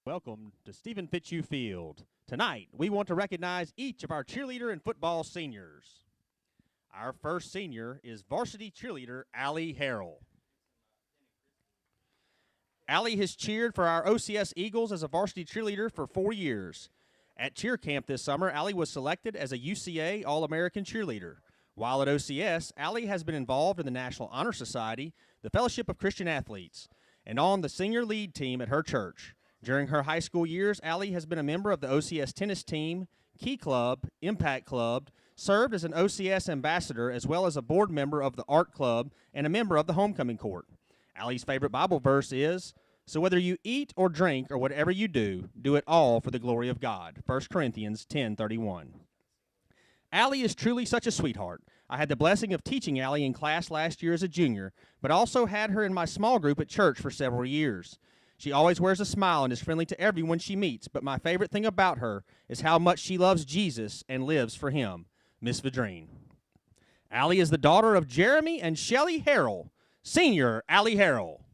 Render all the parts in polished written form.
Welcome to Steven Fitzhugh Field. Tonight, we want to recognize each of our cheerleader and football seniors. Our first senior is varsity cheerleader Allie Harrell. Allie has cheered for our OCS Eagles as a varsity cheerleader for 4 years. At cheer camp this summer, Allie was selected as a UCA All-American cheerleader. While at OCS, Allie has been involved in the National Honor Society, the Fellowship of Christian Athletes, and on the senior lead team at her church. During her high school years, Allie has been a member of the OCS tennis team, Key Club, Impact Club, served as an OCS ambassador as well as a board member of the Art Club and a member of the Homecoming Court. Allie's favorite Bible verse is, "So whether you eat or drink or whatever you do, do it all for the glory of God." 1 Corinthians 10:31. Allie is truly such a sweetheart. I had the blessing of teaching Allie in class last year as a junior, but also had her in my small group at church for several years. She always wears a smile and is friendly to everyone she meets, but my favorite thing about her is how much she loves Jesus and lives for him. Miss Vadrine. Allie is the daughter of Jeremy and Shelley Harrell. Senior Allie Harrell.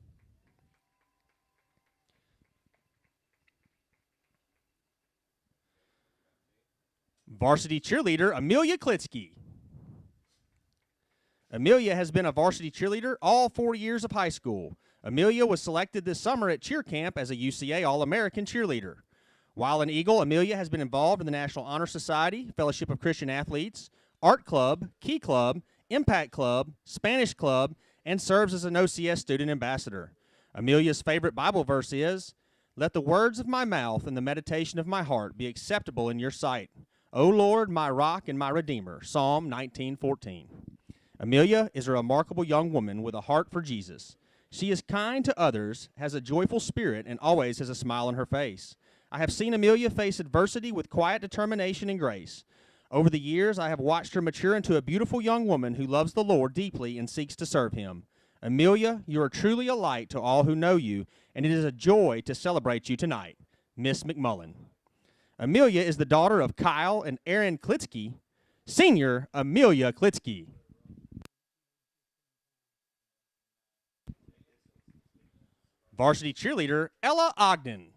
Varsity cheerleader Amelia Klitsky. Amelia has been a varsity cheerleader all 4 years of high school. Amelia was selected this summer at cheer camp as a UCA All-American cheerleader. While an Eagle, Amelia has been involved in the National Honor Society, Fellowship of Christian Athletes, Art Club, Key Club, Impact Club, Spanish Club, and serves as an OCS student ambassador. Amelia's favorite Bible verse is, "Let the words of my mouth and the meditation of my heart be acceptable in your sight. O Lord, my rock and my redeemer." Psalm 19:14. Amelia is a remarkable young woman with a heart for Jesus. She is kind to others, has a joyful spirit, and always has a smile on her face. I have seen Amelia face adversity with quiet determination and grace. Over the years, I have watched her mature into a beautiful young woman who loves the Lord deeply and seeks to serve him. Amelia, you are truly a light to all who know you, and it is a joy to celebrate you tonight. Miss McMullen. Amelia is the daughter of Kyle and Aaron Klitsky. Senior Amelia Klitsky. Varsity cheerleader Ella Ogden.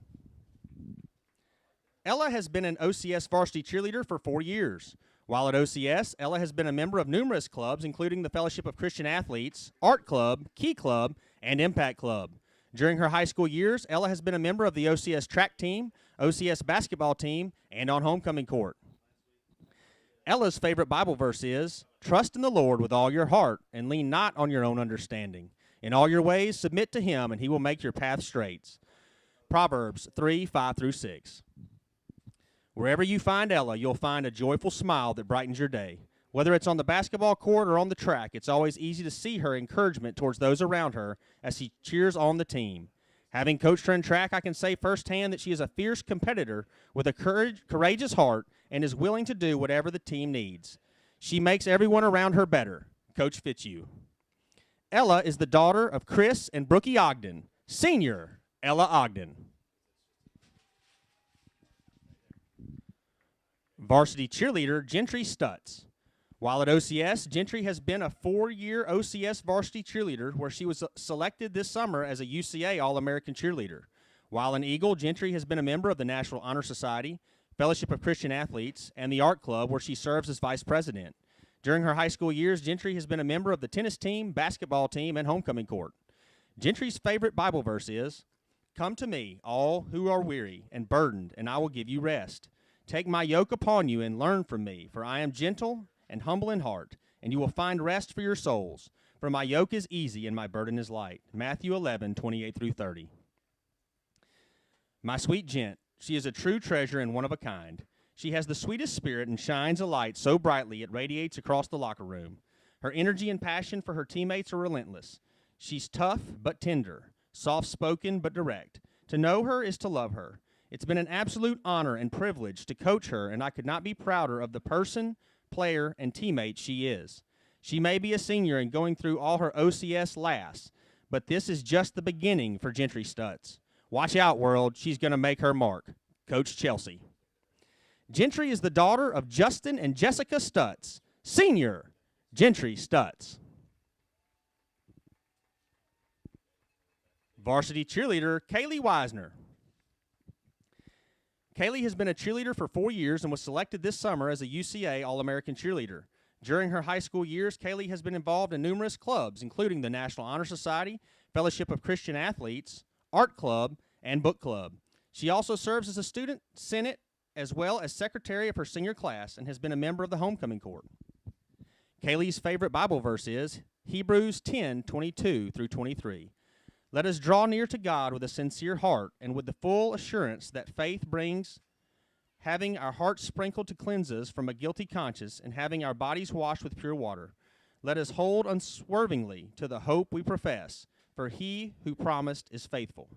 Ella has been an OCS varsity cheerleader for 4 years. While at OCS, Ella has been a member of numerous clubs, including the Fellowship of Christian Athletes, Art Club, Key Club, and Impact Club. During her high school years, Ella has been a member of the OCS track team, OCS basketball team, and on homecoming court. Ella's favorite Bible verse is, "Trust in the Lord with all your heart, and lean not on your own understanding. In all your ways, submit to him, and he will make your path straight." Proverbs 3:5-6. Wherever you find Ella, you'll find a joyful smile that brightens your day. Whether it's on the basketball court or on the track, it's always easy to see her encouragement towards those around her as she cheers on the team. Having coached her in track, I can say firsthand that she is a fierce competitor with a courageous heart and is willing to do whatever the team needs. She makes everyone around her better. Coach Fitzhugh. Ella is the daughter of Chris and Brookie Ogden. Senior Ella Ogden. Varsity cheerleader Gentry Stutz. While at OCS, Gentry has been a 4-year OCS varsity cheerleader where she was selected this summer as a UCA All-American cheerleader. While an Eagle, Gentry has been a member of the National Honor Society, Fellowship of Christian Athletes, and the Art Club where she serves as vice president. During her high school years, Gentry has been a member of the tennis team, basketball team, and homecoming court. Gentry's favorite Bible verse is, "Come to me, all who are weary and burdened, and I will give you rest. Take my yoke upon you and learn from me, for I am gentle and humble in heart, and you will find rest for your souls. For my yoke is easy and my burden is light." Matthew 11:28-30. My sweet Gent, she is a true treasure and one of a kind. She has the sweetest spirit and shines a light so brightly it radiates across the locker room. Her energy and passion for her teammates are relentless. She's tough but tender, soft-spoken but direct. To know her is to love her. It's been an absolute honor and privilege to coach her, and I could not be prouder of the person, player, and teammate she is. She may be a senior and going through all her OCS last, but this is just the beginning for Gentry Stutz. Watch out, world. She's going to make her mark. Coach Chelsea. Gentry is the daughter of Justin and Jessica Stutz. Senior Gentry Stutz. Varsity cheerleader Kaylee Wisner. Kaylee has been a cheerleader for 4 years and was selected this summer as a UCA All-American cheerleader. During her high school years, Kaylee has been involved in numerous clubs, including the National Honor Society, Fellowship of Christian Athletes, Art Club, and Book Club. She also serves as a student senate as well as secretary of her senior class and has been a member of the homecoming court. Kaylee's favorite Bible verse is Hebrews 10:22 through 23. Let us draw near to God with a sincere heart and with the full assurance that faith brings, having our hearts sprinkled to cleanse us from a guilty conscience and having our bodies washed with pure water. Let us hold unswervingly to the hope we profess, for he who promised is faithful.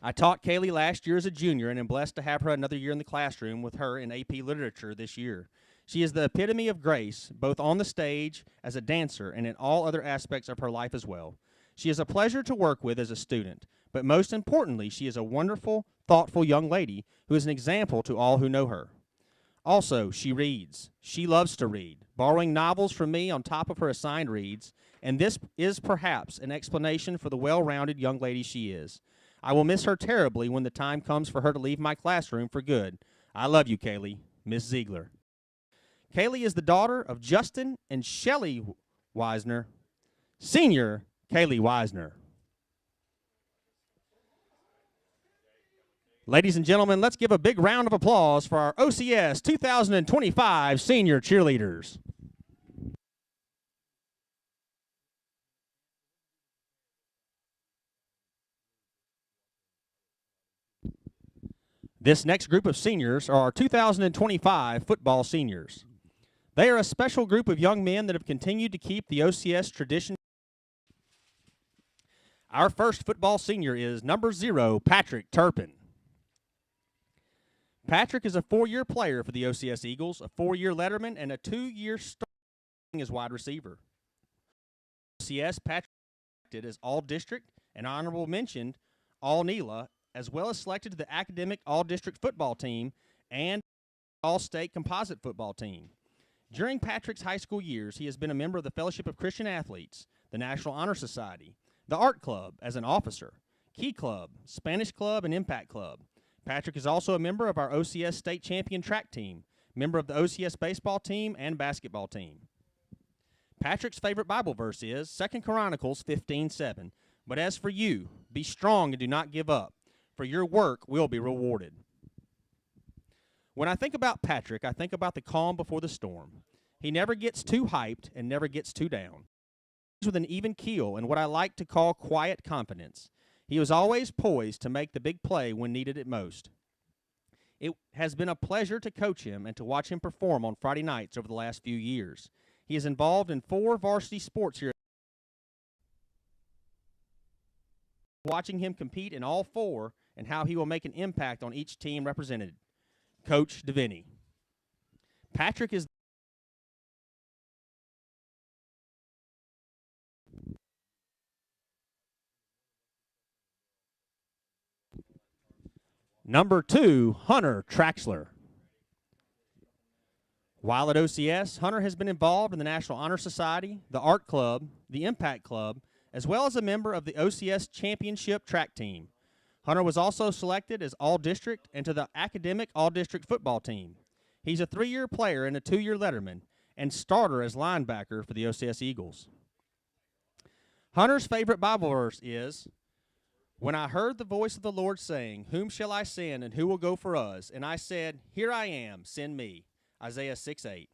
I taught Kaylee last year as a junior and am blessed to have her another year in the classroom with her in AP Literature this year. She is the epitome of grace, both on the stage as a dancer and in all other aspects of her life as well. She is a pleasure to work with as a student, but most importantly, she is a wonderful, thoughtful young lady who is an example to all who know her. Also, she reads. She loves to read, borrowing novels from me on top of her assigned reads, and this is perhaps an explanation for the well-rounded young lady she is. I will miss her terribly when the time comes for her to leave my classroom for good. I love you, Kaylee. Miss Ziegler. Kaylee is the daughter of Justin and Shelley Wisner. Senior Kaylee Wisner. Ladies and gentlemen, let's give a big round of applause for our OCS 2025 senior cheerleaders. This next group of seniors are our 2025 football seniors. They are a special group of young men that have continued to keep the OCS tradition. Our first football senior is number 0, Patrick Turpin. Patrick is a 4-year player for the OCS Eagles, a 4-year letterman, and a 2-year starting as wide receiver. OCS, Patrick is as All-District and honorable mentioned All-NELA, as well as selected to the academic All-District football team and All-State composite football team. During Patrick's high school years, he has been a member of the Fellowship of Christian Athletes, the National Honor Society, the Art Club as an officer, Key Club, Spanish Club, and Impact Club. Patrick is also a member of our OCS State Champion track team, member of the OCS baseball team and basketball team. Patrick's favorite Bible verse is 2 Chronicles 15:7. But as for you, be strong and do not give up, for your work will be rewarded. When I think about Patrick, I think about the calm before the storm. He never gets too hyped and never gets too down. With an even keel and what I like to call quiet confidence. He was always poised to make the big play when needed it most. It has been a pleasure to coach him and to watch him perform on Friday nights over the last few years. He is involved in 4 varsity sports here. Watching him compete in all 4 and how he will make an impact on each team represented. Coach DeVinny. Patrick is number 2, Hunter Traxler. While at OCS, Hunter has been involved in the National Honor Society, the Art Club, the Impact Club, as well as a member of the OCS Championship track team. Hunter was also selected as All-District and to the academic All-District football team. He's a 3-year player and a 2-year letterman and starter as linebacker for the OCS Eagles. Hunter's favorite Bible verse is, when I heard the voice of the Lord saying, whom shall I send and who will go for us? And I said, here I am, send me. Isaiah 6:8.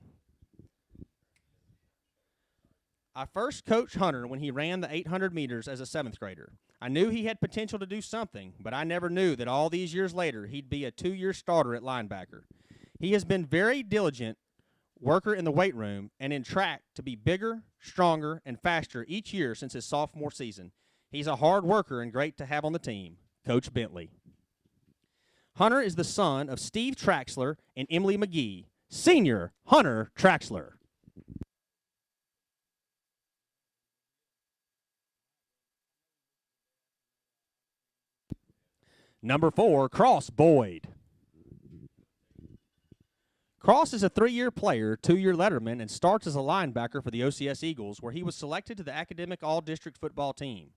I first coached Hunter when he ran the 800 meters as a 7th grader. I knew he had potential to do something, but I never knew that all these years later he'd be a 2-year starter at linebacker. He has been very diligent worker in the weight room and in track to be bigger, stronger, and faster each year since his sophomore season. He's a hard worker and great to have on the team. Coach Bentley. Hunter is the son of Steve Traxler and Emily McGee. Senior Hunter Traxler. Number 4, Cross Boyd. Cross is a 3-year player, 2-year letterman, and starts as a linebacker for the OCS Eagles, where he was selected to the academic all-district football team.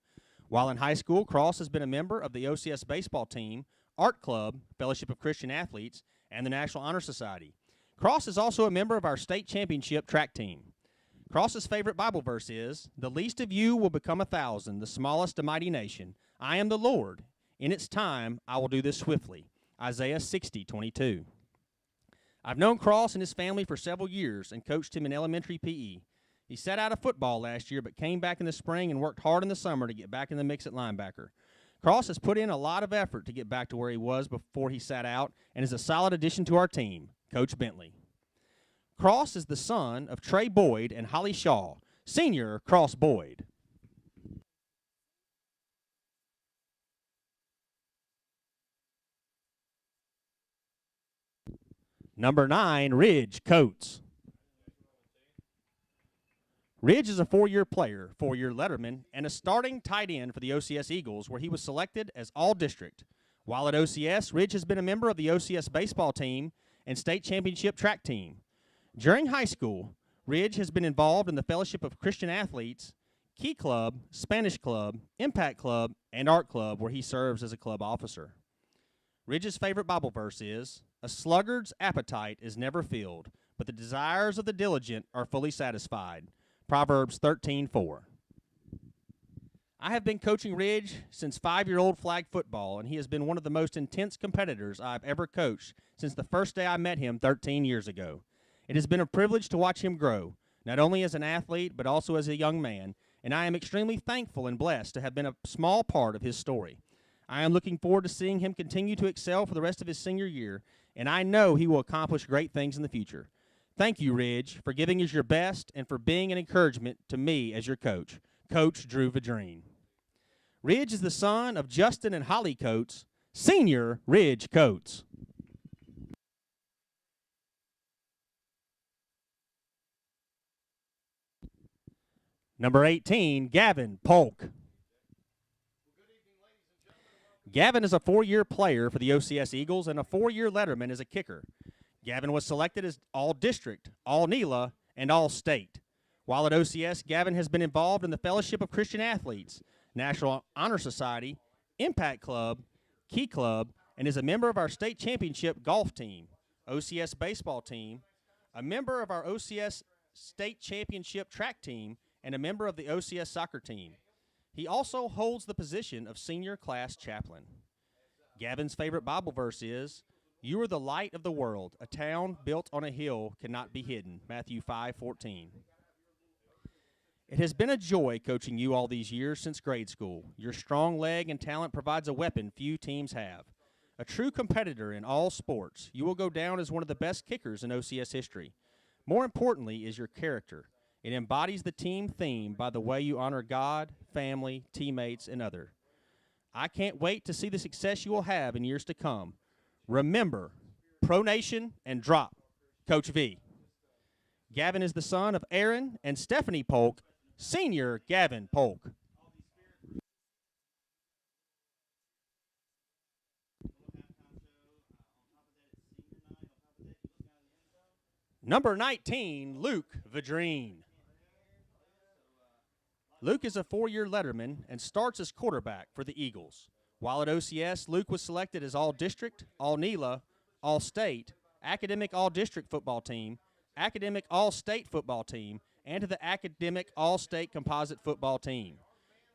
While in high school, Cross has been a member of the OCS baseball team, Art Club, Fellowship of Christian Athletes, and the National Honor Society. Cross is also a member of our state championship track team. Cross's favorite Bible verse is, "The least of you will become 1,000, the smallest a mighty nation. I am the Lord. In its time, I will do this swiftly." Isaiah 60:22. I've known Cross and his family for several years and coached him in elementary PE. He sat out of football last year but came back in the spring and worked hard in the summer to get back in the mix at linebacker. Cross has put in a lot of effort to get back to where he was before he sat out and is a solid addition to our team. Coach Bentley. Cross is the son of Trey Boyd and Holly Shaw, senior Cross Boyd. Number 9, Ridge Coates. Ridge is a 4-year player, 4-year letterman, and a starting tight end for the OCS Eagles, where he was selected as All-District. While at OCS, Ridge has been a member of the OCS baseball team and state championship track team. During high school, Ridge has been involved in the Fellowship of Christian Athletes, Key Club, Spanish Club, Impact Club, and Art Club, where he serves as a club officer. Ridge's favorite Bible verse is, "A sluggard's appetite is never filled, but the desires of the diligent are fully satisfied." Proverbs 13:4. I have been coaching Ridge since 5-year-old flag football, and he has been one of the most intense competitors I've ever coached since the first day I met him 13 years ago. It has been a privilege to watch him grow, not only as an athlete but also as a young man, and I am extremely thankful and blessed to have been a small part of his story. I am looking forward to seeing him continue to excel for the rest of his senior year, and I know he will accomplish great things in the future. Thank you, Ridge, for giving us your best and for being an encouragement to me as your coach. Coach Drew Vadrine. Ridge is the son of Justin and Holly Coates, senior Ridge Coates. Number 18, Gavin Polk. Gavin is a 4-year player for the OCS Eagles and a 4-year letterman as a kicker. Gavin was selected as All-District, All-NELA, and All-State. While at OCS, Gavin has been involved in the Fellowship of Christian Athletes, National Honor Society, Impact Club, Key Club, and is a member of our state championship golf team, OCS baseball team, a member of our OCS state championship track team, and a member of the OCS soccer team. He also holds the position of senior class chaplain. Gavin's favorite Bible verse is, "You are the light of the world. A town built on a hill cannot be hidden." Matthew 5:14. It has been a joy coaching you all these years since grade school. Your strong leg and talent provides a weapon few teams have. A true competitor in all sports, you will go down as one of the best kickers in OCS history. More importantly is your character. It embodies the team theme by the way you honor God, family, teammates, and others. I can't wait to see the success you will have in years to come. Remember, pronation and drop. Coach V. Gavin is the son of Aaron and Stephanie Polk, senior Gavin Polk. Number 19, Luke Vadrine. Luke is a 4-year letterman and starts as quarterback for the Eagles. While at OCS, Luke was selected as All-District, All-NELA, All-State, Academic All-District football team, Academic All-State football team, and to the Academic All-State composite football team.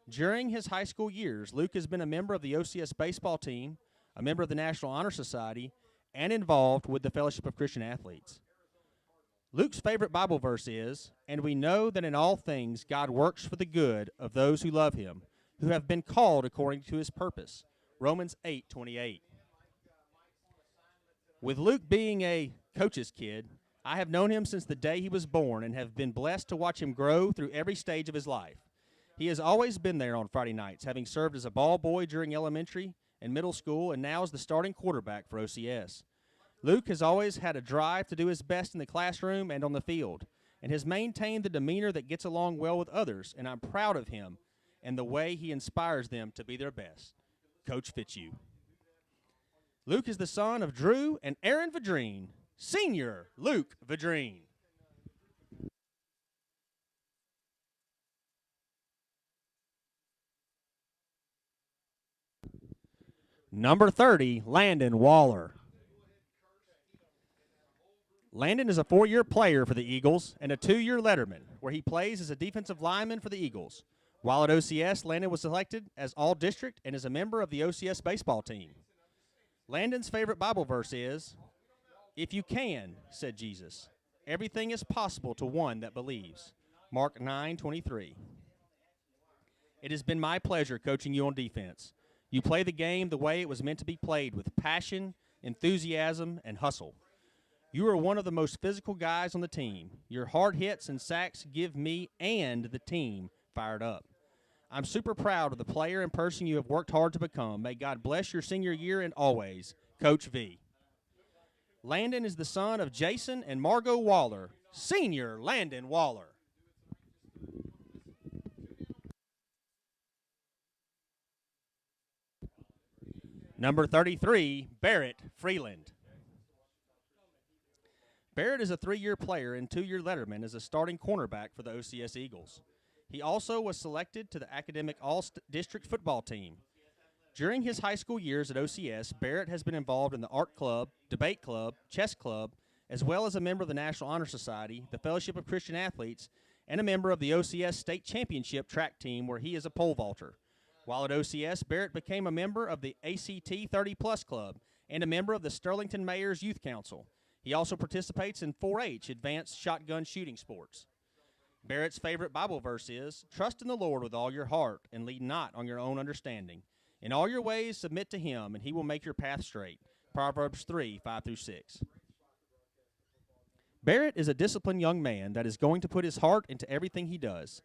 During his high school years, Luke has been a member of the OCS baseball team, a member of the National Honor Society, and involved with the Fellowship of Christian Athletes. Luke's favorite Bible verse is, "And we know that in all things God works for the good of those who love him, who have been called according to his purpose." Romans 8:28. With Luke being a coach's kid, I have known him since the day he was born and have been blessed to watch him grow through every stage of his life. He has always been there on Friday nights, having served as a ball boy during elementary and middle school and now as the starting quarterback for OCS. Luke has always had a drive to do his best in the classroom and on the field, and has maintained the demeanor that gets along well with others, and I'm proud of him and the way he inspires them to be their best. Coach Fitzhugh. Luke is the son of Drew and Aaron Vadrine, senior Luke Vadrine. Number 30, Landon Waller. Landon is a 4-year player for the Eagles and a 2-year letterman, where he plays as a defensive lineman for the Eagles. While at OCS, Landon was selected as All-District and is a member of the OCS baseball team. Landon's favorite Bible verse is, "If you can," said Jesus, "everything is possible to one that believes." Mark 9:23. It has been my pleasure coaching you on defense. You play the game the way it was meant to be played, with passion, enthusiasm, and hustle. You are one of the most physical guys on the team. Your hard hits and sacks give me and the team fired up. I'm super proud of the player and person you have worked hard to become. May God bless your senior year and always. Coach V. Landon is the son of Jason and Margot Waller. Senior Landon Waller. Number 33, Barrett Freeland. Barrett is a 3-year player and 2-year letterman as a starting cornerback for the OCS Eagles. He also was selected to the academic all-district football team. During his high school years at OCS, Barrett has been involved in the art club, debate club, chess club, as well as a member of the National Honor Society, the Fellowship of Christian Athletes, and a member of the OCS State Championship track team, where he is a pole vaulter. While at OCS, Barrett became a member of the ACT 30-plus club and a member of the Sterlington Mayor's Youth Council. He also participates in 4-H, advanced shotgun shooting sports. Barrett's favorite Bible verse is, "Trust in the Lord with all your heart, and lean not on your own understanding. In all your ways submit to him, and he will make your path straight." Proverbs 3:5-6. Barrett is a disciplined young man that is going to put his heart into everything he does.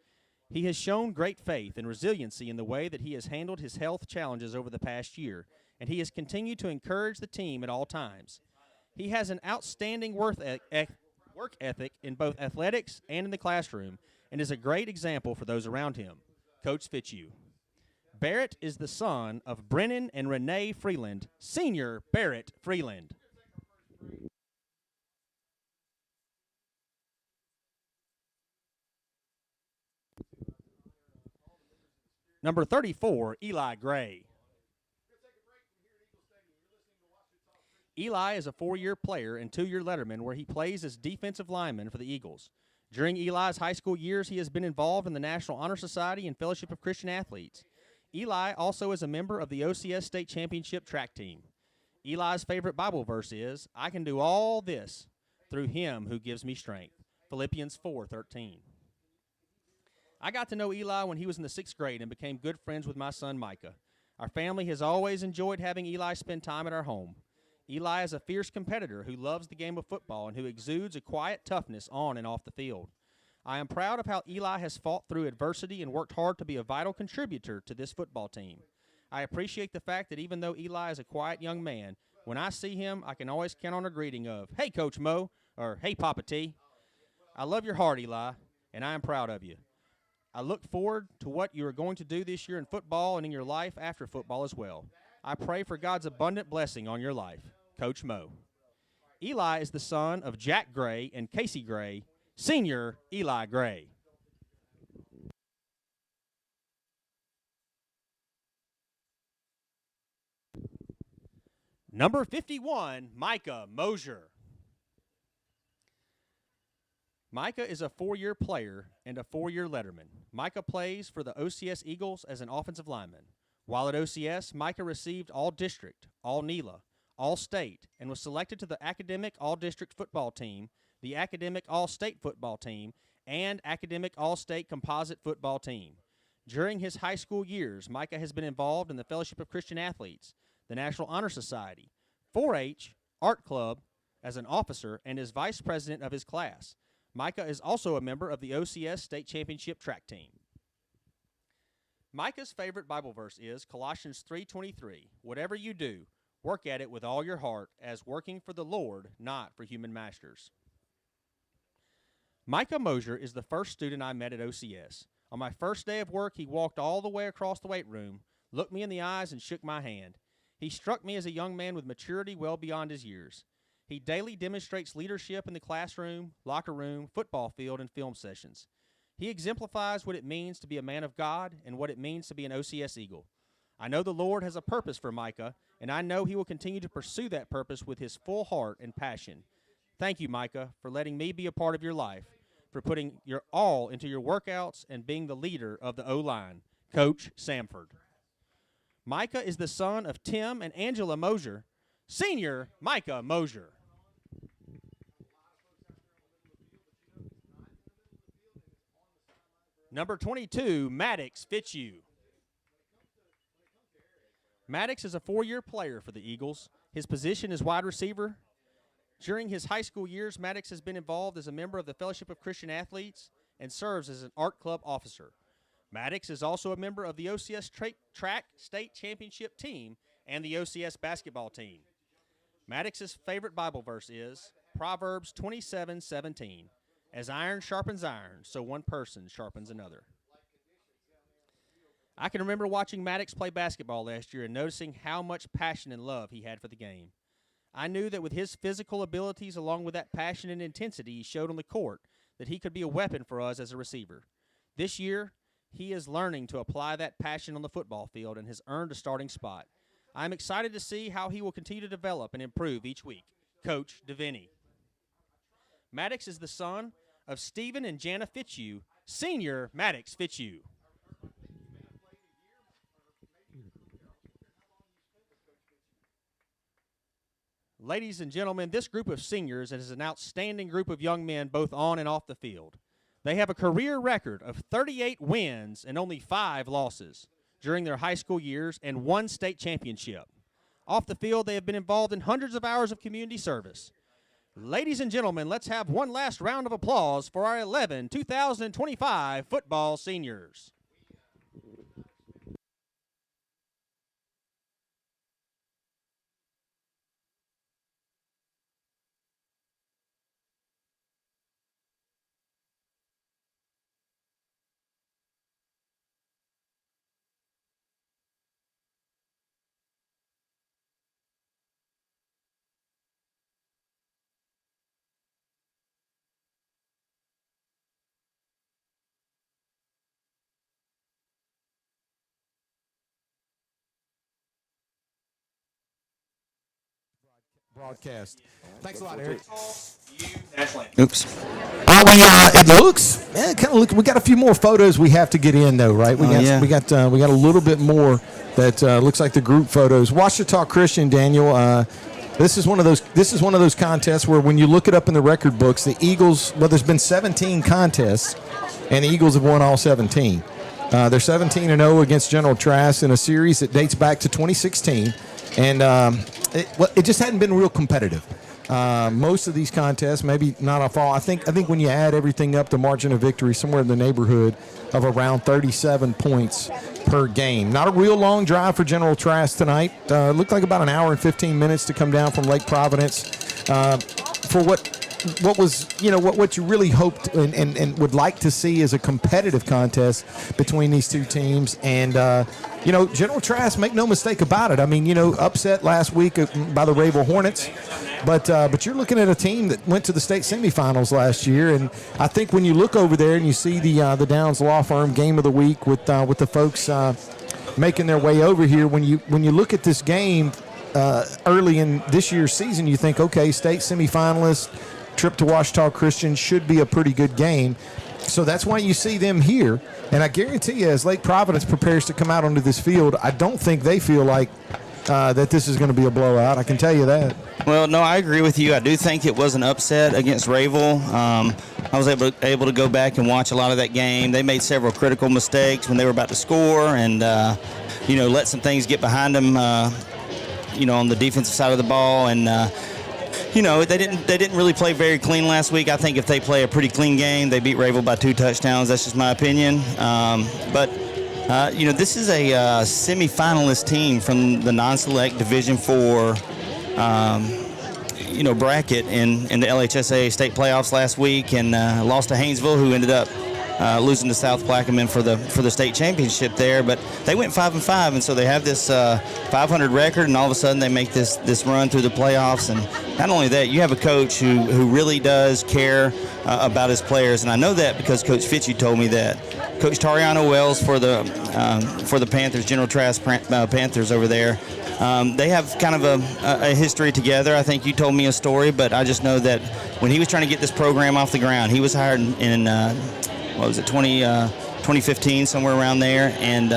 He has shown great faith and resiliency in the way that he has handled his health challenges over the past year, and he has continued to encourage the team at all times. He has an outstanding work ethic in both athletics and in the classroom, and is a great example for those around him. Coach Fitzhugh. Barrett is the son of Brennan and Renee Freeland. Senior Barrett Freeland. Number 34, Eli Gray. Eli is a 4-year player and 2-year letterman, where he plays as defensive lineman for the Eagles. During Eli's high school years, he has been involved in the National Honor Society and Fellowship of Christian Athletes. Eli also is a member of the OCS State Championship track team. Eli's favorite Bible verse is, "I can do all this through him who gives me strength." Philippians 4:13. I got to know Eli when he was in the 6th grade and became good friends with my son Micah. Our family has always enjoyed having Eli spend time at our home. Eli is a fierce competitor who loves the game of football and who exudes a quiet toughness on and off the field. I am proud of how Eli has fought through adversity and worked hard to be a vital contributor to this football team. I appreciate the fact that even though Eli is a quiet young man, when I see him, I can always count on a greeting of, "Hey, Coach Mo," or "Hey, Papa T." I love your heart, Eli, and I am proud of you. I look forward to what you are going to do this year in football and in your life after football as well. I pray for God's abundant blessing on your life. Coach Mo. Eli is the son of Jack Gray and Casey Gray. Senior Eli Gray. Number 51, Micah Mosier. Micah is a 4-year player and a 4-year letterman. Micah plays for the OCS Eagles as an offensive lineman. While at OCS, Micah received All-District, All-NELA, All-State, and was selected to the Academic All-District football team, the Academic All-State football team, and Academic All-State composite football team. During his high school years, Micah has been involved in the Fellowship of Christian Athletes, the National Honor Society, 4-H, Art Club as an officer, and is vice president of his class. Micah is also a member of the OCS State Championship track team. Micah's favorite Bible verse is Colossians 3:23. Whatever you do, work at it with all your heart, as working for the Lord, not for human masters. Micah Mosier is the first student I met at OCS. On my first day of work, he walked all the way across the weight room, looked me in the eyes, and shook my hand. He struck me as a young man with maturity well beyond his years. He daily demonstrates leadership in the classroom, locker room, football field, and film sessions. He exemplifies what it means to be a man of God and what it means to be an OCS Eagle. I know the Lord has a purpose for Micah, and I know he will continue to pursue that purpose with his full heart and passion. Thank you, Micah, for letting me be a part of your life, for putting your all into your workouts and being the leader of the O-line. Coach Samford. Micah is the son of Tim and Angela Mosier. Senior Micah Mosier. Number 22, Maddox Fitzhugh. Maddox is a 4-year player for the Eagles. His position is wide receiver. During his high school years, Maddox has been involved as a member of the Fellowship of Christian Athletes and serves as an art club officer. Maddox is also a member of the OCS Track State Championship team and the OCS basketball team. Maddox's favorite Bible verse is Proverbs 27:17. As iron sharpens iron, so one person sharpens another. I can remember watching Maddox play basketball last year and noticing how much passion and love he had for the game. I knew that with his physical abilities along with that passion and intensity he showed on the court, that he could be a weapon for us as a receiver. This year, he is learning to apply that passion on the football field and has earned a starting spot. I'm excited to see how he will continue to develop and improve each week. Coach DeVinny. Maddox is the son of Steven and Jana Fitzhugh, Senior Maddox Fitzhugh. Ladies and gentlemen, this group of seniors is an outstanding group of young men both on and off the field. They have a career record of 38 wins and only 5 losses during their high school years and 1 state championship. Off the field, they have been involved in hundreds of hours of community service. Ladies and gentlemen, let's have one last round of applause for our 2025 football seniors. Broadcast. Thanks a lot, Eric. Oops. It looks. It kind of look. We got a few more photos we have to get in, though, right? We got a little bit more that looks like the group photos. Ouachita Christian, Daniel. This is one of those contests where when you look it up in the record books, the Eagles. Well, there's been 17 contests, and the Eagles have won all 17. They're 17-0 against General Trass in a series that dates back to 2016, and it just hadn't been real competitive. Most of these contests, maybe not off all. I think when you add everything up, the margin of victory somewhere in the neighborhood of around 37 points per game. Not a real long drive for General Trass tonight. Looked like about an hour and 15 minutes to come down from Lake Providence for what was, what you really hoped and would like to see is a competitive contest between these two teams. And, General Trass, make no mistake about it. I mean, upset last week by the Rayville Hornets. But you're looking at a team that went to the state semifinals last year. And I think when you look over there and you see the Downs Law Firm game of the week with the folks making their way over here, when you look at this game early in this year's season, you think, okay, state semifinalists, trip to Ouachita Christian should be a pretty good game. So that's why you see them here. And I guarantee you, as Lake Providence prepares to come out onto this field, I don't think they feel like that this is going to be a blowout. I can tell you that. Well, no, I agree with you. I do think it was an upset against Rayville. I was able to go back and watch a lot of that game. They made several critical mistakes when they were about to score and, let some things get behind them, on the defensive side of the ball. And, they didn't really play very clean last week. I think if they play a pretty clean game, they beat Rayville by 2 touchdowns. That's just my opinion. This is a semifinalist team from the non-select Division IV, bracket in the LHSA state playoffs last week, and lost to Haynesville, who ended up losing to South Plaquemine for the state championship there. But they went 5-5, and so they have this 500 record, and all of a sudden they make this run through the playoffs. And not only that, you have a coach who really does care about his players, and I know that because Coach Fitzhugh told me that. Coach Tariana Wells for the Panthers, General Trass Panthers over there. They have kind of a history together. I think you told me a story, but I just know that when he was trying to get this program off the ground, he was hired in 2015, somewhere around there, and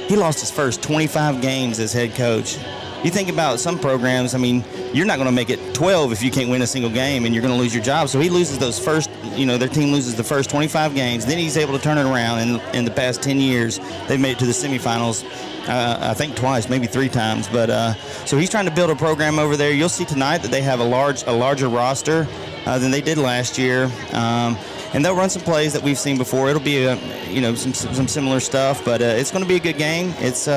he lost his first 25 games as head coach. You think about some programs, I mean, you're not going to make it 12 if you can't win a single game, and you're going to lose your job. So he loses those first, their team loses the first 25 games. Then he's able to turn it around, and in the past 10 years, they've made it to the semifinals, I think twice, maybe 3 times. But so he's trying to build a program over there. You'll see tonight that they have a larger roster than they did last year. And they'll run some plays that we've seen before. It'll be some similar stuff, but it's going to be a good game. It's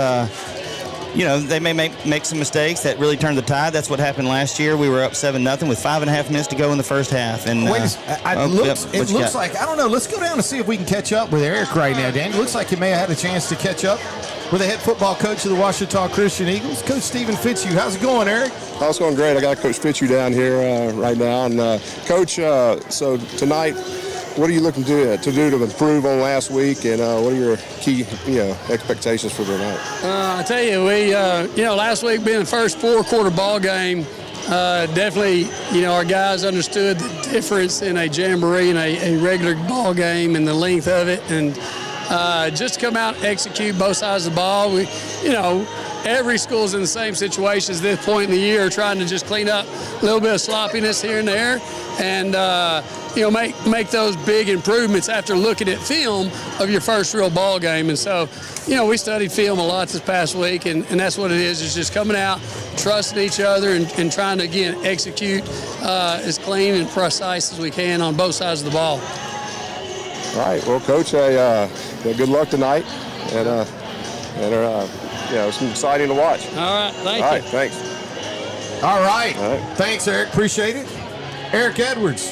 they may make some mistakes that really turn the tide. That's what happened last year. We were up 7-0 with 5.5 minutes to go in the first half. And it looks like, I don't know. Let's go down and see if we can catch up with Eric right now, Dan. It looks like you may have had a chance to catch up with the head football coach of the Ouachita Christian Eagles, Coach Steven Fitzhugh. How's it going, Eric? Oh, it's going great. I got Coach Fitzhugh down here right now. And Coach, so tonight, what are you looking to do to improve on last week, and what are your key, expectations for tonight? I tell you, we, last week being the first 4-quarter ball game, definitely, our guys understood the difference in a jamboree and a regular ball game and the length of it, and just to come out and execute both sides of the ball. We, every school's in the same situation at this point in the year, trying to just clean up a little bit of sloppiness here and there, and make those big improvements after looking at film of your first real ball game. And so, we studied film a lot this past week, and that's what it is just coming out, trusting each other, and trying to, again, execute as clean and precise as we can on both sides of the ball. All right. Well, Coach, good luck tonight, and it's exciting to watch. All right. Thank you. All right. Thanks. All right. All right. Thanks, Eric. Appreciate it. Eric Edwards,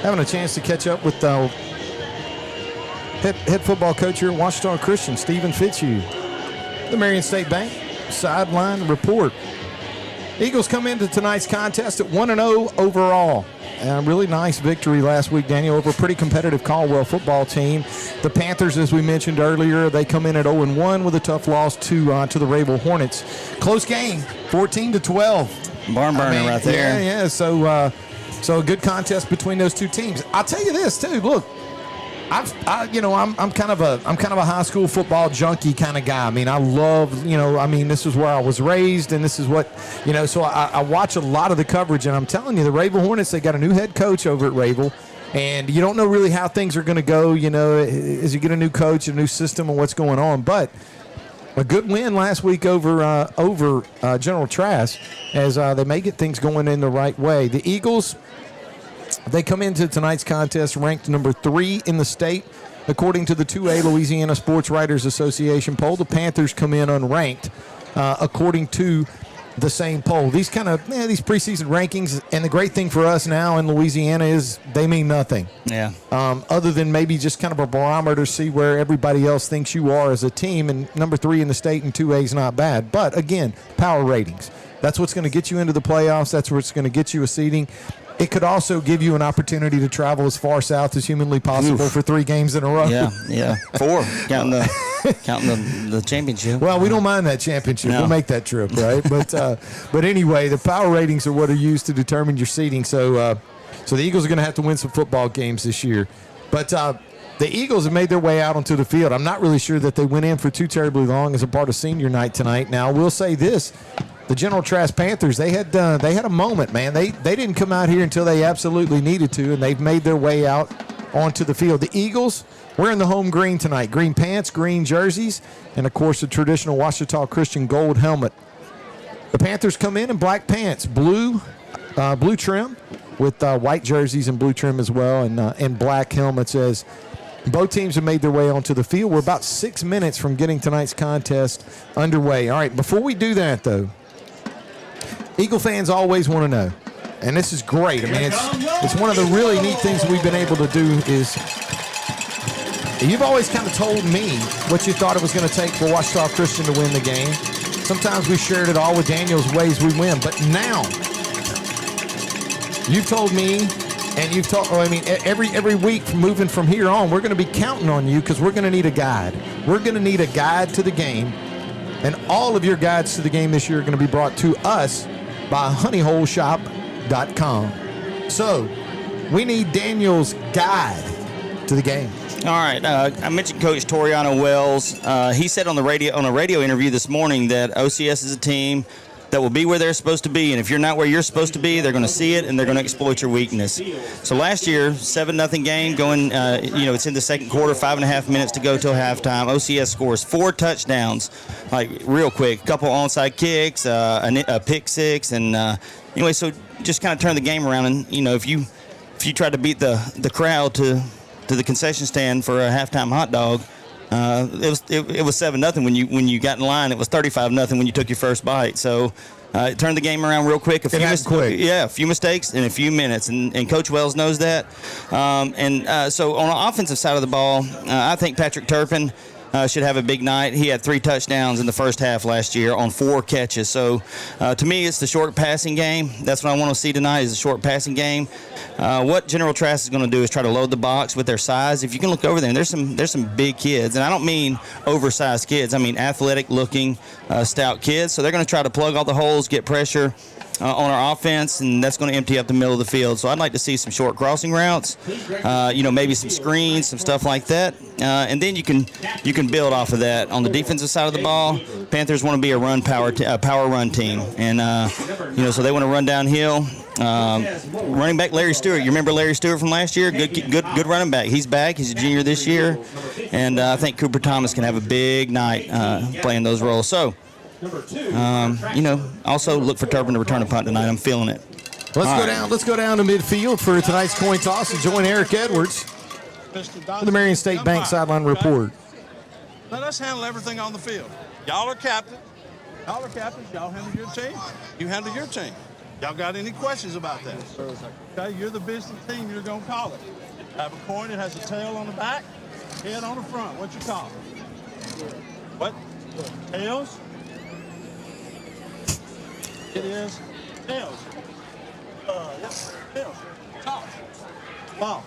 having a chance to catch up with head football coach here at Ouachita Christian, Steven Fitzhugh. The Marion State Bank sideline report. Eagles come into tonight's contest at 1-0 overall. A really nice victory last week, Daniel, over a pretty competitive Caldwell football team. The Panthers, as we mentioned earlier, they come in at 0-1 with a tough loss to the Rayville Hornets. Close game, 14-12. Barn burner right there. Yeah. So a good contest between those two teams. I'll tell you this too. Look, I'm kind of a high school football junkie kind of guy. I mean, I love, this is where I was raised, and this is what, so I watch a lot of the coverage, and I'm telling you, the Rayville Hornets, they got a new head coach over at Rayville, and you don't know really how things are going to go, as you get a new coach, a new system, and what's going on. But a good win last week over General Trass, as they may get things going in the right way. The Eagles, they come into tonight's contest ranked number 3 in the state, according to the 2A Louisiana Sports Writers Association poll. The Panthers come in unranked, according to the same poll. These these preseason rankings, and the great thing for us now in Louisiana is they mean nothing. Yeah. Other than maybe just kind of a barometer to see where everybody else thinks you are as a team. And number 3 in the state in 2A is not bad. But again, power ratings. That's what's going to get you into the playoffs. That's what's going to get you a seeding. It could also give you an opportunity to travel as far south as humanly possible for 3 games in a row. Yeah. 4, counting the championship. Well, we don't mind that championship. No. We'll make that trip, right? But anyway, the power ratings are what are used to determine your seeding. So the Eagles are going to have to win some football games this year. But the Eagles have made their way out onto the field. I'm not really sure that they went in for too terribly long as a part of senior night tonight. Now, we'll say this. The General Trass Panthers, they had a moment, man. They didn't come out here until they absolutely needed to, and they've made their way out onto the field. The Eagles, we're in the home green tonight. Green pants, green jerseys, and, of course, the traditional Ouachita Christian gold helmet. The Panthers come in black pants, blue trim, with white jerseys and blue trim as well, and black helmets as both teams have made their way onto the field. We're about 6 minutes from getting tonight's contest underway. All right, before we do that, though, Eagle fans always want to know, and this is great. I mean, it's one of the really neat things we've been able to do is you've always kind of told me what you thought it was going to take for Ouachita Christian to win the game. Sometimes we shared it all with Daniel's ways we win, but now you've told me And you've talked. I mean, every week moving from here on, we're going to be counting on you because we're going to need a guide. We're going to need a guide to the game, and all of your guides to the game this year are going to be brought to us by honeyholeshop.com. So, we need Daniel's guide to the game. All right. I mentioned Coach Toriano Wells. He said on a radio interview this morning that OCS is a team that will be where they're supposed to be, and if you're not where you're supposed to be, they're going to see it and they're going to exploit your weakness. So last year, 7-0 game going. It's in the second quarter, 5.5 minutes to go till halftime. OCS scores 4 touchdowns, like real quick. A couple onside kicks, a pick six, and anyway, so just kind of turn the game around. And if you tried to beat the crowd to the concession stand for a halftime hot dog, it was 7-0 when you got in line. It was 35-0 when you took your first bite. So it turned the game around real quick. A few mistakes in a few minutes, and Coach Wells knows that. So on the offensive side of the ball, I think Patrick Turpin should have a big night. He had 3 touchdowns in the first half last year on 4 catches. So to me, it's the short passing game. That's what I want to see tonight is a short passing game. What General Trass is going to do is try to load the box with their size. If you can look over there, there's some big kids, and I don't mean oversized kids. I mean athletic-looking, stout kids. So they're going to try to plug all the holes, get pressure on our offense, and that's going to empty up the middle of the field. So I'd like to see some short crossing routes, maybe some screens, some stuff like that, and then you can build off of that. On the defensive side of the ball, Panthers want to be a power run team, and so they want to run downhill. Running back Larry Stewart, you remember Larry Stewart from last year? Good running back. He's back. He's a junior this year, and I think Cooper Thomas can have a big night playing those roles. So. Also look for Turpin to return a punt tonight. I'm feeling it. Let's go down to midfield for tonight's coin toss and join Eric Edwards for the Marion State Bank sideline report. Let us handle everything on the field. Y'all are captains. Y'all handle your team. You handle your team. Y'all got any questions about that? Okay, you're the business team. You're going to call it. Have a coin that has a tail on the back, head on the front. What you call it? What? Tails? It is tails. Tails. Top. Ball.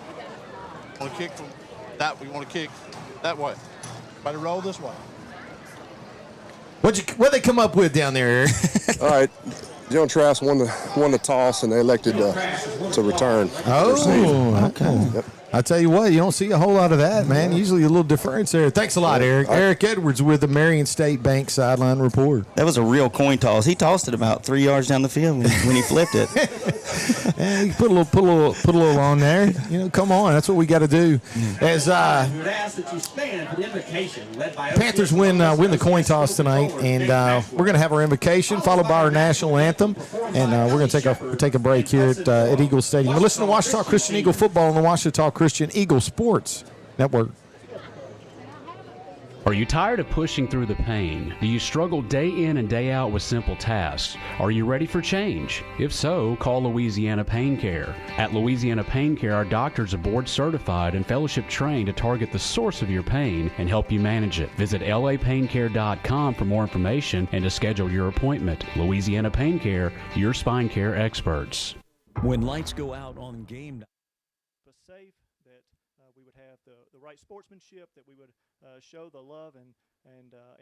Want to kick from that? We want to kick that way. Everybody roll this way. What'd they come up with down there, Eric? All right. General Trass won the toss, and they elected to return. Oh, okay. Yep. I tell you what, you don't see a whole lot of that, man. Usually a little difference there. Thanks a lot, Eric. Eric Edwards with the Marion State Bank sideline report. That was a real coin toss. He tossed it about 3 yards down the field when he flipped it. And you put a little on there. Come on, that's what we got to do. As Panthers win the coin toss tonight, and we're going to have our invocation followed by our national anthem, and we're going to take a break here at Eagle Stadium. We're listening to Washita Christian Eagle football on the Washita Christian Eagle Sports Network. Are you tired of pushing through the pain? Do you struggle day in and day out with simple tasks? Are you ready for change? If so, call Louisiana Pain Care. At Louisiana Pain Care, our doctors are board certified and fellowship trained to target the source of your pain and help you manage it. Visit lapaincare.com for more information and to schedule your appointment. Louisiana Pain Care, your spine care experts. When lights go out on game night. Safe, that we would have the right sportsmanship, that we would show the love and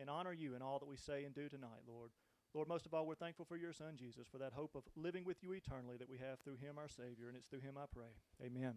honor you in all that we say and do tonight, Lord. Lord, most of all, we're thankful for your Son, Jesus, for that hope of living with you eternally that we have through him, our Savior, and it's through him I pray. Amen.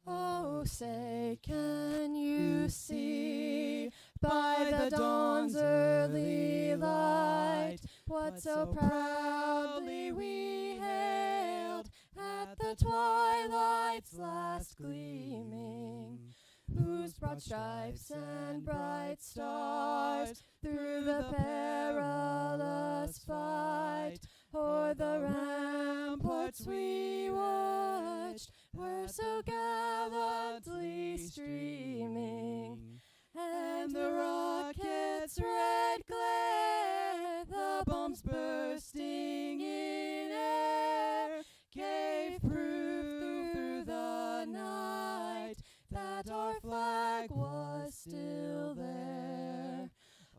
Oh, say, can you see by the dawn's early light what so proudly we hailed at the twilight's last gleaming, whose broad stripes and bright stars through the perilous fight o'er the ramparts we watched were so gallantly streaming, and the rocket's red glare, the bombs bursting in air, gave proof through the night that our flag was still there.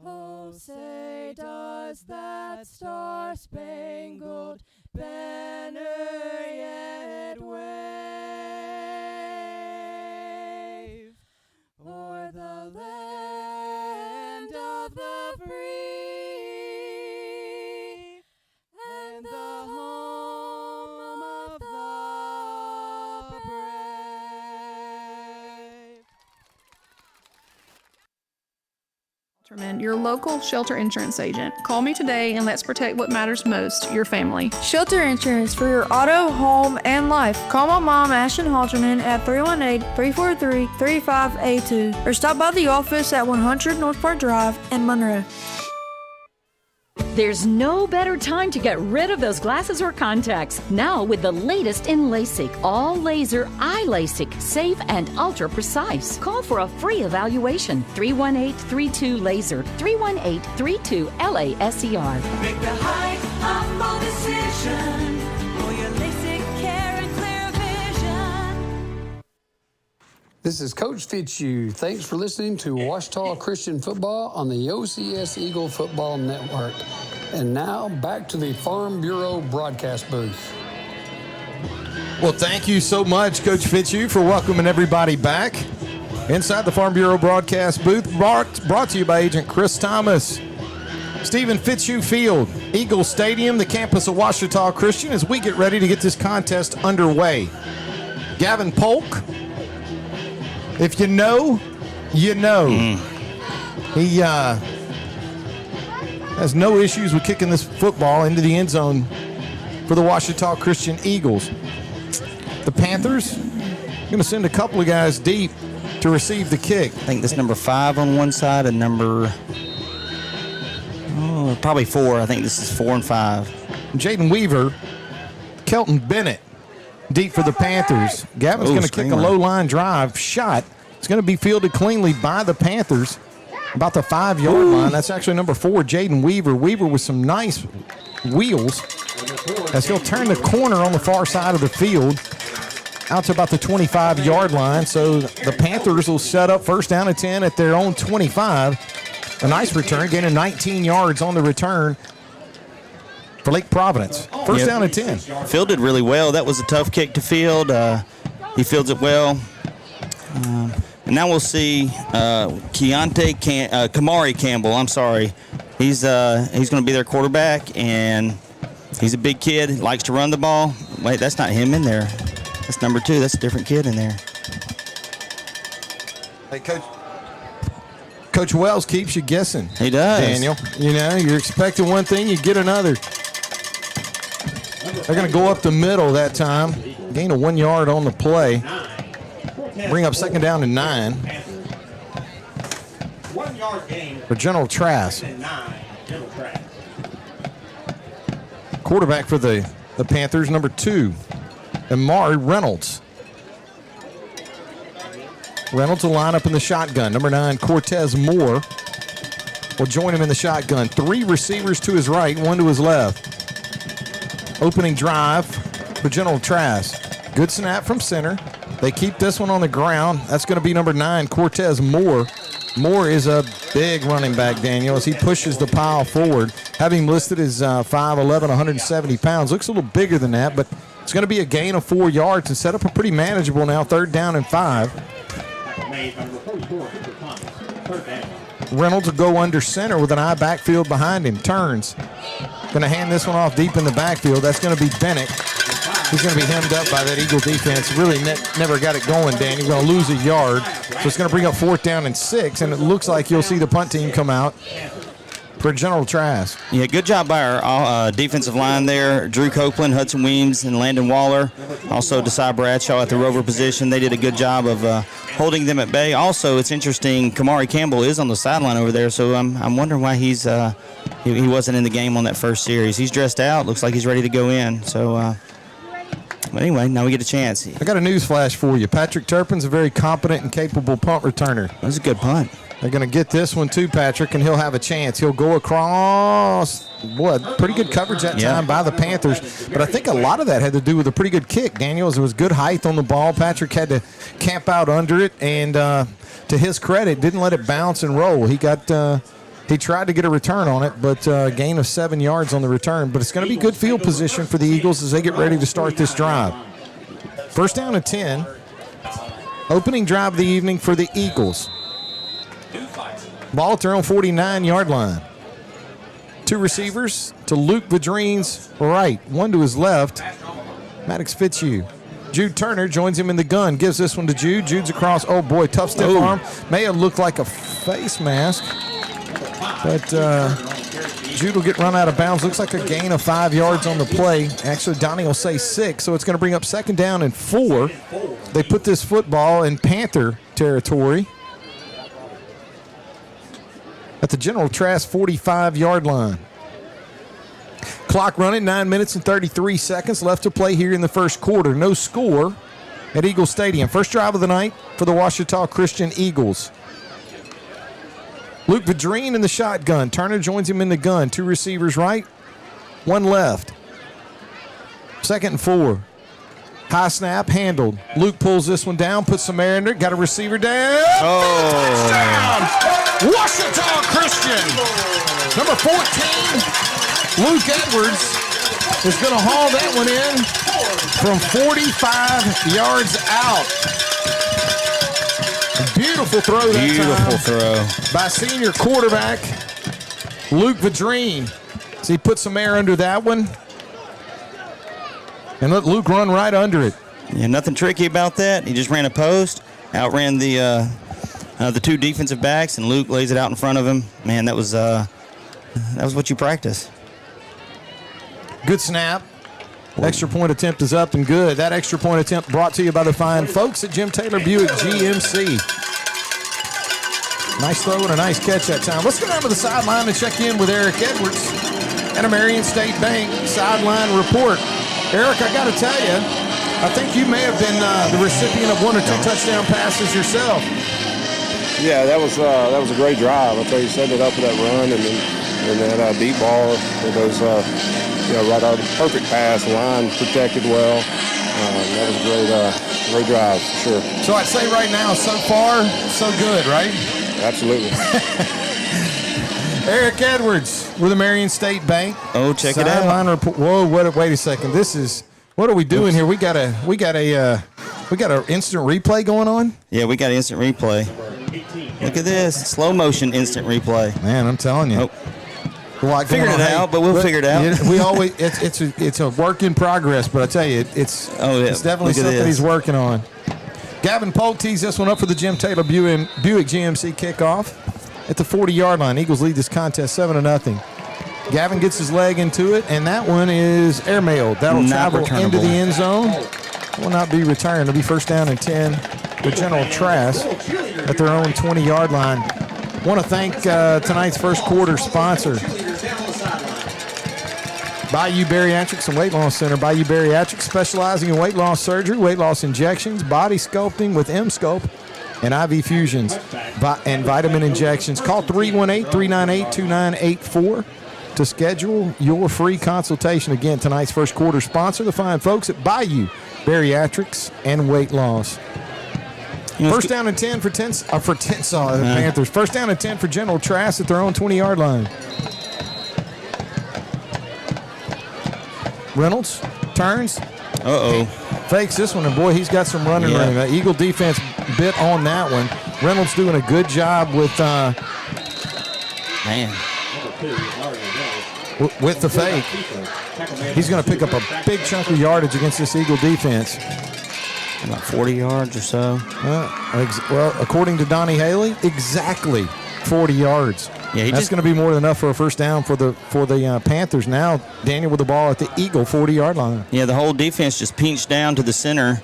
Oh, say, does that that star-spangled banner yet wave. O'er the land of the free and the home of the brave. Your local shelter insurance agent. Call me today and let's protect what matters most, your family. Shelter insurance for your auto, home, and life. Call my mom, Ashton Halterman, at 318-343-3582 or stop by the office at 100 North Park Drive in Monroe. There's no better time to get rid of those glasses or contacts. Now with the latest in LASIK, all laser eye LASIK, safe and ultra precise. Call for a free evaluation. 318-32-LASER, 318-32-LASER. Make the high, humble decision for your LASIK care and clear vision. This is Coach Fitzhugh. Thanks for listening to Ouachita Christian Football on the OCS Eagle Football Network. And now, back to the Farm Bureau broadcast booth. Well, thank you so much, Coach Fitzhugh, for welcoming everybody back inside the Farm Bureau broadcast booth, brought to you by Agent Chris Thomas. Steven Fitzhugh Field, Eagle Stadium, the campus of Ouachita Christian, as we get ready to get this contest underway. Gavin Polk, if you know, you know. He has no issues with kicking this football into the end zone for the Ouachita Christian Eagles. The Panthers going to send a couple of guys deep to receive the kick. I think this number 5 on one side and number probably 4. I think this is 4 and 5. Jaden Weaver, Kelton Bennett deep for the Panthers. Gavin's going to kick a low line drive shot. It's going to be fielded cleanly by the Panthers. About the 5-yard line. That's actually number 4, Jaden Weaver. Weaver with some nice wheels as he'll turn the corner on the far side of the field out to about the 25-yard line. So the Panthers will set up first down and 10 at their own 25. A nice return, gaining 19 yards on the return for Lake Providence. First down and 10. Fielded really well. That was a tough kick to field. He fields it well. And now we'll see Kamari Campbell. I'm sorry. He's going to be their quarterback, and he's a big kid, likes to run the ball. Wait, that's not him in there. That's number 2. That's a different kid in there. Hey, Coach Wells keeps you guessing. He does. Daniel, you know, you're expecting one thing, you get another. They're going to go up the middle that time. Gain of 1 yard on the play. Bring up second down and 9. 1 yard gain for General Trass. General Trass. Quarterback for the Panthers, number 2, Amari Reynolds. Reynolds will line up in the shotgun. Number 9, Cortez Moore will join him in the shotgun. 3 receivers to his right, 1 to his left. Opening drive for General Trass. Good snap from center. They keep this one on the ground. That's going to be number 9, Cortez Moore. Moore is a big running back, Daniel, as he pushes the pile forward. Have him listed as 5'11", 170 pounds. Looks a little bigger than that, but it's going to be a gain of 4 yards and set up a pretty manageable now, 3rd down and 5. Reynolds will go under center with an eye backfield behind him. Turns. Going to hand this one off deep in the backfield. That's going to be Bennett. He's going to be hemmed up by that Eagle defense. Really never got it going, Dan. He's going to lose a yard. So it's going to bring up 4th down and 6, and it looks like you'll see the punt team come out for General Trass. Yeah, good job by our defensive line there. Drew Copeland, Hudson Weems, and Landon Waller. Also Desai Bradshaw at the rover position. They did a good job of holding them at bay. Also, it's interesting, Kamari Campbell is on the sideline over there, so I'm wondering why he wasn't in the game on that first series. He's dressed out. Looks like he's ready to go in. So, but anyway, now we get a chance. I got a news flash for you. Patrick Turpin's a very competent and capable punt returner. That was a good punt. They're going to get this one too, Patrick, and he'll have a chance. He'll go across. Boy, pretty good coverage that time by the Panthers. But I think a lot of that had to do with a pretty good kick, Daniel, as it was good height on the ball. Patrick had to camp out under it, and to his credit, didn't let it bounce and roll. He got He tried to get a return on it, but gain of 7 yards on the return. But it's going to be good field position for the Eagles as they get ready to start this drive. First down and 10. Opening drive of the evening for the Eagles. Ball at their own 49-yard line. 2 receivers to Luke Vadreen's right, 1 to his left. Maddox Fitzhugh. Jude Turner joins him in the gun. Gives this one to Jude. Jude's across. Oh, boy, tough stiff arm. May have looked like a face mask. But Jude will get run out of bounds. Looks like a gain of 5 yards on the play. Actually, Donnie will say 6, so it's going to bring up 2nd down and 4. They put this football in Panther territory at the General Trass 45-yard line. Clock running, 9 minutes and 33 seconds left to play here in the first quarter. No score at Eagle Stadium. First drive of the night for the Ouachita Christian Eagles. Luke Vadreen in the shotgun. Turner joins him in the gun. 2 receivers right, 1 left. 2nd and 4. High snap, handled. Luke pulls this one down, puts some air in it, got a receiver down. Touchdown! Ouachita Christian. Number 14, Luke Edwards, is going to haul that one in from 45 yards out. Beautiful throw that time. Beautiful throw. By senior quarterback, Luke Vadreen. So he put some air under that one. And let Luke run right under it. Yeah, nothing tricky about that. He just ran a post, outran the 2 defensive backs, and Luke lays it out in front of him. Man, that was what you practice. Good snap. Extra point attempt is up and good. That extra point attempt brought to you by the fine folks at Jim Taylor Buick GMC. Nice throw and a nice catch that time. Let's go down to the sideline and check in with Eric Edwards at Marion State Bank sideline report. Eric, I got to tell you, I think you may have been the recipient of 1 or 2 touchdown passes yourself. Yeah, that was a great drive. I tell you, setting it up with that run and then that deep ball with those, right on perfect pass, line protected well. That was a great drive for sure. So I'd say right now, so far, so good, right? Absolutely. Eric Edwards with the Marion State Bank. Oh, check it out. Sideline report. Whoa, wait a second. What are we doing here? We got an instant replay going on? Yeah, we got instant replay. Look at this. Slow motion instant replay. Man, I'm telling you. Figured it out, but we'll figure it out. We always it's a work in progress, but I tell you, it's definitely something he's working on. Gavin Polk tees this one up for the Jim Taylor Buick GMC kickoff at the 40-yard line. Eagles lead this contest 7-0. Gavin gets his leg into it, and that one is airmailed. That'll travel into the end zone. Will not be returned. It'll be first down and 10 for General Trass at their own 20-yard line. Want to thank tonight's first quarter sponsor, Bayou Bariatrics and Weight Loss Center. Bayou Bariatrics, specializing in weight loss surgery, weight loss injections, body sculpting with M-Sculpt, and IV fusions and vitamin injections. Call 318-398-2984 to schedule your free consultation. Again, tonight's first quarter sponsor, the fine folks at Bayou Bariatrics and Weight Loss. First down and 10 for Panthers. First down and 10 for General Trass at their own 20-yard line. Reynolds turns. Fakes this one, and boy, he's got some running room. Eagle defense bit on that one. Reynolds doing a good job with with the fake. He's going to pick up a big chunk of yardage against this Eagle defense. About 40 yards or so. Well, according to Donnie Haley, exactly 40 yards. Yeah, that's going to be more than enough for a first down for the Panthers. Now, Daniel with the ball at the Eagle 40-yard line. Yeah, the whole defense just pinched down to the center.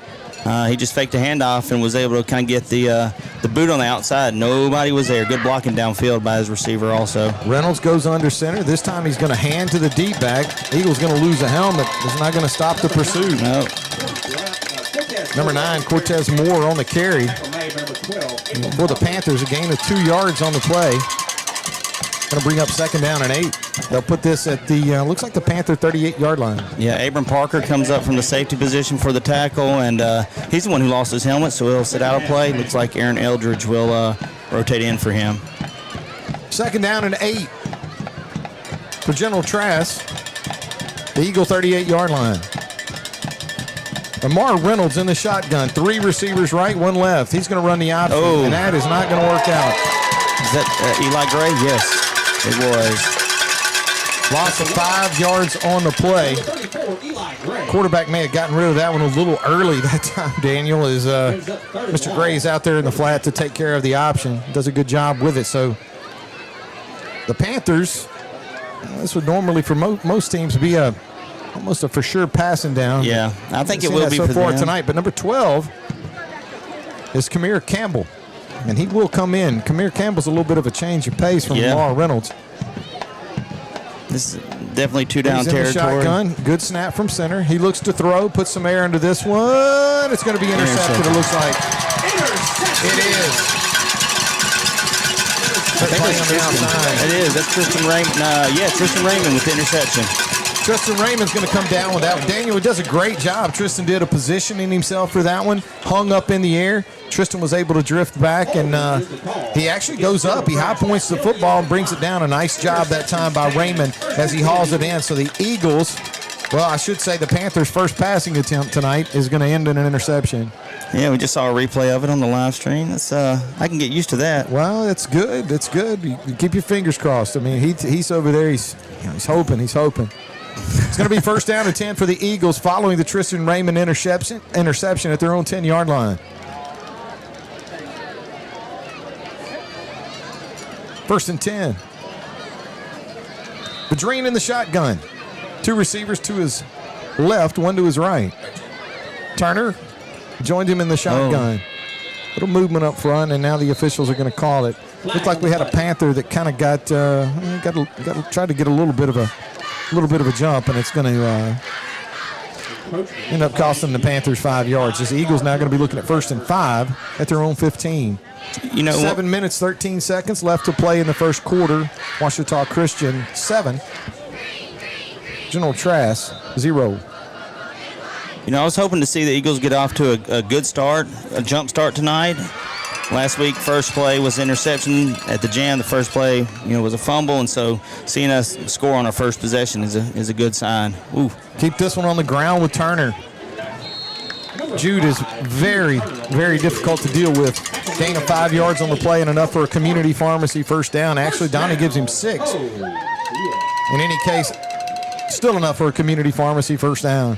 He just faked a handoff and was able to kind of get the boot on the outside. Nobody was there. Good blocking downfield by his receiver also. Reynolds goes under center. This time he's going to hand to the deep back. Eagle's going to lose a helmet. It's not going to stop the pursuit. No. Number 9, Cortez Moore on the carry. For the Panthers, a gain of 2 yards on the play. Going to bring up second down and 8. They'll put this at the, looks like the Panther 38-yard line. Yeah, Abram Parker comes up from the safety position for the tackle, and he's the one who lost his helmet, so he'll sit out of play. Looks like Aaron Eldridge will rotate in for him. Second down and 8 for General Trass. The Eagle 38-yard line. Amar Reynolds in the shotgun. 3 receivers right, 1 left. He's going to run the option, and that is not going to work out. Is that Eli Gray? Yes, it was. Loss of 5 yards on the play. Quarterback may have gotten rid of that one a little early that time, Daniel, as Mr. Gray is out there in the flat to take care of the option. Does a good job with it. So the Panthers, this would normally for most teams be almost a for sure passing down. Yeah, I think it will be so for far them tonight. But number 12 is Kamir Campbell, and he will come in. Kamir Campbell's a little bit of a change of pace from Lamar Reynolds. This is definitely 2-down territory. Shotgun. Good snap from center. He looks to throw, put some air into this one. It's going to be intercepted, it looks like. It is. I think it's Tristan. It is. That's Tristan Raymond. Tristan Raymond with the interception. Tristan Raymond's going to come down with that one. Daniel does a great job. Tristan did a positioning himself for that one. Hung up in the air. Tristan was able to drift back, and he actually goes up. He high points the football and brings it down. A nice job that time by Raymond as he hauls it in. So the Eagles, well, I should say the Panthers' first passing attempt tonight is going to end in an interception. Yeah, we just saw a replay of it on the live stream. That's I can get used to that. Well, it's good. It's good. You keep your fingers crossed. I mean, he's over there. He's hoping. He's hoping. It's going to be first down and 10 for the Eagles following the Tristan Raymond interception at their own 10-yard line. First and 10. Badreen in the shotgun. 2 receivers to his left, 1 to his right. Turner joined him in the shotgun. Little movement up front, and now the officials are going to call it. Looked like we had a Panther that kind of tried to get a little bit of a jump, and it's going to end up costing the Panthers 5 yards. This Eagles now going to be looking at first and 5 at their own 15. 7 minutes, 13 seconds left to play in the first quarter. Ouachita Christian 7. General Trass 0. I was hoping to see the Eagles get off to a good start, a jump start tonight. Last week, first play was interception at the jam. The first play, was a fumble, and so seeing us score on our first possession is a good sign. Ooh. Keep this one on the ground with Turner. Jude is very, very difficult to deal with. Gain of 5 yards on the play and enough for a community pharmacy first down. Actually, Donnie gives him 6. In any case, still enough for a community pharmacy first down.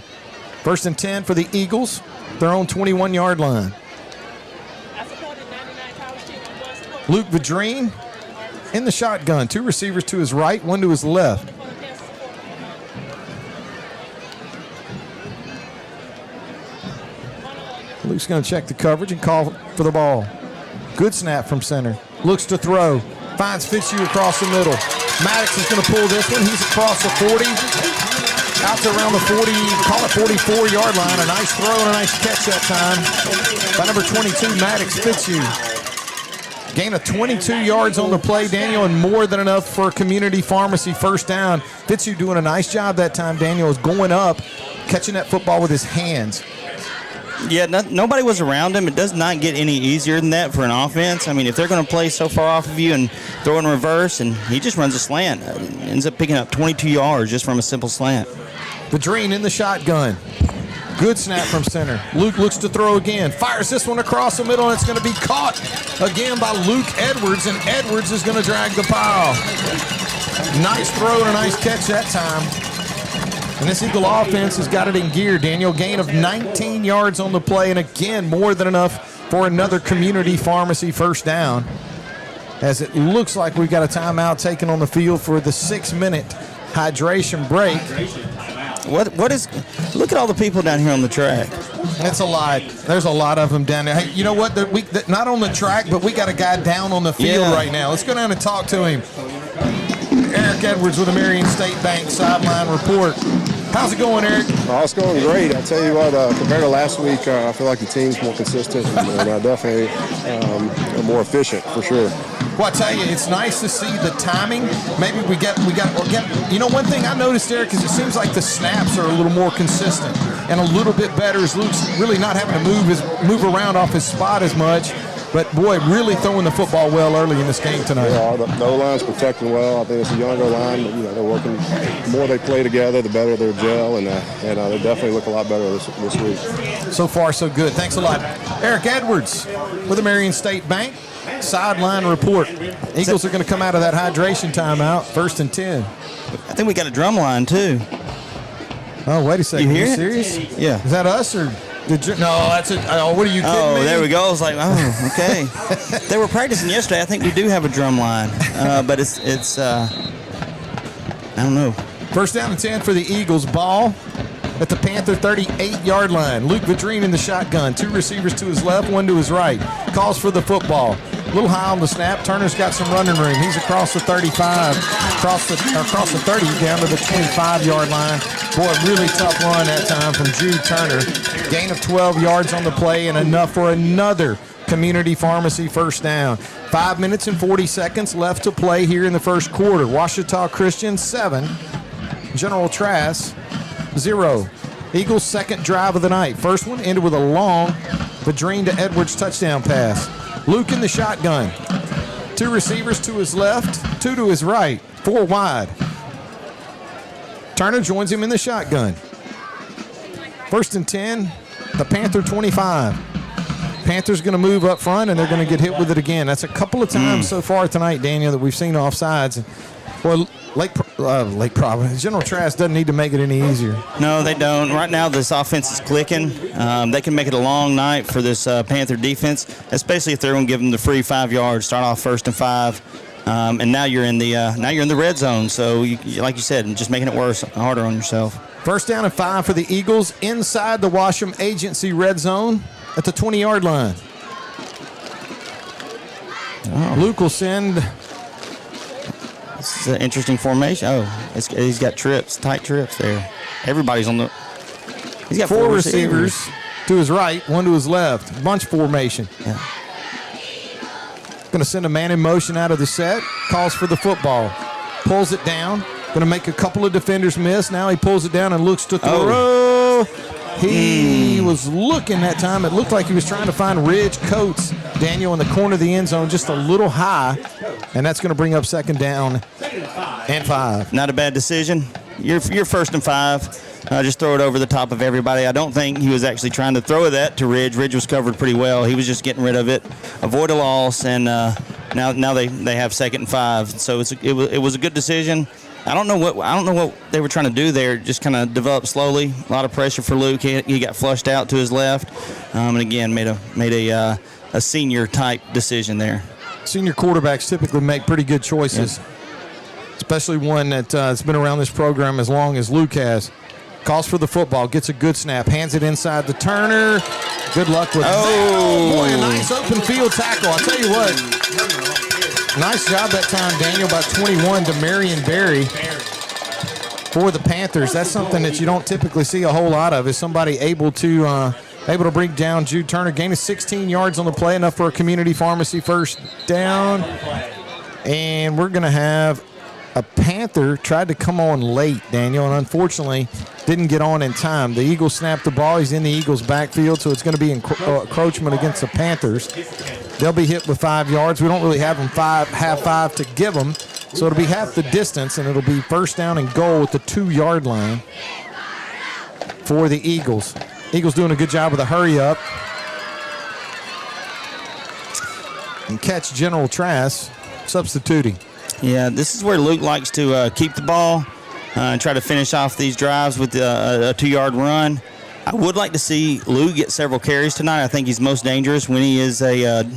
First and 10 for the Eagles, their own 21-yard line. Luke Vadreen in the shotgun. 2 receivers to his right, 1 to his left. Luke's going to check the coverage and call for the ball. Good snap from center. Looks to throw. Finds Fitzhugh across the middle. Maddox is going to pull this one. He's across the 40. Out to around the 40, call it 44-yard line. A nice throw and a nice catch that time by number 22, Maddox Fitzhugh. Gain of 22 yards on the play, Daniel, and more than enough for a community pharmacy first down. Fitzhugh doing a nice job that time, Daniel, is going up, catching that football with his hands. Yeah, nobody was around him. It does not get any easier than that for an offense. I mean, if they're going to play so far off of you and throw in reverse, and he just runs a slant, ends up picking up 22 yards just from a simple slant. Vadreen in the shotgun. Good snap from center. Luke looks to throw again. Fires this one across the middle, and it's going to be caught again by Luke Edwards, and Edwards is going to drag the pile. Nice throw and a nice catch that time. And this Eagle offense has got it in gear, Daniel. Gain of 19 yards on the play, and again, more than enough for another community pharmacy first down. As it looks like we've got a timeout taken on the field for the 6-minute hydration break. What is? Look at all the people down here on the track. That's a lot. There's a lot of them down there. Hey, you know what? Not on the track, but we got a guy down on the field right now. Let's go down and talk to him. Eric Edwards with the Marion State Bank sideline report. How's it going, Eric? Oh, it's going great. I tell you what, compared to last week, I feel like the team's more consistent and definitely more efficient for sure. Well, I tell you, it's nice to see the timing. Maybe we get. You know, one thing I noticed, Eric, is it seems like the snaps are a little more consistent and a little bit better. As Luke's really not having to move around off his spot as much. But, boy, really throwing the football well early in this game tonight. Yeah, the O-line's protecting well. I think it's a younger line, but, they're working. The more they play together, the better their gel, and they definitely look a lot better this week. So far, so good. Thanks a lot. Eric Edwards with the Marion State Bank. Sideline report. Eagles are going to come out of that hydration timeout, 1st and 10. I think we got a drum line, too. Oh, wait a second. You hear it? Serious? Yeah. Is that us or did you? No, that's it. Oh, what are you kidding me? Oh, there we go. I was like, oh, okay. They were practicing yesterday. I think we do have a drum line, but it's I don't know. 1st down and 10 for the Eagles. Ball at the Panther 38-yard line. Luke Vadrine in the shotgun. 2 receivers to his left, 1 to his right. Calls for the football. A little high on the snap. Turner's got some running room. He's across the 35, across the 30 down to the 25-yard line. Boy, really tough run that time from Jude Turner. Gain of 12 yards on the play and enough for another Community Pharmacy 1st down. 5 minutes and 40 seconds left to play here in the first quarter. Ouachita Christian 7, General Trass 0. Eagles' second drive of the night. First one ended with a long Vadrine to Edwards touchdown pass. Luke in the shotgun. 2 receivers to his left, 2 to his right, 4 wide. Turner joins him in the shotgun. 1st and 10, the Panther 25. Panthers going to move up front, and they're going to get hit with it again. That's a couple of times so far tonight, Daniel, that we've seen offsides. Well, Lake Providence, General Trass doesn't need to make it any easier. No, they don't. Right now, this offense is clicking. They can make it a long night for this Panther defense, especially if they're going to give them the free 5 yards. Start off 1st and 5, and now you're in the red zone. So, like you said, just making it worse, harder on yourself. 1st down and 5 for the Eagles inside the Washam Agency red zone at the 20-yard line. Oh. Luke will send. This is an interesting formation. Oh, he's got trips, tight trips there. Everybody's on the. He's got 4 receivers to his right, 1 to his left. Bunch formation. Yeah. Going to send a man in motion out of the set. Calls for the football. Pulls it down. Going to make a couple of defenders miss. Now he pulls it down and looks to throw. Oh. He was looking that time. It looked like he was trying to find Ridge Coates, Daniel, in the corner of the end zone, just a little high. And that's going to bring up 2nd down and 5. Not a bad decision. You're 1st and 5. Just throw it over the top of everybody. I don't think he was actually trying to throw that to Ridge. Ridge was covered pretty well. He was just getting rid of it, avoid a loss, and now they have 2nd and 5. So it was a good decision. I don't know what they were trying to do there. Just kind of develop slowly. A lot of pressure for Luke. He got flushed out to his left, and again made a senior type decision there. Senior quarterbacks typically make pretty good choices, especially one that's been around this program as long as Luke has. Calls for the football, gets a good snap, hands it inside to Turner. Good luck with that. Oh, boy, a nice open field tackle. I'll tell you what, nice job that time, Daniel, by 21 to Marion Berry for the Panthers. That's something that you don't typically see a whole lot of, is somebody able to bring down Jude Turner. Gain of 16 yards on the play, enough for a Community Pharmacy 1st down. And we're going to have a Panther tried to come on late, Daniel, and unfortunately didn't get on in time. The Eagles snapped the ball. He's in the Eagles' backfield, so it's going to be encroachment against the Panthers. They'll be hit with 5 yards. We don't really have them have 5 to give them, so it'll be half the distance, and it'll be 1st down and goal at the 2-yard line for the Eagles. Eagles doing a good job with a hurry up and catch General Trass substituting. Yeah, this is where Luke likes to keep the ball and try to finish off these drives with a 2-yard run. I would like to see Luke get several carries tonight. I think he's most dangerous when he is good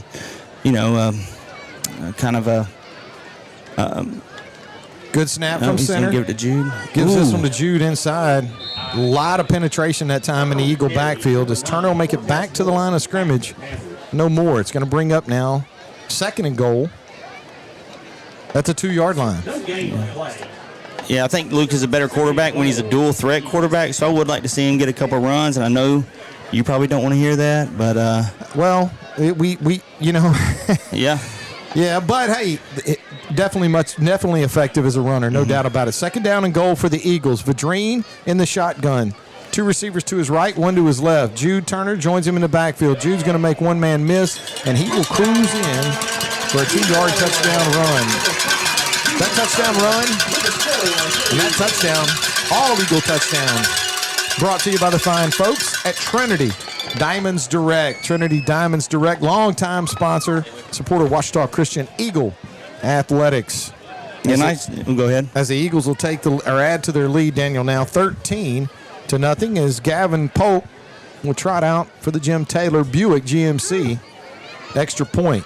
snap from center. Give it to Jude. Gives this one to Jude inside. A lot of penetration that time in the Eagle backfield. Does Turner will make it back to the line of scrimmage? No more. It's going to bring up now 2nd and goal. That's a 2-yard line. Yeah, I think Luke is a better quarterback when he's a dual threat quarterback, so I would like to see him get a couple runs, and I know you probably don't want to hear that, but yeah. Yeah, but hey, definitely effective as a runner, no doubt about it. 2nd down and goal for the Eagles. Vadrine in the shotgun. Two receivers to his right, one to his left. Jude Turner joins him in the backfield. Jude's going to make one man miss, and he will cruise in for a 2-yard touchdown run. That touchdown run and that touchdown, all Eagle touchdowns, brought to you by the fine folks at Trinity Diamonds Direct. Trinity Diamonds Direct, longtime sponsor, supporter of Ouachita Christian Eagle Athletics. Yeah, nice. Go ahead. As the Eagles will add to their lead, Daniel, now 13-0, as Gavin Polk will trot out for the Jim Taylor Buick GMC extra point.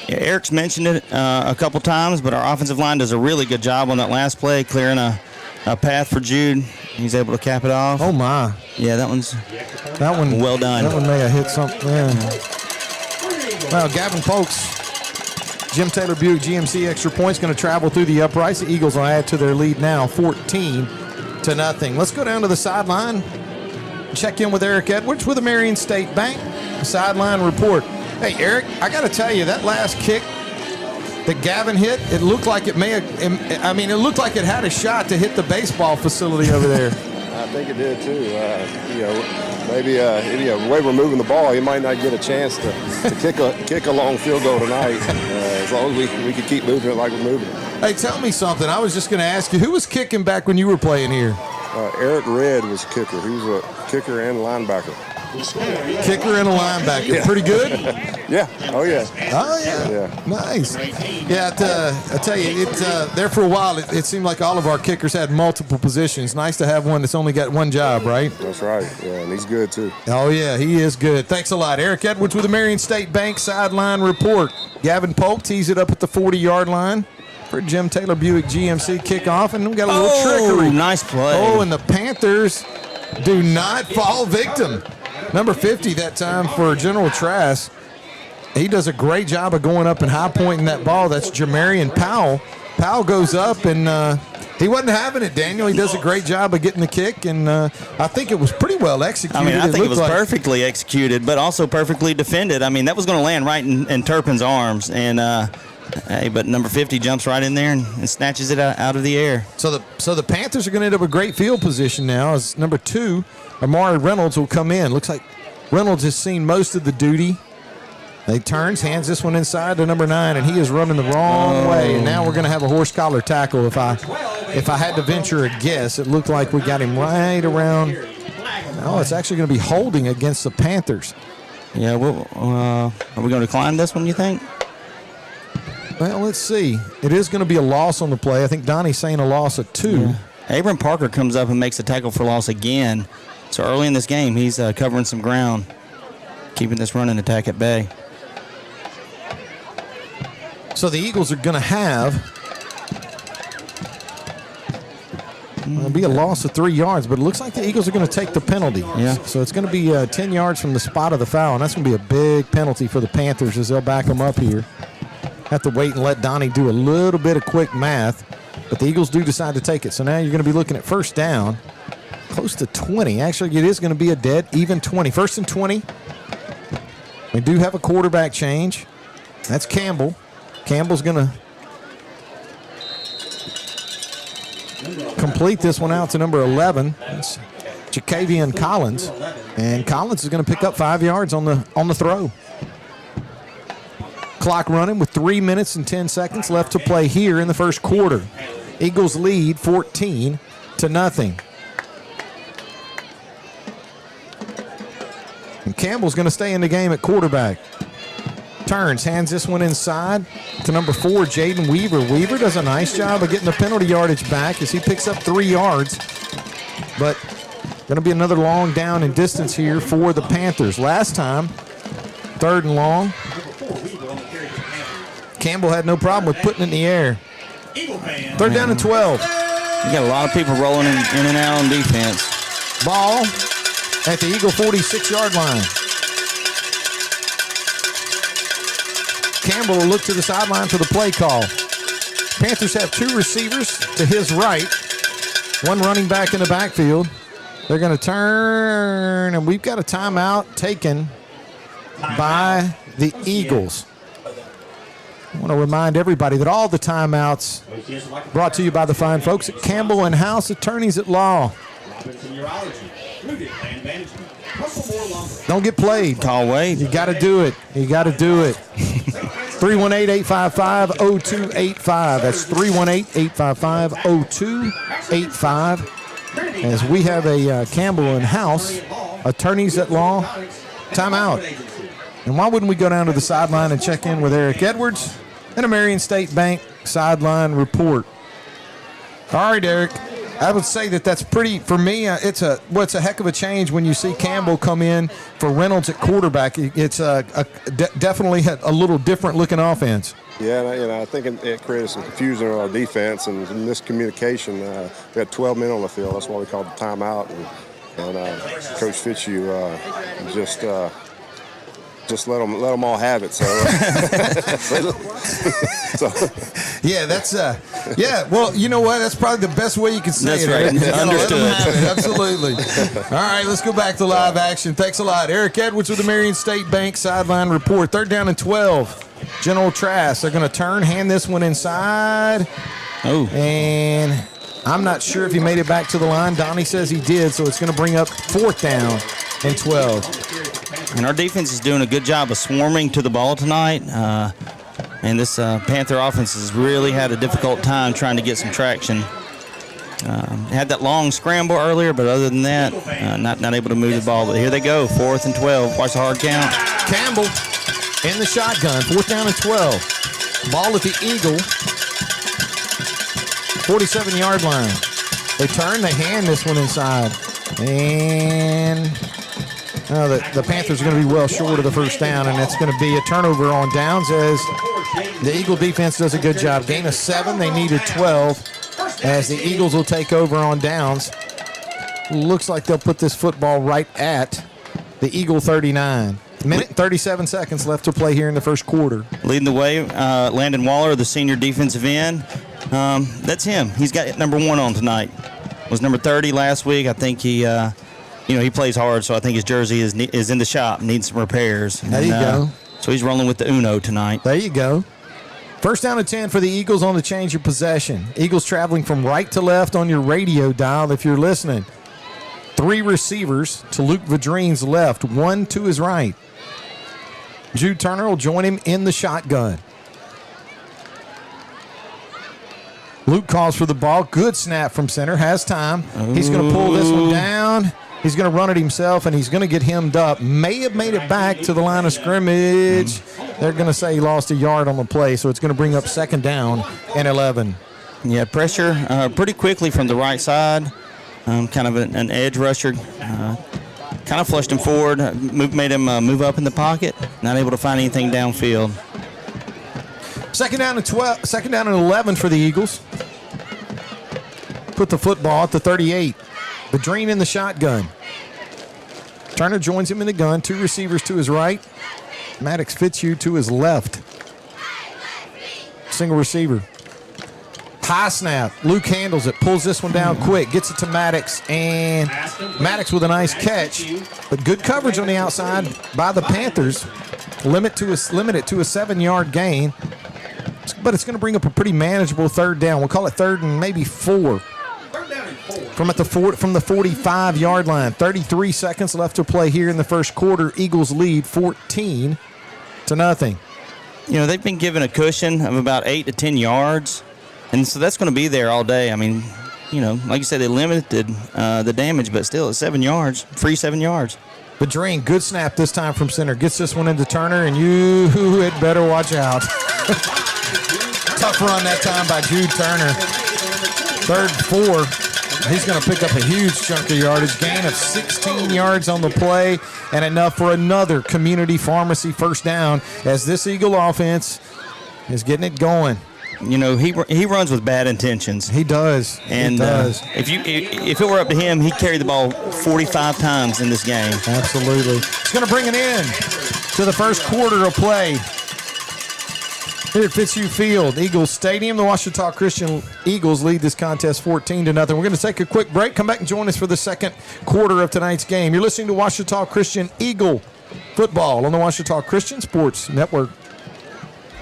Yeah, Eric's mentioned it a couple times, but our offensive line does a really good job on that last play, clearing a path for Jude. He's able to cap it off. Oh, my. Yeah, that one well done. That one may have hit something. Yeah. Well, Gavin Polk's Jim Taylor Buick GMC extra point's going to travel through the uprights. The Eagles will add to their lead now, 14-0. Let's go down to the sideline. Check in with Eric Edwards with the Marion State Bank sideline report. Hey, Eric, I got to tell you, that last kick that Gavin hit, it looked like it it looked like it had a shot to hit the baseball facility over there. I think it did too. Maybe the way we're moving the ball, he might not get a chance to kick a long field goal tonight. As long as we can keep moving it like we're moving it. Hey, tell me something. I was just going to ask you, who was kicking back when you were playing here? Eric Red was kicker. He was a kicker and linebacker. Kicker and a linebacker. Yeah. Pretty good? Yeah. Oh, yeah. Oh, yeah. Yeah. Nice. Yeah, I tell you, there for a while, it seemed like all of our kickers had multiple positions. Nice to have one that's only got one job, right? That's right. Yeah, and he's good, too. Oh, yeah, he is good. Thanks a lot. Eric Edwards with the Marion State Bank sideline report. Gavin Polk tees it up at the 40-yard line for Jim Taylor Buick GMC kickoff, and we got a little trickery. Nice play. Oh, and the Panthers do not fall victim. Number 50 that time for General Trass. He does a great job of going up and high pointing that ball. That's Jamarian Powell. Powell goes up, and he wasn't having it, Daniel. He does a great job of getting the kick, and I think it was pretty well executed. I think it was perfectly executed, but also perfectly defended. That was going to land right in Turpin's arms, and but number 50 jumps right in there and snatches it out of the air. So the Panthers are going to end up with great field position now as number 2, Amari Reynolds, will come in. Looks like Reynolds has seen most of the duty. He turns, hands this one inside to number 9, and he is running the wrong way. And now we're going to have a horse collar tackle. If I had to venture a guess, it looked like we got him right around. Oh, it's actually going to be holding against the Panthers. Yeah, are we going to decline this one, you think? Well, let's see. It is going to be a loss on the play. I think Donnie's saying a loss of 2. Yeah. Abram Parker comes up and makes a tackle for loss again. So early in this game, he's covering some ground, keeping this running attack at bay. So the Eagles are going to have it'll be a loss of 3 yards, but it looks like the Eagles are going to take the penalty. Yeah. So it's going to be 10 yards from the spot of the foul, and that's going to be a big penalty for the Panthers as they'll back them up here. Have to wait and let Donnie do a little bit of quick math, but the Eagles do decide to take it. So now you're going to be looking at first down, close to 20. Actually, it is going to be a dead even 20. First and 20. We do have a quarterback change. That's Campbell. Campbell's going to complete this one out to number 11. That's Jacavian Collins, and Collins is going to pick up 5 yards on the throw. Clock running with 3 minutes and 10 seconds left to play here in the first quarter. Eagles lead 14-0. And Campbell's going to stay in the game at quarterback. Turns, hands this one inside to number 4, Jaden Weaver. Weaver does a nice job of getting the penalty yardage back as he picks up 3 yards. But going to be another long down and distance here for the Panthers. Last time, 3rd and long. Campbell had no problem with putting it in the air. 3rd down and 12. You got a lot of people rolling in and out on defense. Ball at the Eagle 46-yard line. Campbell will look to the sideline for the play call. Panthers have 2 receivers to his right, 1 running back in the backfield. They're going to turn, and we've got a timeout taken by the Eagles. I want to remind everybody that all the timeouts brought to you by the fine folks at Campbell and House Attorneys at Law. Don't get played. Call Wade. You got to do it. You got to do it. 318-855-0285. That's 318-855-0285. As we have a Campbell and House Attorneys at Law timeout. And why wouldn't we go down to the sideline and check in with Eric Edwards and a Marion State Bank sideline report? All right, Eric. I would say that's pretty, for me, it's a heck of a change when you see Campbell come in for Reynolds at quarterback. It's definitely a little different looking offense. Yeah, and I think it created some confusion on our defense and miscommunication. We had 12 men on the field. That's why we called the timeout. And Coach Fitzhugh just let them all have it. So, yeah, that's Well, you know what? That's probably the best way you can say that's it. Right. Understood. Absolutely. All right, let's go back to live action. Thanks a lot, Eric Edwards with the Marion State Bank sideline report. 3rd down and 12. General Trass. They're going to turn, hand this one inside. Oh, and I'm not sure if he made it back to the line. Donnie says he did, so it's going to bring up 4th down and 12. And our defense is doing a good job of swarming to the ball tonight. And this Panther offense has really had a difficult time trying to get some traction. Had that long scramble earlier, but other than that, not able to move the ball. But here they go, 4th and 12. Watch the hard count. Campbell in the shotgun, 4th down and 12. Ball at the Eagle, 47-yard line. They turn, they hand this one inside. And the Panthers are going to be well short of the 1st down, and it's going to be a turnover on downs as the Eagle defense does a good job. Gain of 7, they needed 12 as the Eagles will take over on downs. Looks like they'll put this football right at the Eagle 39. Minute and 37 seconds left to play here in the 1st quarter. Leading the way, Landon Waller, the senior defensive end. That's him. He's got number 1 on tonight. Was number 30 last week. I think he plays hard, so I think his jersey is in the shop, needs some repairs. There you go. So he's rolling with the Uno tonight. There you go. 1st down and 10 for the Eagles on the change of possession. Eagles traveling from right to left on your radio dial if you're listening. 3 receivers to Luke Vadreen's left, 1 to his right. Jude Turner will join him in the shotgun. Luke calls for the ball. Good snap from center. Has time. He's going to pull this one down. He's going to run it himself, and he's going to get hemmed up. May have made it back to the line of scrimmage. They're going to say he lost a yard on the play, so it's going to bring up 2nd down and 11. Yeah, pressure pretty quickly from the right side. Kind of an edge rusher. Kind of flushed him forward, made him move up in the pocket. Not able to find anything downfield. 2nd down and 12. 2nd down and 11 for the Eagles. Put the football at the 38. Vadreen in the shotgun. Turner joins him in the gun. 2 receivers to his right. Maddox Fitzhugh to his left. Single receiver. High snap. Luke handles it. Pulls this one down quick. Gets it to Maddox. And Maddox with a nice catch. But good coverage on the outside by the Panthers. Limit it to a 7-yard gain. But it's going to bring up a pretty manageable 3rd down. We'll call it 3rd and maybe 4. From the 45-yard line. 33 seconds left to play here in the 1st quarter. Eagles lead 14-0. You know, they've been given a cushion of about 8 to 10 yards. And so that's going to be there all day. I mean, you know, like you said, they limited the damage, but still it's 7 yards, free 7 yards. Vadreen, good snap this time from center. Gets this one into Turner, and you had better watch out. Tough run that time by Jude Turner. 3rd and 4. He's going to pick up a huge chunk of yardage. Gain of 16 yards on the play, and enough for another community pharmacy 1st down as this Eagle offense is getting it going. You know, he runs with bad intentions. He does. And he does. If it were up to him, he'd carry the ball 45 times in this game. Absolutely. He's going to bring it in to the 1st quarter of play here at Fitzhugh Field, Eagles Stadium. The Ouachita Christian Eagles lead this contest 14-0. We're going to take a quick break. Come back and join us for the 2nd quarter of tonight's game. You're listening to Ouachita Christian Eagle football on the Ouachita Christian Sports Network.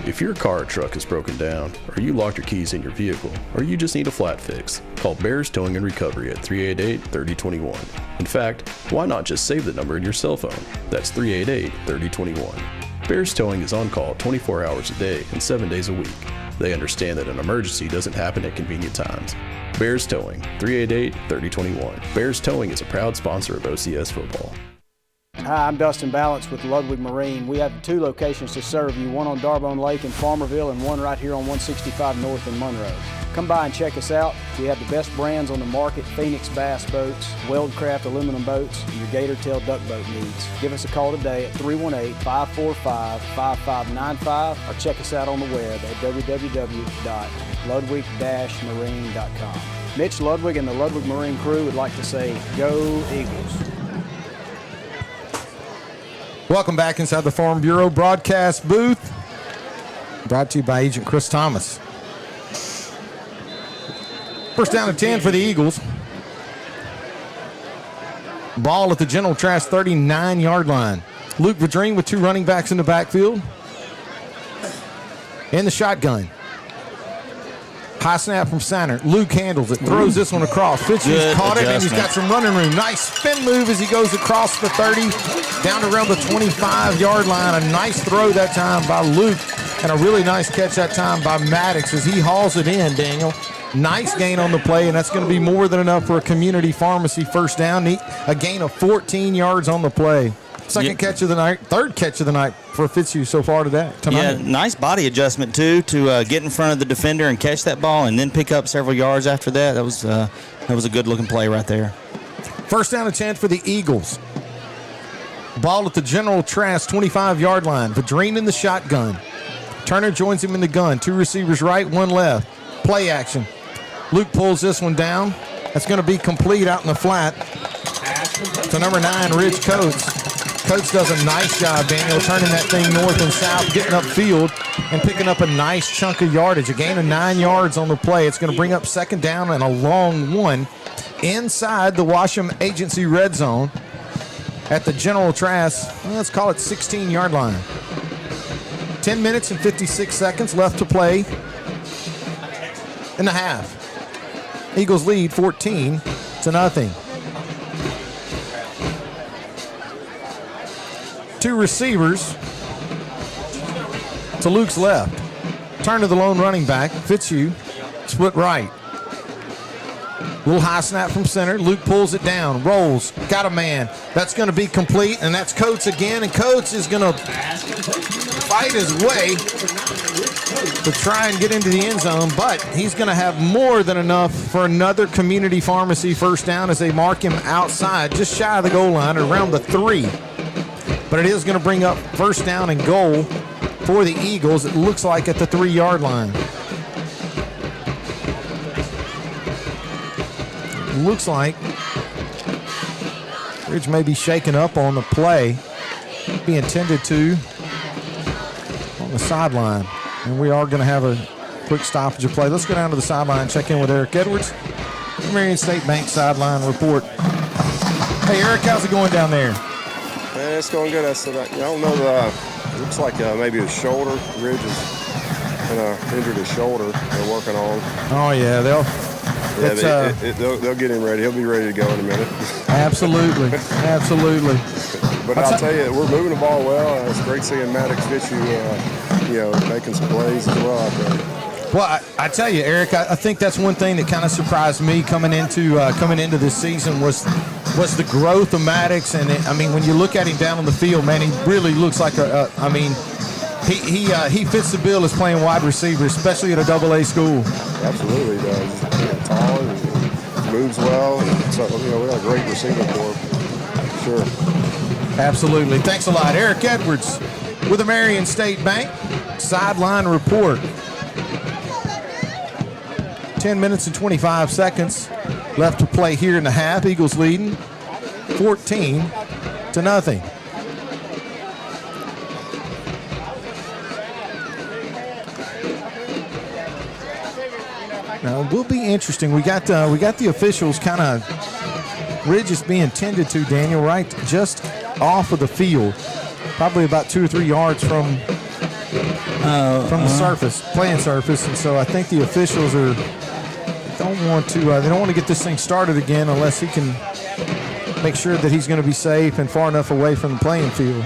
If your car or truck is broken down, or you locked your keys in your vehicle, or you just need a flat fix, call Bears Towing and Recovery at 388-3021. In fact, why not just save the number in your cell phone? That's 388-3021. Bears Towing is on call 24 hours a day and 7 days a week. They understand that an emergency doesn't happen at convenient times. Bears Towing, 388-3021. Bears Towing is a proud sponsor of OCS football. Hi, I'm Dustin Balance with Ludwig Marine. We have 2 locations to serve you, one on Darbone Lake in Farmerville and one right here on 165 North in Monroe. Come by and check us out. We have the best brands on the market: Phoenix Bass boats, Weldcraft aluminum boats, and your Gator Tail duck boat needs. Give us a call today at 318-545-5595 or check us out on the web at www.ludwig-marine.com. Mitch Ludwig and the Ludwig Marine crew would like to say, go Eagles. Welcome back inside the Farm Bureau broadcast booth. Brought to you by Agent Chris Thomas. First down and 10 for the Eagles. Ball at the General Trass 39-yard line. Luke Vadrine with 2 running backs in the backfield. In the shotgun. High snap from center. Luke handles it. Throws this one across. Fitzhugh's caught it, and he's got some running room. Nice spin move as he goes across the 30, down around the 25-yard line. A nice throw that time by Luke, and a really nice catch that time by Maddox as he hauls it in, Daniel. Nice gain on the play, and that's going to be more than enough for a community pharmacy first down. A gain of 14 yards on the play. Second catch of the night, third catch of the night for Fitzhugh so far tonight. Yeah, nice body adjustment, too, to get in front of the defender and catch that ball and then pick up several yards after that. That was a good-looking play right there. First down and 10 for the Eagles. Ball at the General Trass 25-yard line. Vadrine in the shotgun. Turner joins him in the gun. 2 receivers right, 1 left. Play action. Luke pulls this one down. That's going to be complete out in the flat to number 9, Ridge Coates. Coates does a nice job, Daniel, turning that thing north and south, getting upfield and picking up a nice chunk of yardage. A gain of 9 yards on the play. It's going to bring up second down and a long one inside the Washam Agency red zone at the General Trass, let's call it 16-yard line. 10 minutes and 56 seconds left to play in the half. Eagles lead 14-0. 2 receivers to Luke's left. Turn to the lone running back. Fitzhugh, split right. Little high snap from center. Luke pulls it down, rolls, got a man. That's going to be complete, and that's Coates again. And Coates is going to fight his way to try and get into the end zone, but he's going to have more than enough for another community pharmacy first down as they mark him outside, just shy of the goal line, around the 3. But it is going to bring up first down and goal for the Eagles, it looks like at the 3-yard line. Looks like Ridge may be shaken up on the play, being tended to on the sideline. And we are going to have a quick stoppage of play. Let's go down to the sideline and check in with Eric Edwards. Marion State Bank sideline report. Hey, Eric, how's it going down there? Yeah, it's going good. I don't know. Looks like maybe his shoulder. Ridge is injured his shoulder. They're working on. Oh, yeah. They'll get him ready. He'll be ready to go in a minute. Absolutely. Absolutely. But I'll tell you, we're moving the ball well. It's great seeing Maddox Fitzhugh, making some plays as well out there. Well, I tell you, Eric, I think that's one thing that kind of surprised me coming into this season was the growth of Maddox. And when you look at him down on the field, man, he really looks like he fits the bill as playing wide receiver, especially at a AA school. Absolutely, he does. He's tall and moves well. So we got a great receiver for him. Sure. Absolutely. Thanks a lot, Eric Edwards with the Marion State Bank sideline report. 10 minutes and 25 seconds left to play here in the half. Eagles leading 14-0. Now it will be interesting. We got the officials kind of. Ridge is being tended to, Daniel, right just off of the field, probably about 2 or 3 yards from from the playing surface, and so I think the officials don't want to get this thing started again unless he can make sure that he's going to be safe and far enough away from the playing field.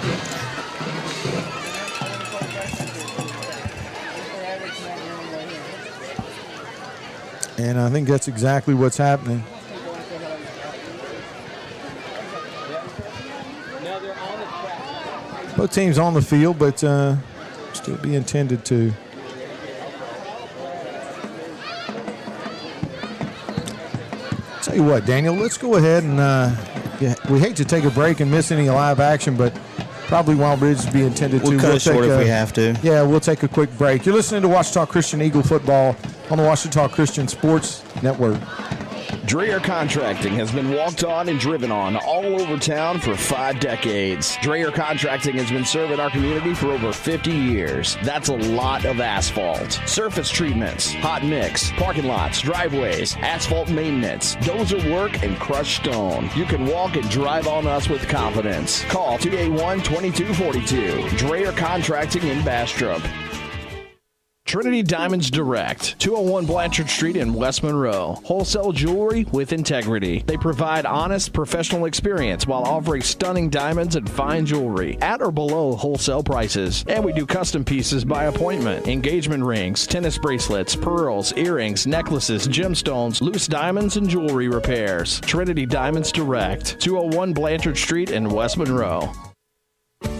And I think that's exactly what's happening. Both teams on the field, but still be intended to. Tell you what, Daniel, let's go ahead and we hate to take a break and miss any live action, but probably Wild Bridge would be intended to. We'll cut it short if we have to. Yeah, we'll take a quick break. You're listening to Ouachita Christian Eagle Football on the Ouachita Christian Sports Network. Dreher Contracting has been walked on and driven on all over town for 5 decades. Dreher Contracting has been serving our community for over 50 years. That's a lot of asphalt. Surface treatments, hot mix, parking lots, driveways, asphalt maintenance, dozer work, and crushed stone. You can walk and drive on us with confidence. Call 281-2242. Dreher Contracting in Bastrop. Trinity Diamonds Direct, 201 Blanchard Street in West Monroe. Wholesale jewelry with integrity. They provide honest, professional experience while offering stunning diamonds and fine jewelry at or below wholesale prices. And we do custom pieces by appointment. Engagement rings, tennis bracelets, pearls, earrings, necklaces, gemstones, loose diamonds, and jewelry repairs. Trinity Diamonds Direct, 201 Blanchard Street in West Monroe.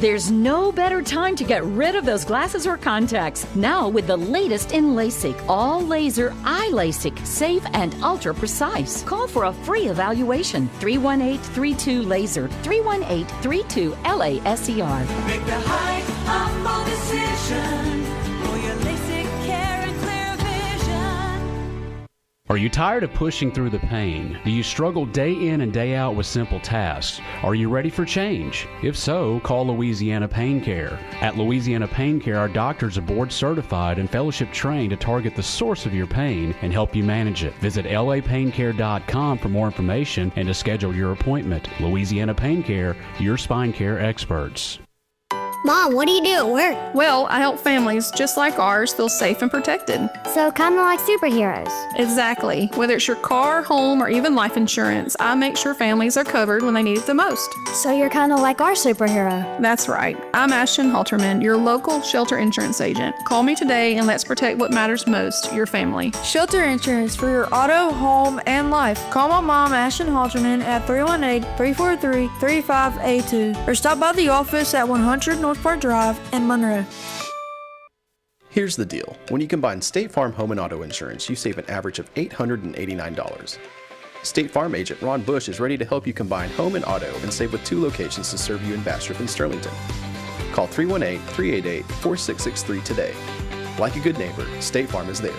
There's no better time to get rid of those glasses or contacts. Now with the latest in LASIK, all laser eye LASIK, safe and ultra precise. Call for a free evaluation. 318-32-LASER, 318-32-LASER. Make the high, humble decision for your LASIK care and clear vision. Are you tired of pushing through the pain? Do you struggle day in and day out with simple tasks? Are you ready for change? If so, call Louisiana Pain Care. At Louisiana Pain Care, our doctors are board certified and fellowship trained to target the source of your pain and help you manage it. Visit lapaincare.com for more information and to schedule your appointment. Louisiana Pain Care, your spine care experts. Mom, what do you do at work? Well, I help families just like ours feel safe and protected. So kind of like superheroes. Exactly. Whether it's your car, home, or even life insurance, I make sure families are covered when they need it the most. So you're kind of like our superhero. That's right. I'm Ashton Halterman, your local shelter insurance agent. Call me today and let's protect what matters most, your family. Shelter insurance for your auto, home, and life. Call my mom, Ashton Halterman, at 318-343-3582 or stop by the office at 100 North Park Drive in Monroe. Here's the deal. When you combine State Farm Home and Auto Insurance, you save an average of $889. State Farm agent Ron Bush is ready to help you combine home and auto and save with 2 locations to serve you in Bastrop and Sterlington. Call 318-388-4663 today. Like a good neighbor, State Farm is there.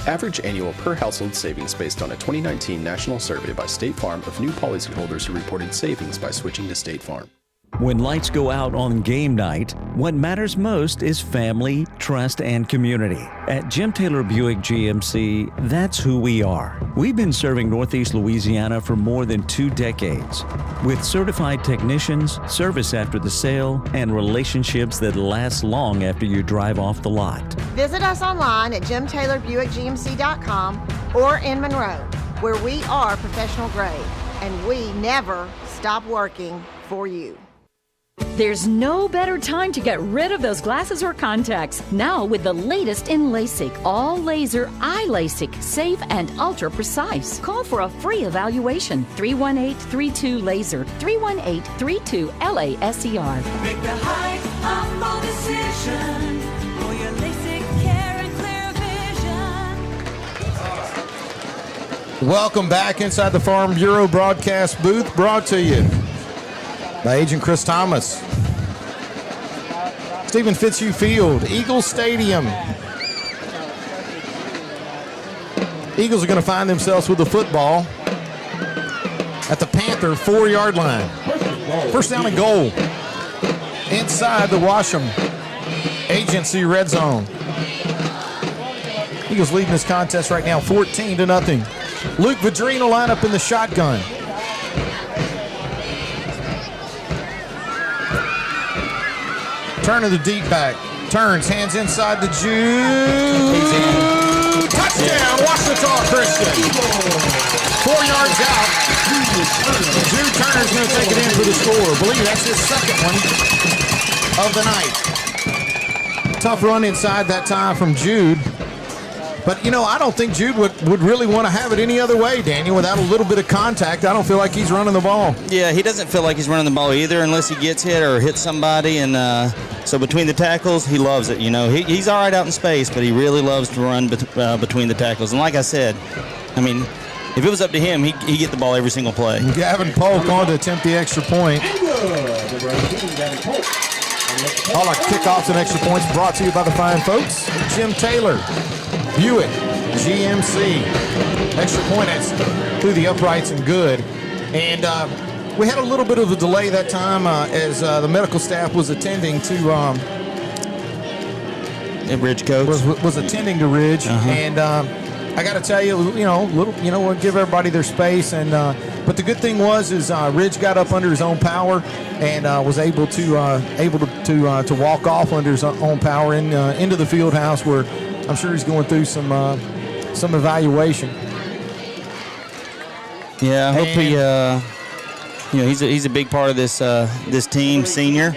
Average annual per household savings based on a 2019 national survey by State Farm of new policyholders who reported savings by switching to State Farm. When lights go out on game night, what matters most is family, trust, and community. At Jim Taylor Buick GMC, that's who we are. We've been serving Northeast Louisiana for more than 2 decades. With certified technicians, service after the sale, and relationships that last long after you drive off the lot. Visit us online at jimtaylorbuickgmc.com or in Monroe, where we are professional grade, and we never stop working for you. There's no better time to get rid of those glasses or contacts. Now with the latest in LASIK, all laser eye LASIK, safe and ultra precise. Call for a free evaluation. 318-32-LASER, 318-32-LASER. Make the high, humble decision for your LASIK care and clear vision. Welcome back inside the Farm Bureau broadcast booth, brought to you by Agent Chris Thomas. Steven Fitzhugh Field, Eagles Stadium. Eagles are going to find themselves with the football at the Panther 4-yard line. First down and goal inside the Washam Agency red zone. Eagles leading this contest right now 14-0. Luke Vadrine will line up in the shotgun. Turn of the deep back Turns, hands inside to Jude. Touchdown, Ouachita Christian. 4 yards out. Jude Turner's going to take it in for the score. I believe that's his second one of the night. Tough run inside that time from Jude. But, you know, I don't think Jude would really want to have it any other way, Daniel. Without a little bit of contact, I don't feel like he's running the ball. Yeah, he doesn't feel like he's running the ball either unless he gets hit or hits somebody. And so between the tackles, he loves it. You know, he's all right out in space, but he really loves to run between the tackles. And like I said, I mean, if it was up to him, he'd get the ball every single play. Gavin Polk on to attempt the extra point. All our kickoffs and extra points brought to you by the fine folks at Jim Taylor Buick GMC. Extra point through the uprights and good. And we had a little bit of a delay that time as the medical staff was attending to Ridge coach was attending to Ridge, and I got to tell you, we'll give everybody their space, and but the good thing was Ridge got up under his own power and was able to walk off under his own power into the field house where I'm sure he's going through some evaluation. Yeah, I hope he's a big part of this team. Senior,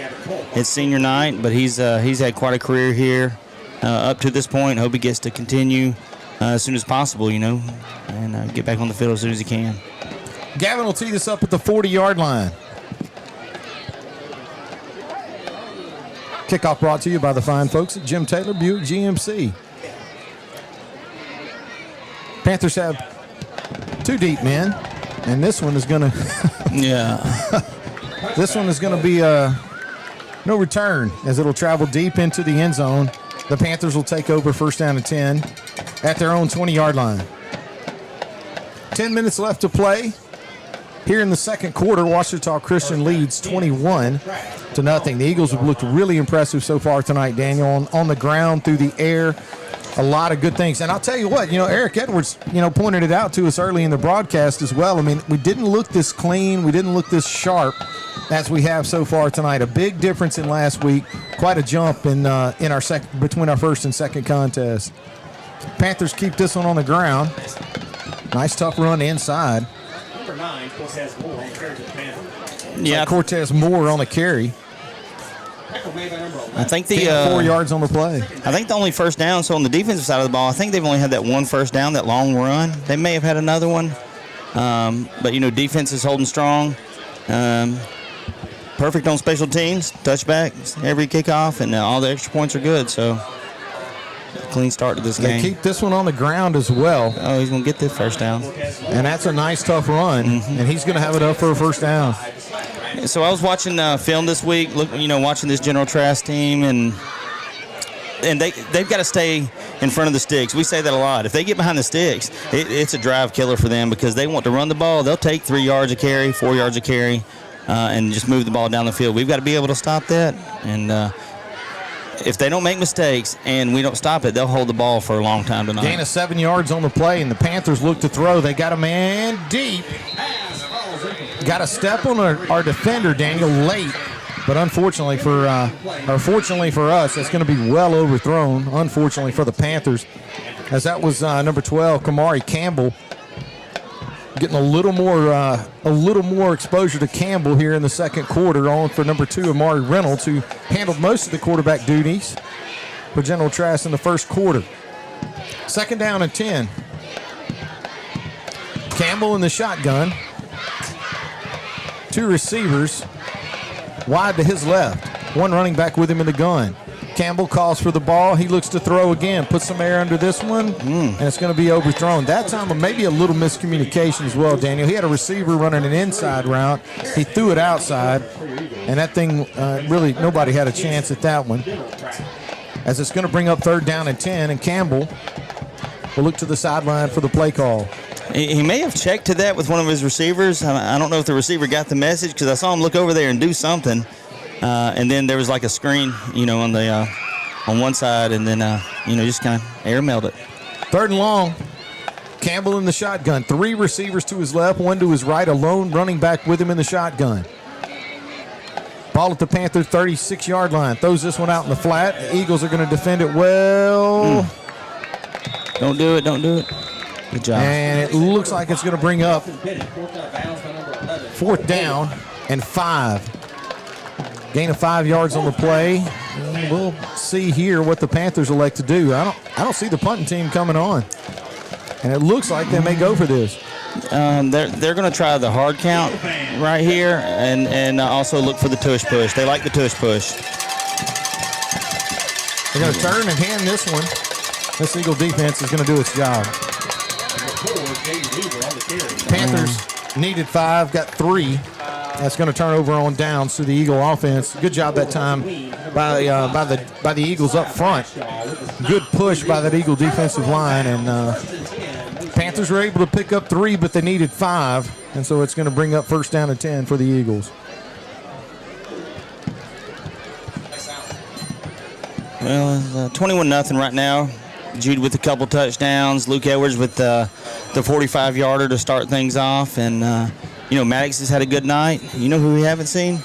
it's senior night, but he's had quite a career here up to this point. Hope he gets to continue as soon as possible, and get back on the field as soon as he can. Gavin will tee this up at the 40-yard line. Kickoff brought to you by the fine folks at Jim Taylor Buick GMC. Panthers have 2 deep men, and this one is going to this one is going to be no return as it'll travel deep into the end zone. The Panthers will take over first down and 10 at their own 20-yard line. 10 minutes left to play. Here in the second quarter, Ouachita Christian leads 21-0. The Eagles have looked really impressive so far tonight, Daniel, on the ground, through the air. A lot of good things. And I'll tell you what, Eric Edwards, pointed it out to us early in the broadcast as well. I mean, we didn't look this clean. We didn't look this sharp as we have so far tonight. A big difference in last week. Quite a jump in our between our first and second contest. Panthers keep this one on the ground. Nice tough run inside. Number 9, Cortez Moore on the carry to the Panthers. Yeah, Cortez Moore on the carry. I think 4 yards on the play. I think the only first down, so on the defensive side of the ball, I think they've only had that one first down, that long run. They may have had another one. But, defense is holding strong. Perfect on special teams, touchbacks, every kickoff, and all the extra points are good. So, clean start to this game. They keep this one on the ground as well. Oh, he's going to get the first down. And that's a nice, tough run, and he's going to have it up for a first down. So I was watching film this week, watching this General Trass team, and they've got to stay in front of the sticks. We say that a lot. If they get behind the sticks, it's a drive killer for them because they want to run the ball. They'll take 3 yards a carry, 4 yards a carry, and just move the ball down the field. We've got to be able to stop that, and if they don't make mistakes and we don't stop it, they'll hold the ball for a long time tonight. Gain of 7 yards on the play, and the Panthers look to throw. They got a man deep. Got a step on our defender, Daniel, late. But unfortunately fortunately for us, that's going to be well overthrown. Unfortunately for the Panthers, as that was number 12, Kamari Campbell, getting a little more exposure to Campbell here in the second quarter. On for number 2, Amari Reynolds, who handled most of the quarterback duties for General Trass in the first quarter. Second down and 10. Campbell in the shotgun. 2 receivers wide to his left. 1 running back with him in the gun. Campbell calls for the ball. He looks to throw again. Put some air under this one, and it's going to be overthrown. That time, maybe a little miscommunication as well, Daniel. He had a receiver running an inside route. He threw it outside, and that thing really nobody had a chance at that one. As it's going to bring up third down and 10, and Campbell will look to the sideline for the play call. He may have checked to that with one of his receivers. I don't know if the receiver got the message because I saw him look over there and do something. And then there was like a screen, on one side, and then, just kind of airmailed it. Third and long. Campbell in the shotgun. 3 receivers to his left, 1 to his right, a lone running back with him in the shotgun. Ball at the Panther 36-yard line. Throws this one out in the flat. The Eagles are going to defend it well. Don't do it. Don't do it. Good job. And it looks like it's going to bring up 4th down and 5. Gain of 5 yards on the play. And we'll see here what the Panthers elect to do. I don't see the punting team coming on. And it looks like they may go for this. They're going to try the hard count right here and also look for the tush push. They like the tush push. They're going to turn and hand this one. This Eagle defense is going to do its job. Panthers needed 5, got 3. That's going to turn over on downs to the Eagle offense. Good job that time by the Eagles up front. Good push by that Eagle defensive line, and Panthers were able to pick up 3, but they needed 5, and so it's going to bring up 1st down and 10 for the Eagles. Well, 21-0 right now. Jude with a couple touchdowns. Luke Edwards with the 45-yarder to start things off, and Maddox has had a good night. You know who we haven't seen?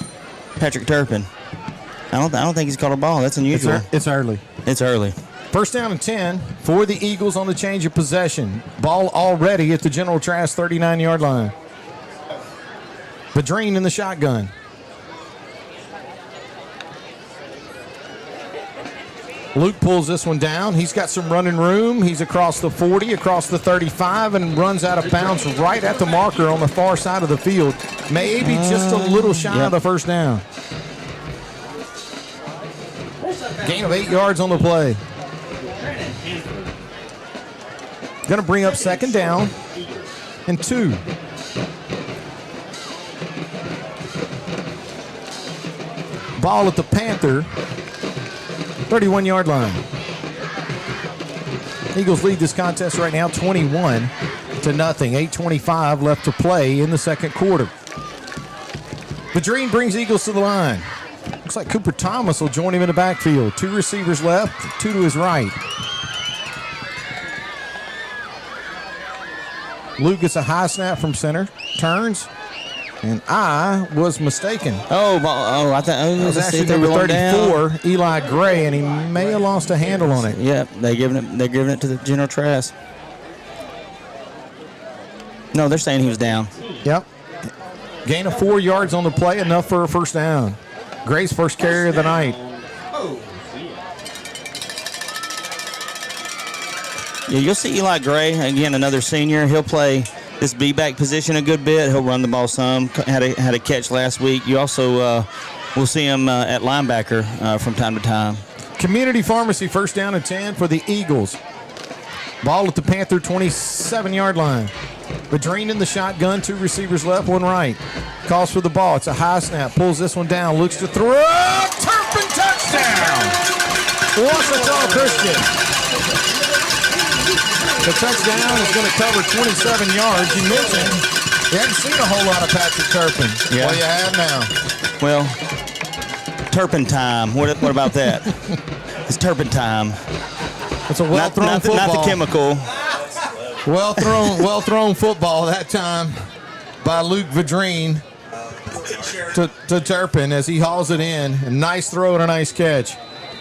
Patrick Turpin. I don't think he's caught a ball. That's unusual. It's early. It's early. 1st down and 10 for the Eagles on the change of possession. Ball already at the General Trass 39-yard line. Vadrine in the shotgun. Luke pulls this one down. He's got some running room. He's across the 40, across the 35, and runs out of bounds right at the marker on the far side of the field. Maybe just a little shy of the 1st down. Gain of 8 yards on the play. Going to bring up 2nd down and 2. Ball at the Panther 31-yard line. Eagles lead this contest right now 21-0. 8:25 left to play in the 2nd quarter. Vadrine brings Eagles to the line. Looks like Cooper Thomas will join him in the backfield. 2 receivers left, 2 to his right. Luke gets a high snap from center, turns, and I was mistaken. I thought it was actually number 34, Eli Gray, and he may have lost a handle on it. Yep, they're giving it to the General Trass. No, they're saying he was down. Yep. Gain of 4 yards on the play, enough for a 1st down. Gray's first carry of the night. Yeah, you'll see Eli Gray, again, another senior. He'll play this B-back position a good bit. He'll run the ball some. Had a catch last week. You also will see him at linebacker from time to time. Community Pharmacy 1st down and 10 for the Eagles. Ball at the Panther 27-yard line. Vadrine in the shotgun, 2 receivers left, 1 right. Calls for the ball. It's a high snap. Pulls this one down. Looks to throw. Turpin touchdown! Ouachita Christian. The touchdown is going to cover 27 yards. You mentioned you haven't seen a whole lot of Patrick Turpin. Yeah. Well, you have now. Well, Turpin time. What about that? It's Turpin time. It's a well-thrown football. Not the chemical. Well thrown football that time by Luke Vadrine to Turpin as he hauls it in. A nice throw and a nice catch.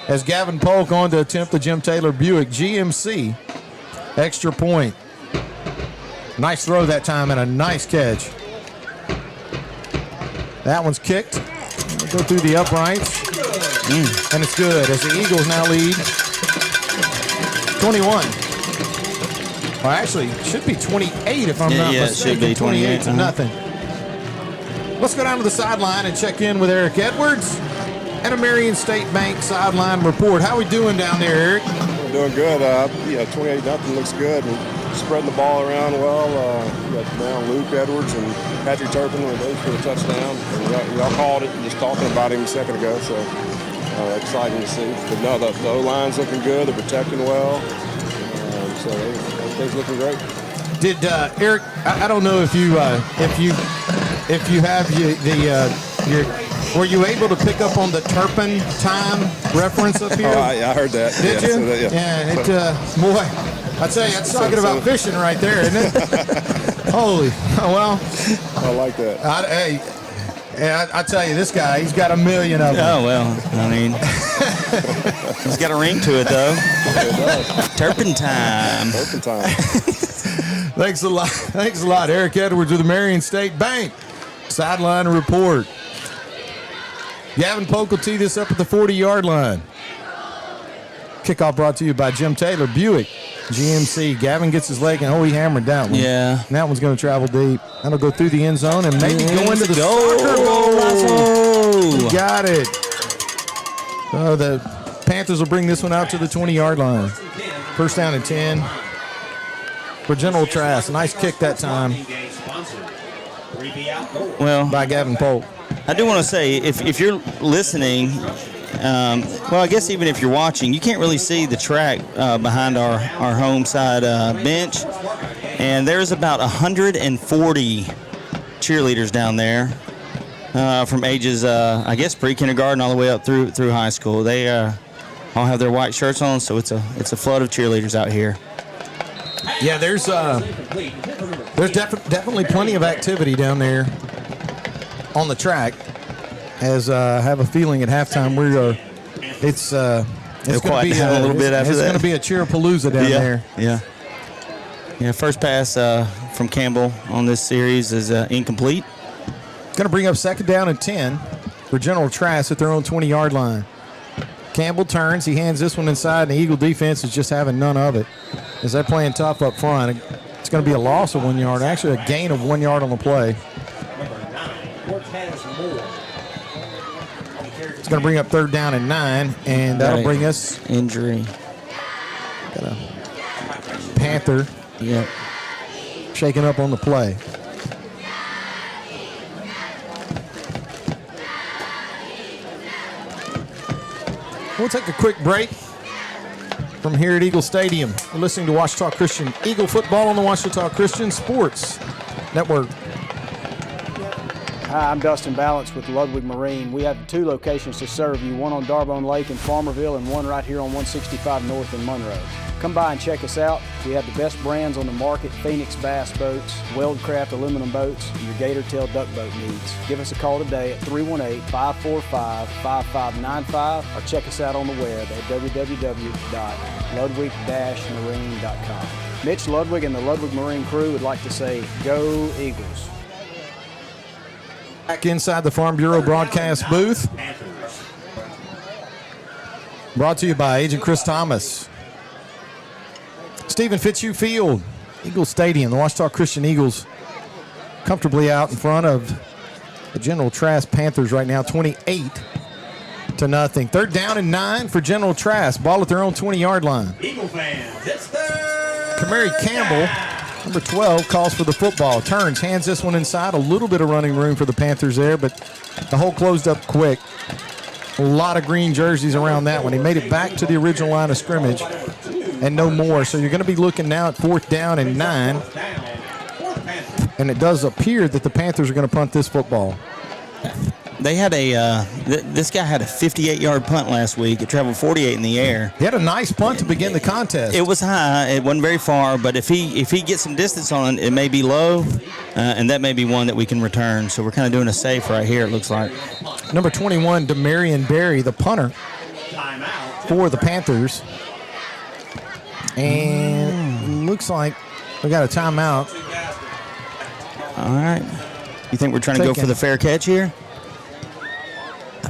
As Gavin Polk on to attempt the Jim Taylor Buick GMC extra point. Nice throw that time and a nice catch. That one's kicked. Go through the uprights. And it's good as the Eagles now lead 21. Well, actually, it should be 28 if I'm not mistaken. It should be 28 to nothing. Let's go down to the sideline and check in with Eric Edwards and a Marion State Bank sideline report. How we doing down there, Eric? We're doing good. 28-0 looks good. We're spreading the ball around well. We got now Luke Edwards and Patrick Turpin were those for the touchdown. And y'all called it, just talking about him a second ago, so exciting to see. But no, the O-line's looking good. They're protecting well. So everything's looking great. Did Eric? I don't know if you have your. Were you able to pick up on the Turpin time reference up here? Oh, I heard that. Did you? Yeah. Boy, I tell you, that's talking about fishing right there, isn't it? Holy, well. I like that. Hey, Yeah, I tell you, this guy, he's got a million of them. Oh, well, I mean, he's got a ring to it, though. Turpentine. Thanks a lot. Thanks a lot. Eric Edwards with the Marion State Bank. Sideline report. Gavin Polk will tee this up at the 40-yard line. Kickoff brought to you by Jim Taylor, Buick GMC. Gavin gets his leg, and he hammered that one. Yeah. And that one's going to travel deep. That'll go through the end zone and maybe go into the soccer goal. He got it. So the Panthers will bring this one out to the 20-yard line. First down and 10 for General Trass. Nice kick that time. Well, by Gavin Polk. I do want to say, if you're listening, well, I guess even if you're watching, you can't really see the track behind our home side bench. And there's about 140 cheerleaders down there from ages, I guess, pre-kindergarten all the way up through high school. They all have their white shirts on, so it's a flood of cheerleaders out here. Yeah, there's definitely plenty of activity down there on the track. As I have a feeling at halftime it's going to be a little bit after that. It's going to be a cheerapalooza down there. Yeah. First pass from Campbell on this series is incomplete. Going to bring up second down and 10 for General Trass at their own 20-yard line. Campbell turns. He hands this one inside, and the Eagle defense is just having none of it as they're playing tough up front. It's going to be a loss of 1 yard, actually a gain of 1 yard on the play. It's going to bring up third down and 9, and that'll bring us injury. Got a Panther shaking up on the play. We'll take a quick break from here at Eagle Stadium. We're listening to Ouachita Christian Eagle football on the Ouachita Christian Sports Network. Hi, I'm Dustin Balance with Ludwig Marine. We have 2 locations to serve you, one on Darbone Lake in Farmerville and one right here on 165 North in Monroe. Come by and check us out. We have the best brands on the market: Phoenix Bass boats, Weldcraft aluminum boats, and your gator tail duck boat needs. Give us a call today at 318-545-5595 or check us out on the web at www.ludwig-marine.com. Mitch Ludwig and the Ludwig Marine crew would like to say, go Eagles. Back inside the Farm Bureau broadcast booth. Brought to you by Agent Chris Thomas. Steven Fitzhugh Field, Eagle Stadium. The Ouachita Christian Eagles comfortably out in front of the General Trass Panthers right now, 28-0. Third down and 9 for General Trass. Ball at their own 20-yard line. Eagle fans, it's third. Kamari Campbell, number 12, calls for the football. Turns, hands this one inside. A little bit of running room for the Panthers there, but the hole closed up quick. A lot of green jerseys around that one. He made it back to the original line of scrimmage and no more. So you're going to be looking now at fourth down and 9. And it does appear that the Panthers are going to punt this football. They had this guy had a 58-yard punt last week. It traveled 48 in the air. He had a nice punt to begin the contest. It was high. It wasn't very far, but if he gets some distance on it, it may be low, and that may be one that we can return. So we're kind of doing a safe right here, it looks like. Number 21, Demarion Berry, the punter for the Panthers. And looks like we got a timeout. All right. You think we're trying to go for the fair catch here?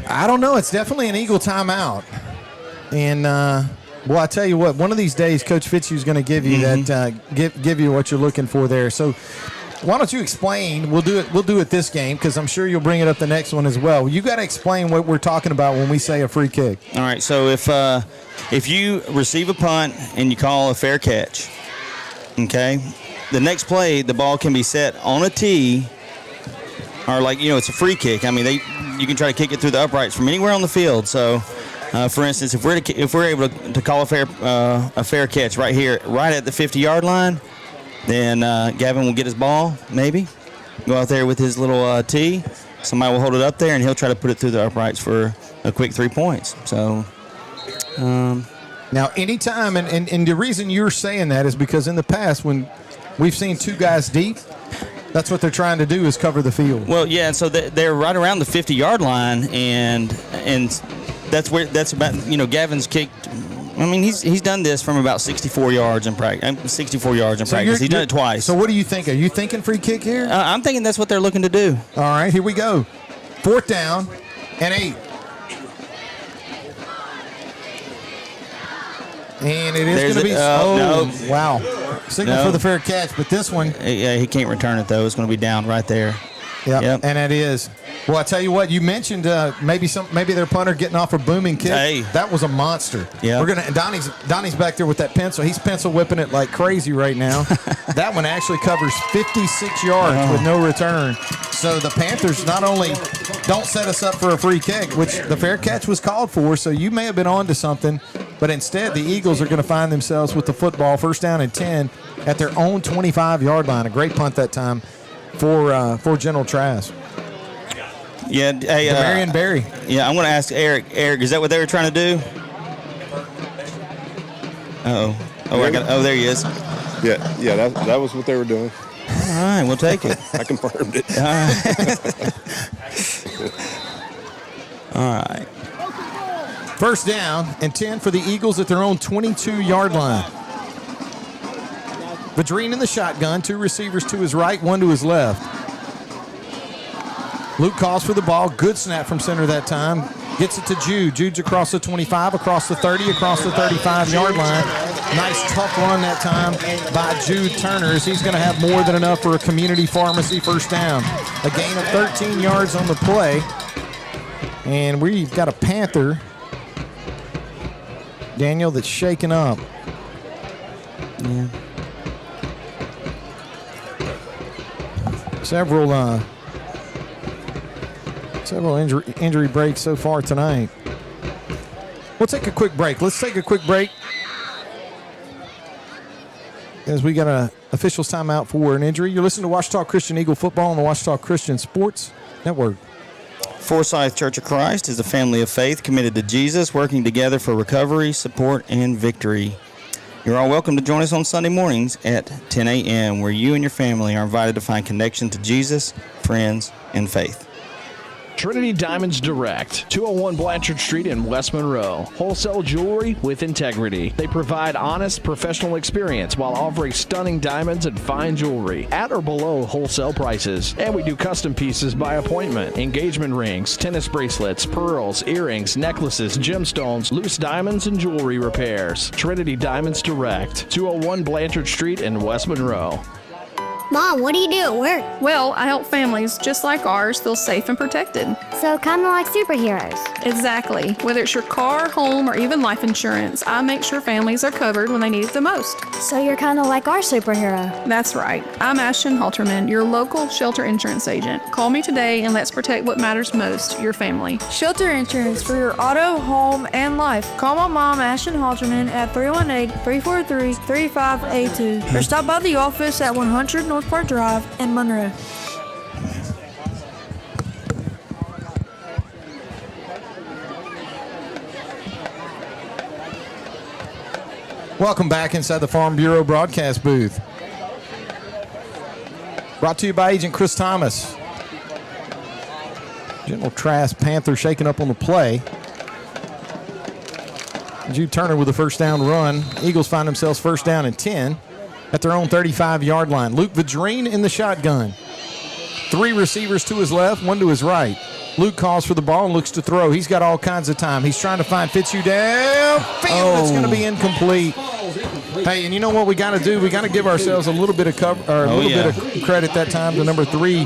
I don't know. It's definitely an Eagle timeout. And, well, I tell you what, one of these days, Coach Fitzhugh is going to give you that, give you what you're looking for there. So why don't you explain? We'll do it this game because I'm sure you'll bring it up the next one as well. You got to explain what we're talking about when we say a free kick. All right. So if you receive a punt and you call a fair catch, okay, the next play the ball can be set on a tee. Or it's a free kick. I mean, you can try to kick it through the uprights from anywhere on the field. So, for instance, if we're able to call a fair catch right here, right at the 50-yard line, then Gavin will get his ball. Maybe go out there with his little tee. Somebody will hold it up there, and he'll try to put it through the uprights for a quick 3 points. So. Now, anytime, and the reason you're saying that is because in the past when we've seen 2 guys deep, That's what they're trying to do is cover the field. Well, yeah, and so they're right around the 50-yard line, and that's about, Gavin's kicked. I mean, he's done this from about 64 yards in practice. 64 yards in practice. He's done it twice. So what do you think? Are you thinking free kick here? I'm thinking that's what they're looking to do. All right, here we go. 4th down and 8. And it is going to be. No. Wow. Signal for the fair catch, but this one. Yeah, he can't return it, though. It's going to be down right there. Yep. And that is. Well, I tell you what, you mentioned maybe their punter getting off a booming kick. Hey. That was a monster. Yeah. Donnie's back there with that pencil. He's pencil whipping it like crazy right now. That one actually covers 56 yards with no return. So the Panthers not only don't set us up for a free kick, which the fair catch was called for, so you may have been on to something, but instead the Eagles are going to find themselves with the football 1st down and 10 at their own 25-yard line. A great punt that time for General Trass. Yeah, hey, Marion Berry. Yeah, I'm going to ask Eric. Eric, is that what they were trying to do? Oh, there he is. Yeah, that was what they were doing. All right, we'll take it. I confirmed it. All right. 1st down and 10 for the Eagles at their own 22-yard line. Vadrine in the shotgun, 2 receivers to his right, 1 to his left. Luke calls for the ball. Good snap from center that time. Gets it to Jude. Jude's across the 25, across the 30, across the 35-yard line. Nice tough run that time by Jude Turner, as he's going to have more than enough for a community pharmacy 1st down. A gain of 13 yards on the play. And we've got a Panther, Daniel, that's shaken up. Yeah. Several injury breaks so far tonight. We'll take a quick break. Let's take a quick break as we got an official's timeout for an injury. You're listening to Ouachita Christian Eagle Football on the Ouachita Christian Sports Network. Forsyth Church of Christ is a family of faith committed to Jesus, working together for recovery, support, and victory. You're all welcome to join us on Sunday mornings at 10 a.m., where you and your family are invited to find connection to Jesus, friends, and faith. Trinity Diamonds Direct, 201 Blanchard Street in West Monroe. Wholesale jewelry with integrity. They provide honest, professional experience while offering stunning diamonds and fine jewelry at or below wholesale prices. And we do custom pieces by appointment. Engagement rings, tennis bracelets, pearls, earrings, necklaces, gemstones, loose diamonds, and jewelry repairs. Trinity Diamonds Direct, 201 Blanchard Street in West Monroe. Mom, what do you do at work? Well, I help families just like ours feel safe and protected. So kind of like superheroes. Exactly. Whether it's your car, home, or even life insurance, I make sure families are covered when they need it the most. So you're kind of like our superhero. That's right. I'm Ashton Halterman, your local shelter insurance agent. Call me today and let's protect what matters most, your family. Shelter insurance for your auto, home, and life. Call my mom, Ashton Halterman, at 318-343-3582 or stop by the office at 100 North Park Drive in Monroe. Welcome back inside the Farm Bureau broadcast booth. Brought to you by Agent Chris Thomas. General Trass Panthers shaking up on the play. Jude Turner with a 1st down run. Eagles find themselves 1st down and 10 at their own 35-yard line. Luke Vadrine in the shotgun. 3 receivers to his left, 1 to his right. Luke calls for the ball and looks to throw. He's got all kinds of time. He's trying to find Fitzhugh downfield. It's going to be incomplete. Hey, and you know what we got to do? We got to give ourselves a little bit of bit of credit that time to number 3,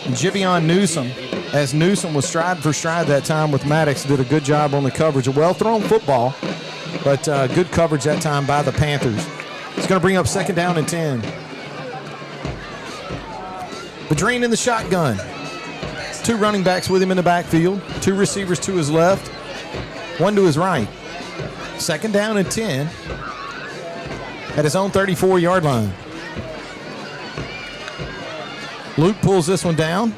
Jivion Newsom. As Newsom was stride for stride that time with Maddox, did a good job on the coverage. A well-thrown football, but good coverage that time by the Panthers. It's going to bring up 2nd down and 10. Vadrine in the shotgun. 2 running backs with him in the backfield. 2 receivers to his left, 1 to his right. 2nd down and 10 at his own 34-yard line. Luke pulls this one down.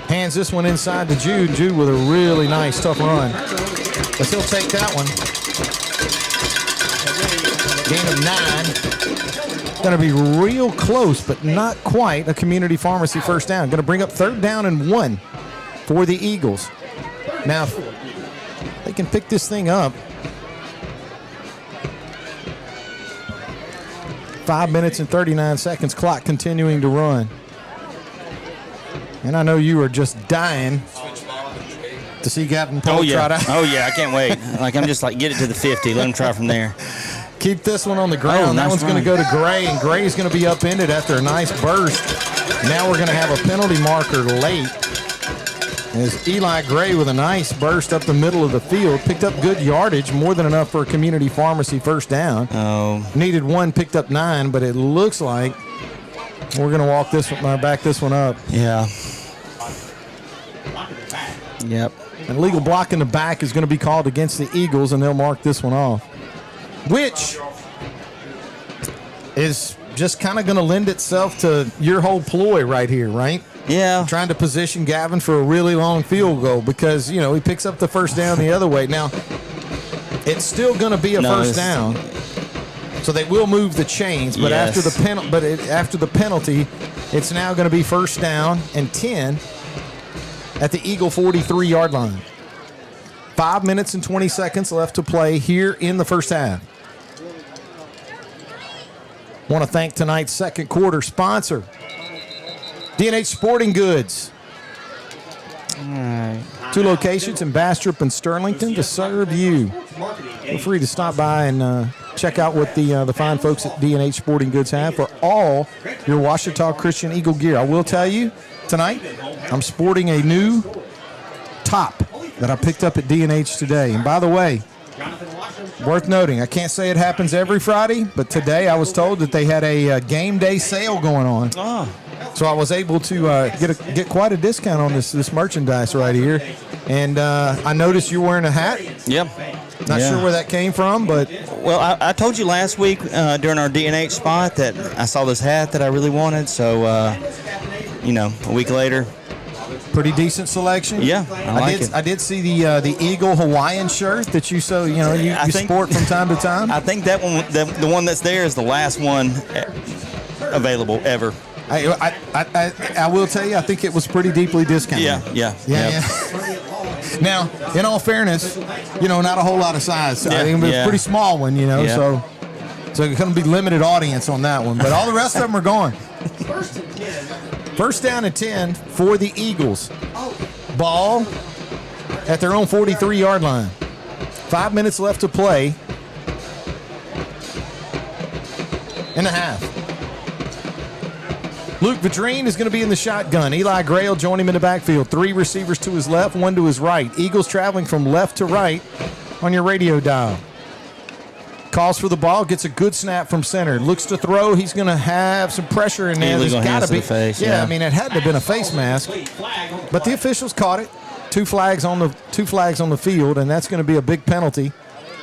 Hands this one inside to Jude. Jude with a really nice, tough run. But he'll take that one. Gain of 9. Going to be real close, but not quite a community pharmacy first down. Going to bring up 3rd down and 1 for the Eagles. Now, if they can pick this thing up. 5 minutes and 39 seconds, clock continuing to run. And I know you are just dying to see Gavin Poe trot out. Oh, yeah, I can't wait. I'm just get it to the 50. Let him try from there. Keep this one on the ground. That one's going to go to Gray, and Gray's going to be upended after a nice burst. Now we're going to have a penalty marker late. As Eli Gray with a nice burst up the middle of the field, picked up good yardage, more than enough for a community pharmacy first down. Oh. Needed 1, picked up 9, but it looks like we're going to walk this one, back this one up. Yeah. Yep. An illegal block in the back is going to be called against the Eagles, and they'll mark this one off, which is just kind of going to lend itself to your whole ploy right here, right? Yeah. Trying to position Gavin for a really long field goal because, he picks up the first down the other way. Now, it's still going to be a first down, so they will move the chains, but after the penalty, it's now going to be first down and 10 at the Eagle 43-yard line. 5 minutes and 20 seconds left to play here in the first half. Want to thank tonight's second quarter sponsor, D&H Sporting Goods. All right. 2 locations in Bastrop and Sterlington to serve you. Feel free to stop by and check out what the fine folks at D&H Sporting Goods have for all your Ouachita Christian Eagle gear. I will tell you, tonight, I'm sporting a new top that I picked up at D&H today. And by the way, worth noting, I can't say it happens every Friday, but today I was told that they had a game day sale going on. Oh. So I was able to get quite a discount on this merchandise right here. And I noticed you're wearing a hat. Yep. Not sure where that came from, but... Well, I told you last week during our D&H spot that I saw this hat that I really wanted. So, a week later... Pretty decent selection. Yeah, I did see the Eagle Hawaiian shirt that you sport from time to time. I think that one, the one that's there, is the last one available ever. I will tell you, I think it was pretty deeply discounted. Yeah. Now, in all fairness, not a whole lot of size. I think it was a pretty small one, so it's going to be limited audience on that one. But all the rest of them are gone. First down and 10 for the Eagles. Ball at their own 43-yard line. 5 minutes left to play in the half. Luke Vidrine is going to be in the shotgun. Eli Gray will join him in the backfield. 3 receivers to his left, 1 to his right. Eagles traveling from left to right on your radio dial. Calls for the ball, gets a good snap from center. Looks to throw. He's going to have some pressure in there. There's got to be. Face, I mean, it had to have been a face mask, but the officials caught it. 2 flags on the field, and that's going to be a big penalty.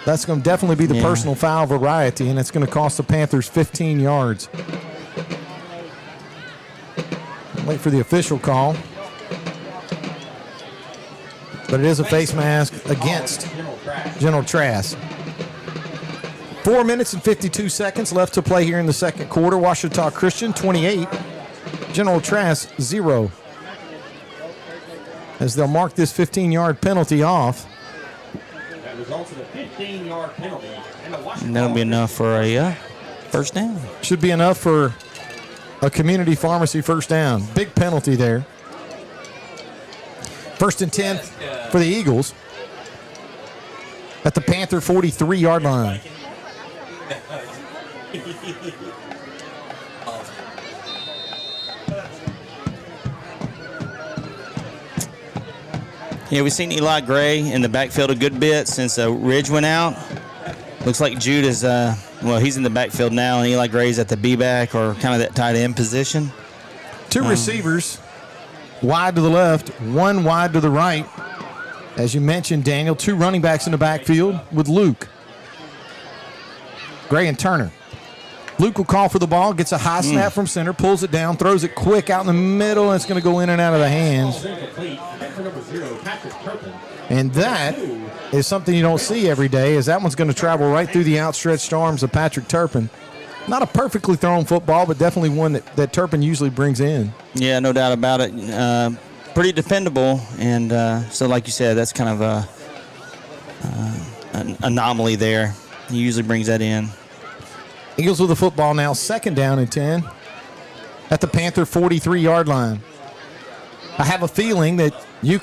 That's going to definitely be the personal foul variety, and it's going to cost the Panthers 15 yards. Wait for the official call, but it is a face mask against General Trass. 4 minutes and 52 seconds left to play here in the second quarter. Ouachita Christian 28, General Trass 0. As they'll mark this 15-yard penalty off. That results in a 15-yard penalty. And that'll be enough for a first down. Should be enough for a community pharmacy first down. Big penalty there. First and 10 for the Eagles at the Panther 43-yard line. Yeah, we've seen Eli Gray in the backfield a good bit since Ridge went out. Looks like Jude is, he's in the backfield now, and Eli Gray's at the B-back or kind of that tight end position. 2 receivers, wide to the left, 1 wide to the right. As you mentioned, Daniel, 2 running backs in the backfield with Luke, Gray, and Turner. Luke will call for the ball, gets a high snap from center, pulls it down, throws it quick out in the middle, and it's going to go in and out of the hands. And that is something you don't see every day, as that one's going to travel right through the outstretched arms of Patrick Turpin. Not a perfectly thrown football, but definitely one that Turpin usually brings in. Yeah, no doubt about it. Pretty dependable, and so like you said, that's kind of an anomaly there. He usually brings that in. Eagles with the football now, 2nd down and 10 at the Panther 43-yard line. I have a feeling that you'd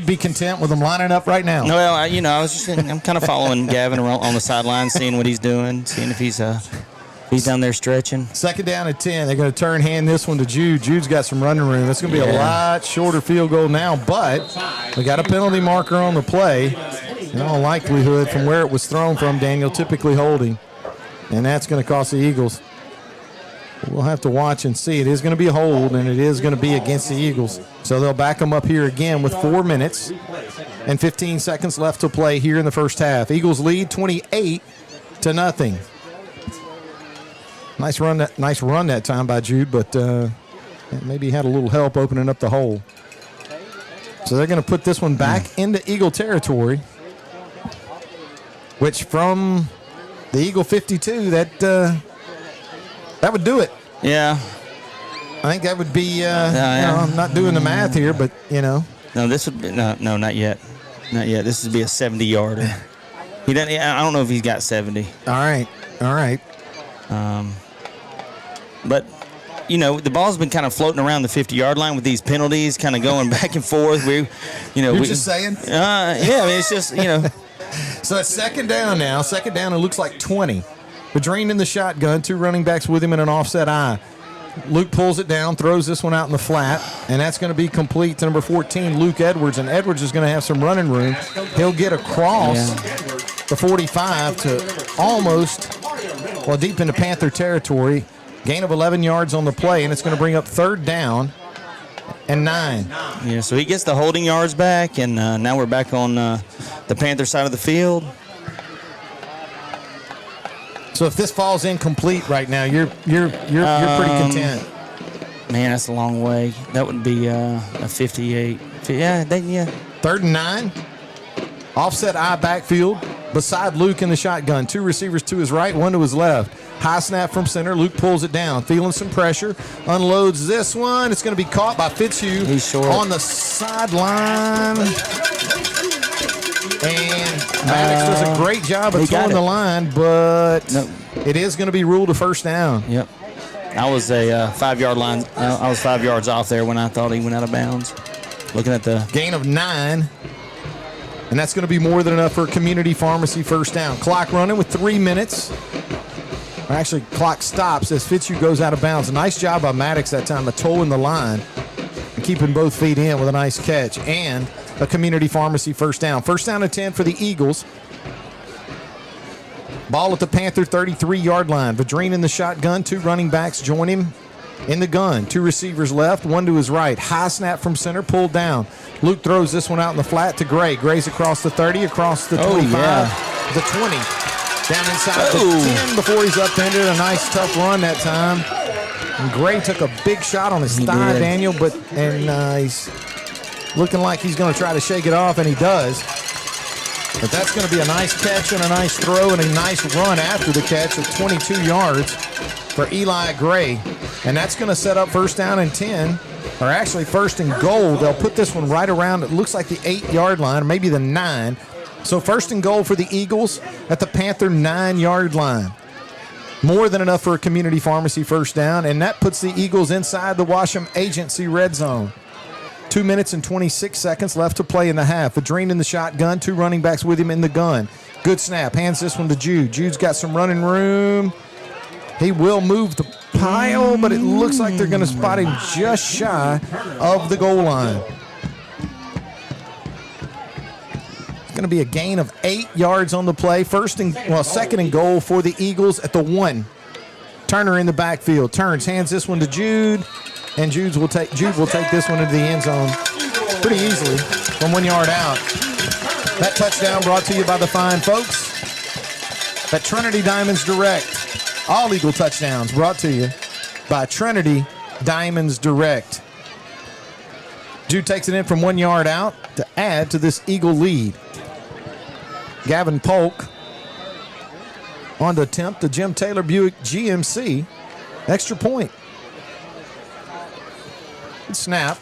be content with them lining up right now. Well, I'm kind of following Gavin around on the sideline, seeing what he's doing, seeing if he's down there stretching. 2nd down and 10. They're going to hand this one to Jude. Jude's got some running room. It's going to be a lot shorter field goal now, but we got a penalty marker on the play. In all likelihood, from where it was thrown from, Daniel, typically holding. And that's going to cost the Eagles. We'll have to watch and see. It is going to be a hold, and it is going to be against the Eagles. So they'll back them up here again with 4 minutes and 15 seconds left to play here in the first half. Eagles lead 28-0. Nice run that time by Jude, but maybe he had a little help opening up the hole. So they're going to put this one back into Eagle territory, which from the Eagle 52, that would do it. Yeah. I think that would be, I'm not doing the math here, but, No, this would be, no, not yet. Not yet. This would be a 70-yarder. He doesn't. I don't know if he's got 70. All right. But, the ball's been kind of floating around the 50-yard line with these penalties, kind of going back and forth. You're just saying? Yeah, I mean, it's just, So it's 2nd down now. 2nd down, it looks like 20. Vadrine in the shotgun, 2 running backs with him in an offset eye. Luke pulls it down, throws this one out in the flat, and that's going to be complete to number 14, Luke Edwards. And Edwards is going to have some running room. He'll get across the 45 to almost, deep into Panther territory. Gain of 11 yards on the play, and it's going to bring up 3rd down and 9. Yeah, so he gets the holding yards back, and now we're back on the Panther side of the field. So if this falls incomplete right now, you're pretty content. Man, that's a long way. That would be a 58. Yeah. 3rd and 9. Offset eye backfield beside Luke in the shotgun. 2 receivers to his right, 1 to his left. High snap from center. Luke pulls it down, feeling some pressure. Unloads this one. It's going to be caught by Fitzhugh. He's short. On the sideline. And Maddox does a great job of towing the line, but it is going to be ruled a first down. Yep. I was a 5-yard line. I was 5 yards off there when I thought he went out of bounds. Looking at the gain of 9. And that's going to be more than enough for a community pharmacy first down. Clock running with 3 minutes. Actually, clock stops as Fitzhugh goes out of bounds. A nice job by Maddox that time of towing the line and keeping both feet in with a nice catch. And a community pharmacy first down. 1st down and 10 for the Eagles. Ball at the Panther 33-yard line. Vadrine in the shotgun. 2 running backs join him in the gun. 2 receivers left, 1 to his right. High snap from center, pulled down. Luke throws this one out in the flat to Gray. Gray's across the 30, across the 25, the 20. Down inside the 10 before he's upended. A nice tough run that time. And Gray took a big shot on his thigh, Daniel, and he's looking like he's going to try to shake it off, and he does. But that's going to be a nice catch and a nice throw and a nice run after the catch of 22 yards for Eli Gray. And that's going to set up 1st down and 10, or actually 1st and goal. They'll put this one right around, it looks like the 8-yard line, or maybe the 9. So 1st and goal for the Eagles at the Panther 9-yard line. More than enough for a community pharmacy first down, and that puts the Eagles inside the Washam Agency red zone. 2 minutes and 26 seconds left to play in the half. Vadrine in the shotgun, 2 running backs with him in the gun. Good snap, hands this one to Jude. Jude's got some running room. He will move the pile, but it looks like they're going to spot him just shy of the goal line. Going to be a gain of 8 yards on the play. 2nd and goal for the Eagles at the 1. Turner in the backfield. Turns, hands this one to Jude, and Jude will take this one into the end zone pretty easily from 1 yard out. That touchdown brought to you by the fine folks at Trinity Diamonds Direct. All Eagle touchdowns brought to you by Trinity Diamonds Direct. Jude takes it in from 1 yard out to add to this Eagle lead. Gavin Polk on the attempt, the Jim Taylor Buick GMC. Extra point. Good snap.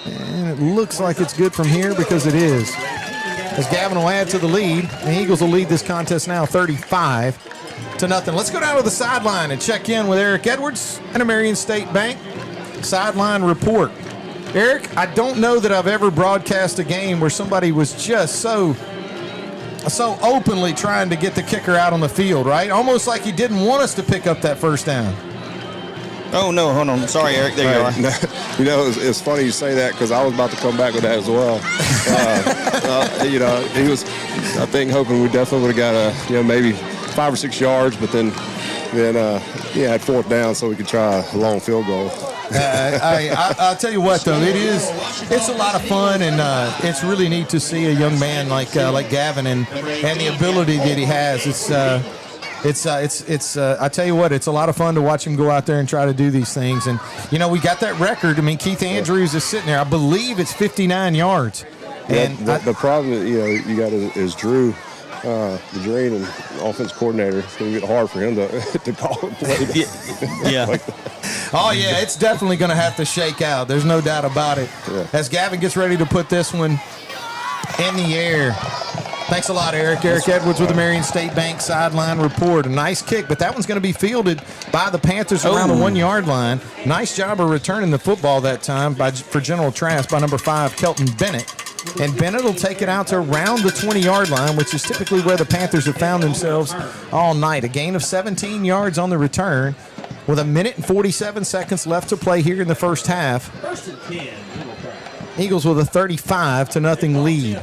And it looks like it's good from here because it is. As Gavin will add to the lead, the Eagles will lead this contest now 35-0. Let's go down to the sideline and check in with Eric Edwards and a Marion State Bank sideline report. Eric, I don't know that I've ever broadcast a game where somebody was just so openly trying to get the kicker out on the field, right? Almost like he didn't want us to pick up that first down. Oh, no, hold on. Sorry, Eric. There you are. You know, it's funny you say that because I was about to come back with that as well. You know, he was, I think, hoping we definitely would have got maybe 5 or 6 yards, but then had 4th down so we could try a long field goal. I'll tell you what, though, it's a lot of fun, and it's really neat to see a young man like Gavin and the ability that he has. I tell you what, it's a lot of fun to watch him go out there and try to do these things. And, you know, we got that record. I mean, Keith Andrews is sitting there. I believe it's 59 yards. And the problem, you got is Drew, the Dream and offense coordinator. It's going to get hard for him to call a play. Yeah. Oh, yeah, it's definitely going to have to shake out. There's no doubt about it. Yeah. As Gavin gets ready to put this one in the air. Thanks a lot, Eric. Eric Edwards with the Marion State Bank sideline report. A nice kick, but that one's going to be fielded by the Panthers around the 1-yard line. Nice job of returning the football that time for General Trass by number 5, Kelton Bennett. And Bennett will take it out to around the 20-yard line, which is typically where the Panthers have found themselves all night. A gain of 17 yards on the return with 1 minute and 47 seconds left to play here in the first half. Eagles with a 35-0 lead.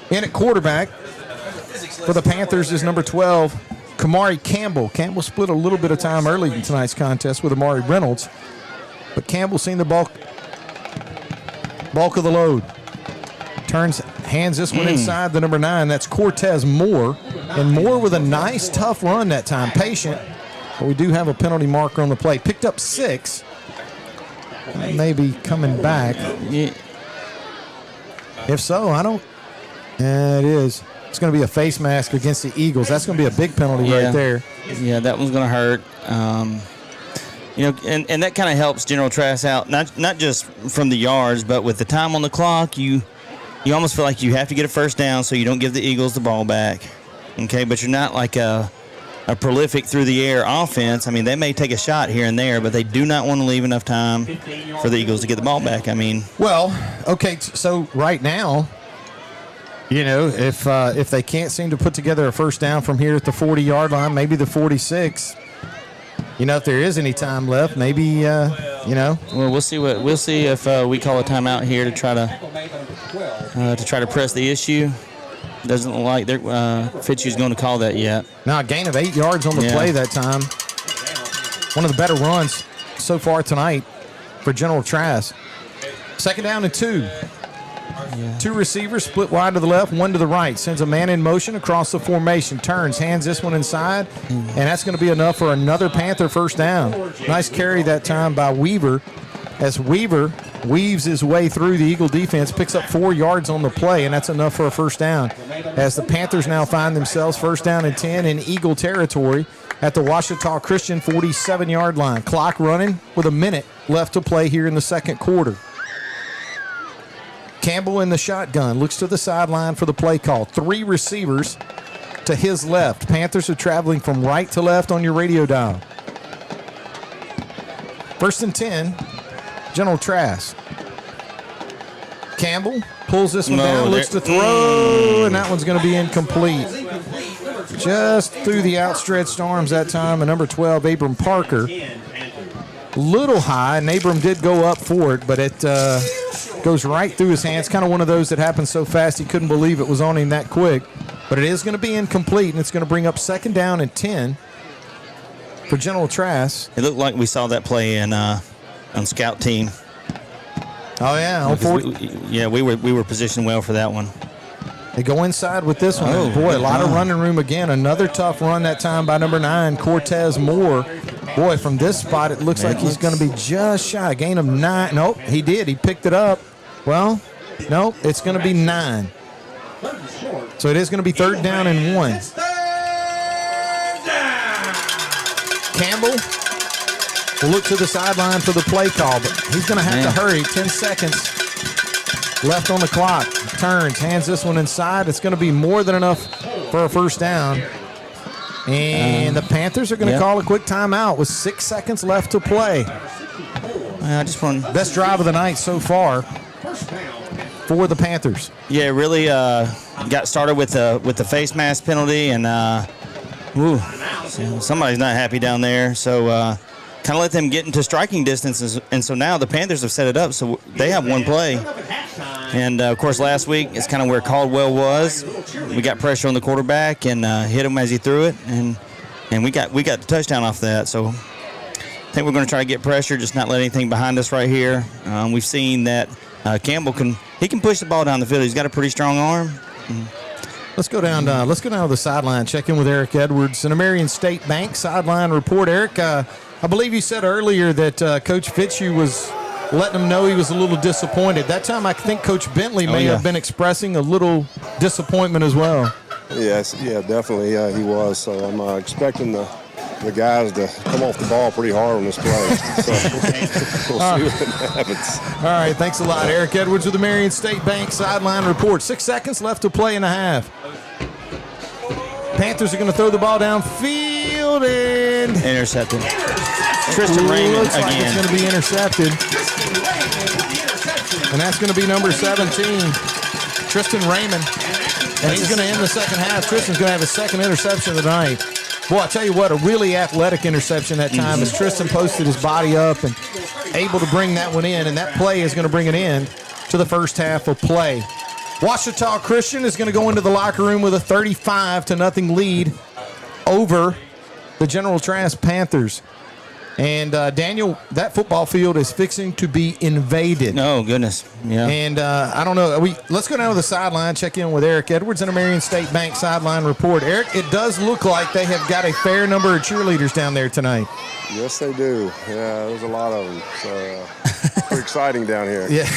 In at quarterback for the Panthers is number 12, Kamari Campbell. Campbell split a little bit of time early in tonight's contest with Amari Reynolds, but Campbell seen the bulk of the load. Hands this one inside the number 9. That's Cortez Moore. And Moore with a nice, tough run that time. Patient, but we do have a penalty marker on the play. Picked up 6. Maybe coming back. Yeah. If so, I don't. It is. It's going to be a face mask against the Eagles. That's going to be a big penalty right there. Yeah, that one's going to hurt. And that kind of helps General Trass out, not just from the yards, but with the time on the clock, you almost feel like you have to get a first down so you don't give the Eagles the ball back. Okay, but you're not like a prolific through-the-air offense. I mean, they may take a shot here and there, but they do not want to leave enough time for the Eagles to get the ball back. I mean. Well, okay, so right now, you know, if they can't seem to put together a first down from here at the 40-yard line, maybe the 46. You know, if there is any time left, maybe you know. Well, we'll see if we call a timeout here to try to press the issue. Doesn't look like Fitzhugh's going to call that yet. No, a gain of 8 yards on the play that time. One of the better runs so far tonight for General Trass. 2nd down and 2. Yeah. 2 receivers split wide to the left, 1 to the right. Sends a man in motion across the formation. Turns, hands this one inside, and that's going to be enough for another Panther first down. Nice carry that time by Weaver, as Weaver weaves his way through the Eagle defense, picks up 4 yards on the play, and that's enough for a first down. As the Panthers now find themselves 1st down and 10 in Eagle territory at the Ouachita Christian 47-yard line. Clock running with 1 minute left to play here in the second quarter. Campbell in the shotgun, looks to the sideline for the play call. 3 receivers to his left. Panthers are traveling from right to left on your radio dial. 1st and 10, General Trass. Campbell pulls this one down, looks to throw, and that one's going to be incomplete. Just through the outstretched arms that time, and number 12, Abram Parker. Little high, and Abram did go up for it, but it goes right through his hands. Kind of one of those that happened so fast he couldn't believe it was on him that quick. But it is going to be incomplete, and it's going to bring up 2nd down and 10 for General Trass. It looked like we saw that play on scout team. Oh, yeah. We were positioned well for that one. They go inside with this one. A lot of running room again. Another tough run that time by number 9, Cortez Moore. Boy, from this spot, it looks like he's going to be just shy. A gain of 9. Nope, he did. He picked it up. Well, nope, it's going to be 9. So it is going to be 3rd down and 1. Campbell will look to the sideline for the play call, but he's going to have to hurry. 10 seconds left on the clock. Turns, hands this one inside. It's going to be more than enough for a first down. And the Panthers are going to call a quick timeout with 6 seconds left to play. Best drive of the night so far for the Panthers. Yeah, really got started with the face mask penalty, and somebody's not happy down there. So kind of let them get into striking distance, and so now the Panthers have set it up so they have one play. And, of course, last week it's kind of where Caldwell was. We got pressure on the quarterback and hit him as he threw it, and we got the touchdown off that. So I think we're going to try to get pressure, just not let anything behind us right here. We've seen that Campbell can push the ball down the field. He's got a pretty strong arm. Let's go down to the sideline. Check in with Eric Edwards and a Marion State Bank sideline report. Eric, I believe you said earlier that Coach Fitzhugh was letting him know he was a little disappointed. That time I think Coach Bentley may have been expressing a little disappointment as well. Yes, definitely he was. So I'm expecting the guys to come off the ball pretty hard on this play. So we'll see what happens. All right, thanks a lot. Eric Edwards with the Marion State Bank sideline report. 6 seconds left to play in the half. Panthers are going to throw the ball downfield and intercepted. Tristan Raymond looks like again. It's going to be intercepted. And that's going to be number 17, Tristan Raymond. And he's going to end the second half. Tristan's going to have his second interception of the night. Boy, I tell you what, a really athletic interception that time as Tristan posted his body up and able to bring that one in. And that play is going to bring an end to the first half of play. Ouachita Christian is going to go into the locker room with a 35-0 lead over the General Trass Panthers. And, Daniel, that football field is fixing to be invaded. Oh, goodness. Yeah. And I don't know. Let's go down to the sideline, check in with Eric Edwards and a Marion State Bank sideline report. Eric, it does look like they have got a fair number of cheerleaders down there tonight. Yes, they do. Yeah, there's a lot of them. So pretty exciting down here. Yeah,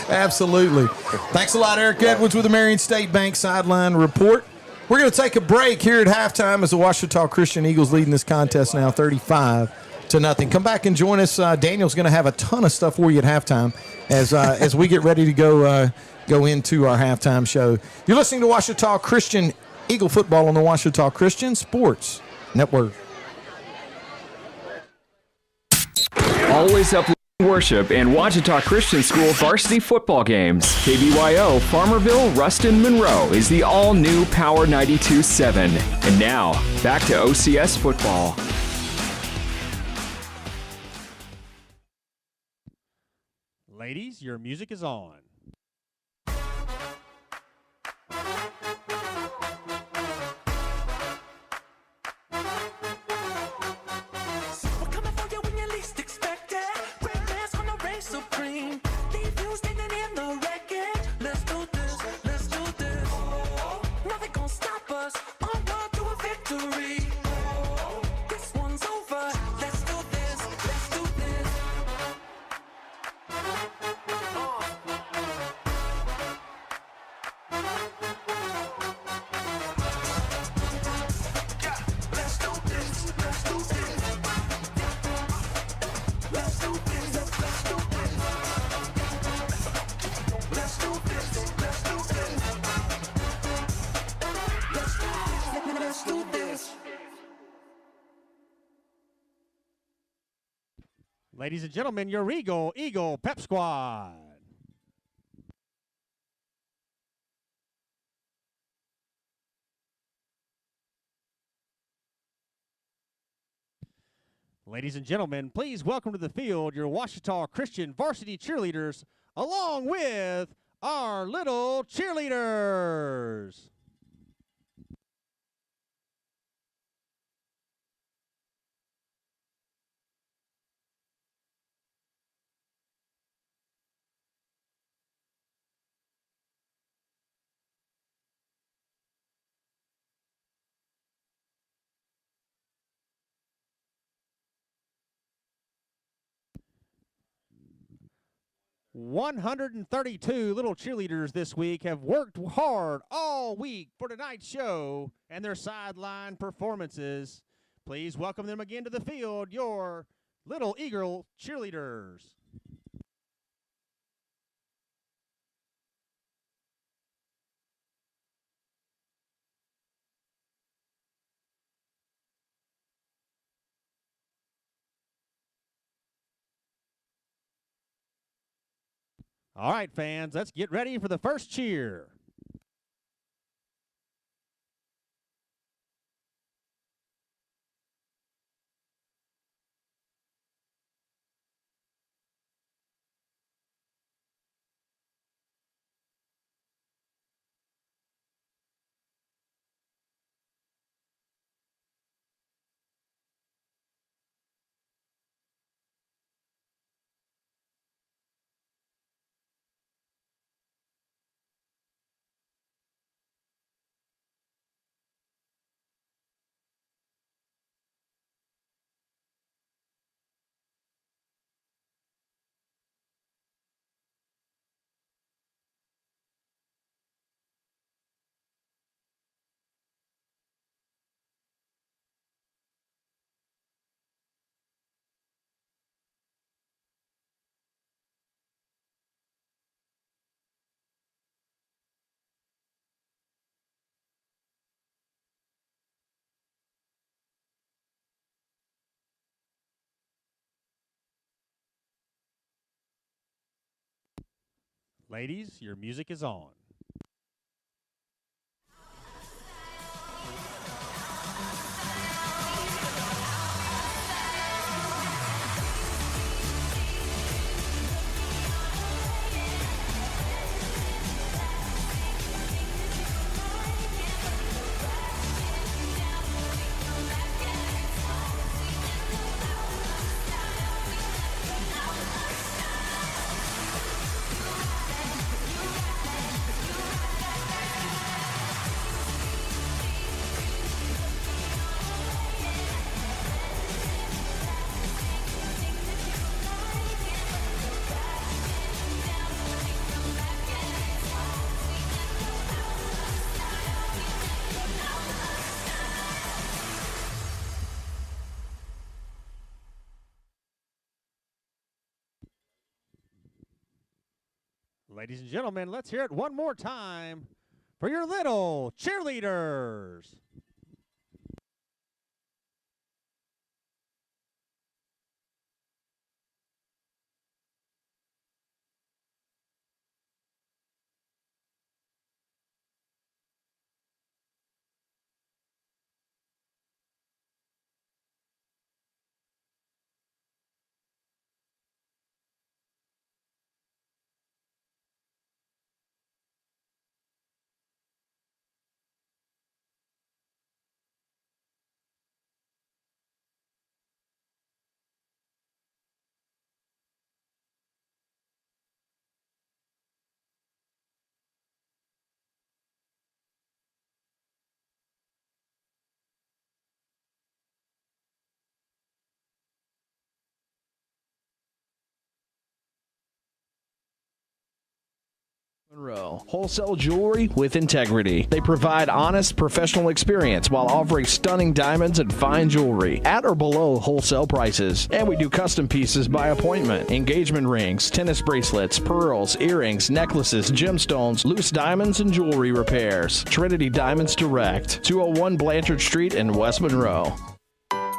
absolutely. Thanks a lot, Eric Edwards with the Marion State Bank sideline report. We're going to take a break here at halftime as the Ouachita Christian Eagles leading this contest now 35-0. Come back and join us. Daniel's going to have a ton of stuff for you at halftime as we get ready to go into our halftime show. You're listening to Ouachita Christian Eagle football on the Ouachita Christian Sports Network. Always up worship and Ouachita Christian School varsity football games. KBYO, Farmerville, Ruston, Monroe is the all-new Power 92.7. And now, back to OCS football. Ladies, your music is on. Supreme, leave you standing in the wreckage. Let's do this, let's do this. Nothing gonna stop us. On road to a victory. This one's over. Let's do this, let's do this. Yeah, let's do this, let's do this. Let's do this, let's do this. Let's do this. Let's do this. Let's do this. Ladies and gentlemen, your Eagle Pep Squad. Ladies and gentlemen, please welcome to the field your Ouachita Christian varsity cheerleaders, along with our little cheerleaders. "132 little cheerleaders this week have worked hard all week for tonight's show and their sideline performances. Please welcome them again to the field, your Little Eagle cheerleaders. All right, fans, let's get ready for the first cheer. Ladies, your music is on. Ladies and gentlemen, let's hear it one more time for your little cheerleaders. Monroe. Wholesale jewelry with integrity. They provide honest, professional experience while offering stunning diamonds and fine jewelry at or below wholesale prices. And we do custom pieces by appointment. Engagement rings, tennis bracelets, pearls, earrings, necklaces, gemstones, loose diamonds, and jewelry repairs. Trinity Diamonds Direct, 201 Blanchard Street in West Monroe.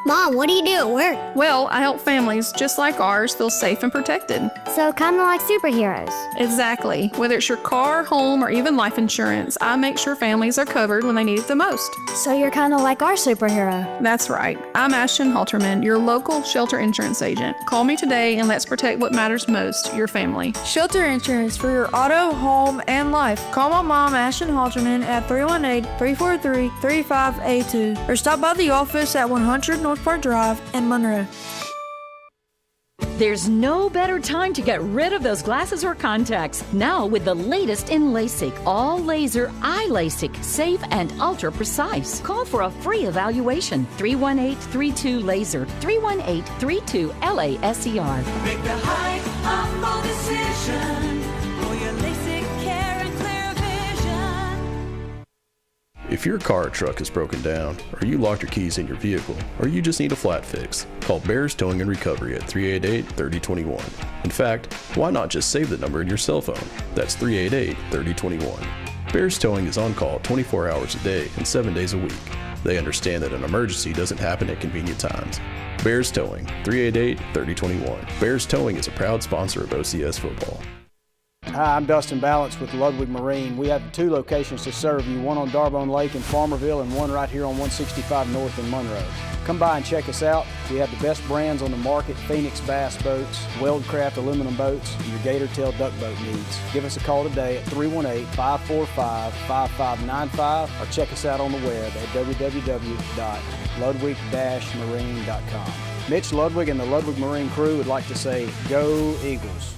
Mom, what do you do at work? Well, I help families just like ours feel safe and protected. So kind of like superheroes. Exactly. Whether it's your car, home, or even life insurance, I make sure families are covered when they need it the most. So you're kind of like our superhero. That's right. I'm Ashton Halterman, your local shelter insurance agent. Call me today and let's protect what matters most, your family. Shelter insurance for your auto, home, and life. Call my mom, Ashton Halterman, at 318-343-3582 or stop by the office at 100 North Park Drive in Monroe. There's no better time to get rid of those glasses or contacts. Now with the latest in LASIK, all laser eye LASIK, safe and ultra precise. Call for a free evaluation. 318-32-LASER, 318-32-LASER. Make the high humble decision for your LASIK care and clear vision. If your car or truck is broken down, or you locked your keys in your vehicle, or you just need a flat fix, call Bears Towing and Recovery at 388-3021. In fact, why not just save the number in your cell phone? That's 388-3021. Bears Towing is on call 24 hours a day and 7 days a week. They understand that an emergency doesn't happen at convenient times. Bears Towing, 388-3021. Bears Towing is a proud sponsor of OCS football. Hi, I'm Dustin Balance with Ludwig Marine. We have 2 locations to serve you, one on Darbone Lake in Farmerville and one right here on 165 North in Monroe. Come by and check us out. We have the best brands on the market: Phoenix Bass boats, Weldcraft aluminum boats, and your gator tail duck boat needs. Give us a call today at 318-545-5595 or check us out on the web at www.ludwig-marine.com. Mitch Ludwig and the Ludwig Marine crew would like to say, go Eagles.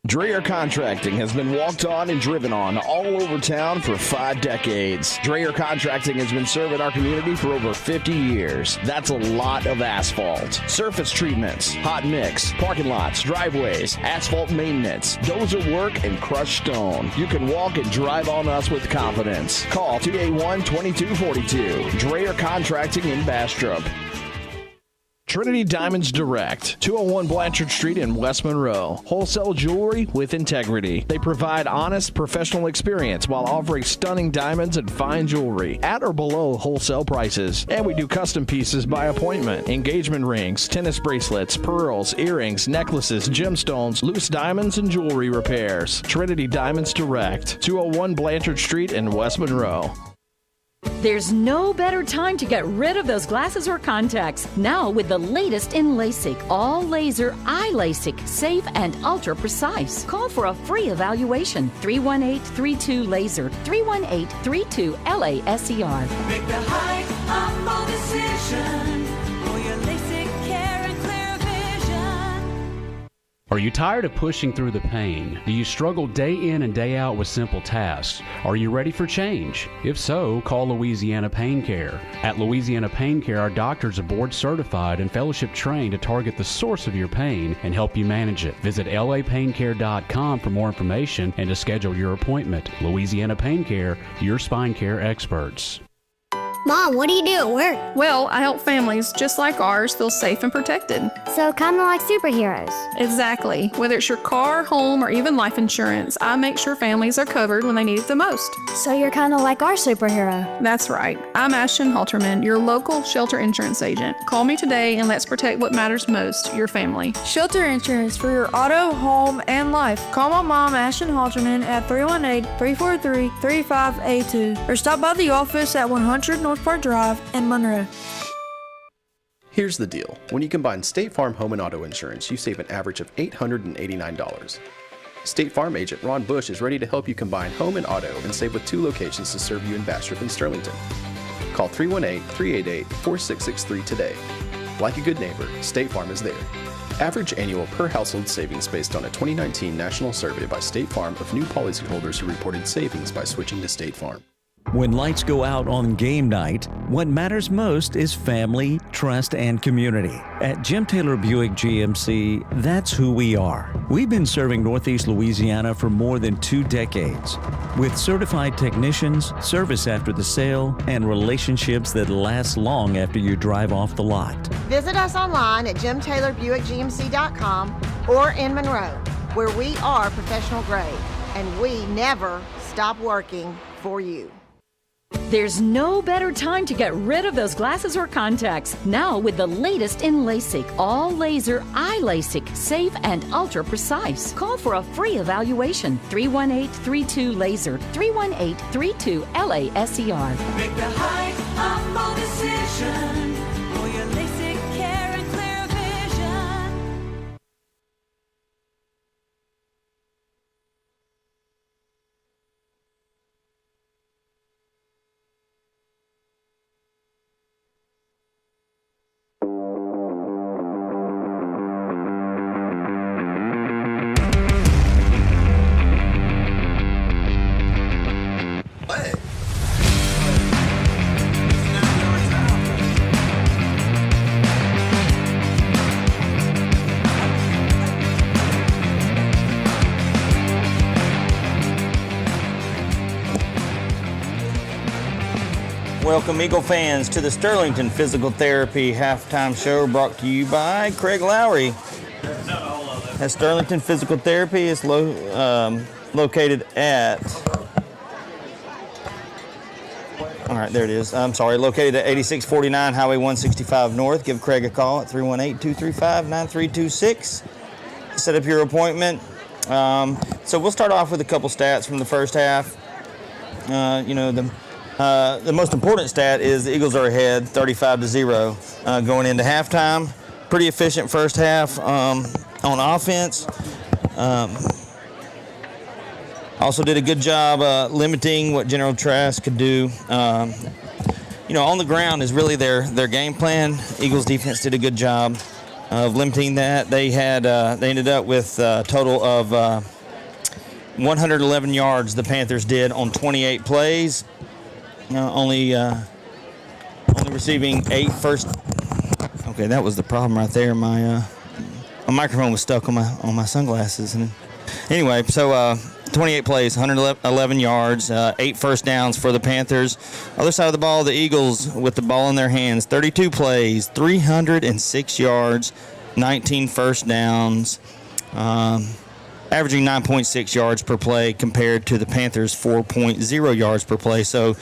Dreyer Contracting has been walked on and driven on all over town for 5 decades. Dreyer Contracting has been serving our community for over 50 years. That's a lot of asphalt. Surface treatments, hot mix, parking lots, driveways, asphalt maintenance, dozer work, and crushed stone. You can walk and drive on us with confidence. Call 281-2242. Dreyer Contracting in Bastrop. Trinity Diamonds Direct, 201 Blanchard Street in West Monroe. Wholesale jewelry with integrity. They provide honest, professional experience while offering stunning diamonds and fine jewelry at or below wholesale prices. And we do custom pieces by appointment. Engagement rings, tennis bracelets, pearls, earrings, necklaces, gemstones, loose diamonds, and jewelry repairs. Trinity Diamonds Direct, 201 Blanchard Street in West Monroe. There's no better time to get rid of those glasses or contacts. Now with the latest in LASIK, all laser eye LASIK, safe and ultra precise. Call for a free evaluation. 318-32-LASER, 318-32-LASER. Make the high humble decision for your LASIK care and clear vision. Are you tired of pushing through the pain? Do you struggle day in and day out with simple tasks? Are you ready for change? If so, call Louisiana Pain Care. At Louisiana Pain Care, our doctors are board certified and fellowship trained to target the source of your pain and help you manage it. Visit lapaincare.com for more information and to schedule your appointment. Louisiana Pain Care, your spine care experts. Mom, what do you do at work? Well, I help families just like ours feel safe and protected. So kind of like superheroes. Exactly. Whether it's your car, home, or even life insurance, I make sure families are covered when they need it the most. So you're kind of like our superhero. That's right. I'm Ashton Halterman, your local shelter insurance agent. Call me today and let's protect what matters most, your family. Shelter insurance for your auto, home, and life. Call my mom, Ashton Halterman, at 318-343-3582 or stop by the office at 100 North Park Drive in Monroe. Here's the deal. When you combine State Farm home and auto insurance, you save an average of $889. State Farm agent Ron Bush is ready to help you combine home and auto and save with 2 locations to serve you in Bastrop and Sterlington. Call 318-388-4663 today. Like a good neighbor, State Farm is there. Average annual per household savings based on a 2019 national survey by State Farm of new policyholders who reported savings by switching to State Farm. When lights go out on game night, what matters most is family, trust, and community. At Jim Taylor Buick GMC, that's who we are. We've been serving Northeast Louisiana for more than 2 decades. With certified technicians, service after the sale, and relationships that last long after you drive off the lot. Visit us online at jimtaylorbuickgmc.com or in Monroe, where we are professional grade, and we never stop working for you. There's no better time to get rid of those glasses or contacts. Now with the latest in LASIK, all laser eye LASIK, safe and ultra precise. Call for a free evaluation. 318-32-LASER, 318-32-LASER. Make the high humble decision for your LASIK care and clear vision. Welcome, Eagle fans, to the Sterlington Physical Therapy Halftime Show, brought to you by Craig Lowry. At Sterlington Physical Therapy is located at, located at 8649 Highway 165 North. Give Craig a call at 318-235-9326. Set up your appointment. So we'll start off with a couple stats from the first half. The most important stat is the Eagles are ahead 35-0 going into halftime. Pretty efficient first half on offense. Also did a good job limiting what General Trass could do. On the ground is really their game plan. Eagles defense did a good job of limiting that. They ended up with a total of 111 yards. The Panthers did on 28 plays. Only receiving 8 first. Okay, that was the problem right there. My microphone was stuck on my sunglasses. And anyway, so 28 plays, 111 yards, 8 first downs for the Panthers. Other side of the ball, the Eagles with the ball in their hands, 32 plays, 306 yards, 19 first downs. Averaging 9.6 yards per play compared to the Panthers' 4.0 yards per play. So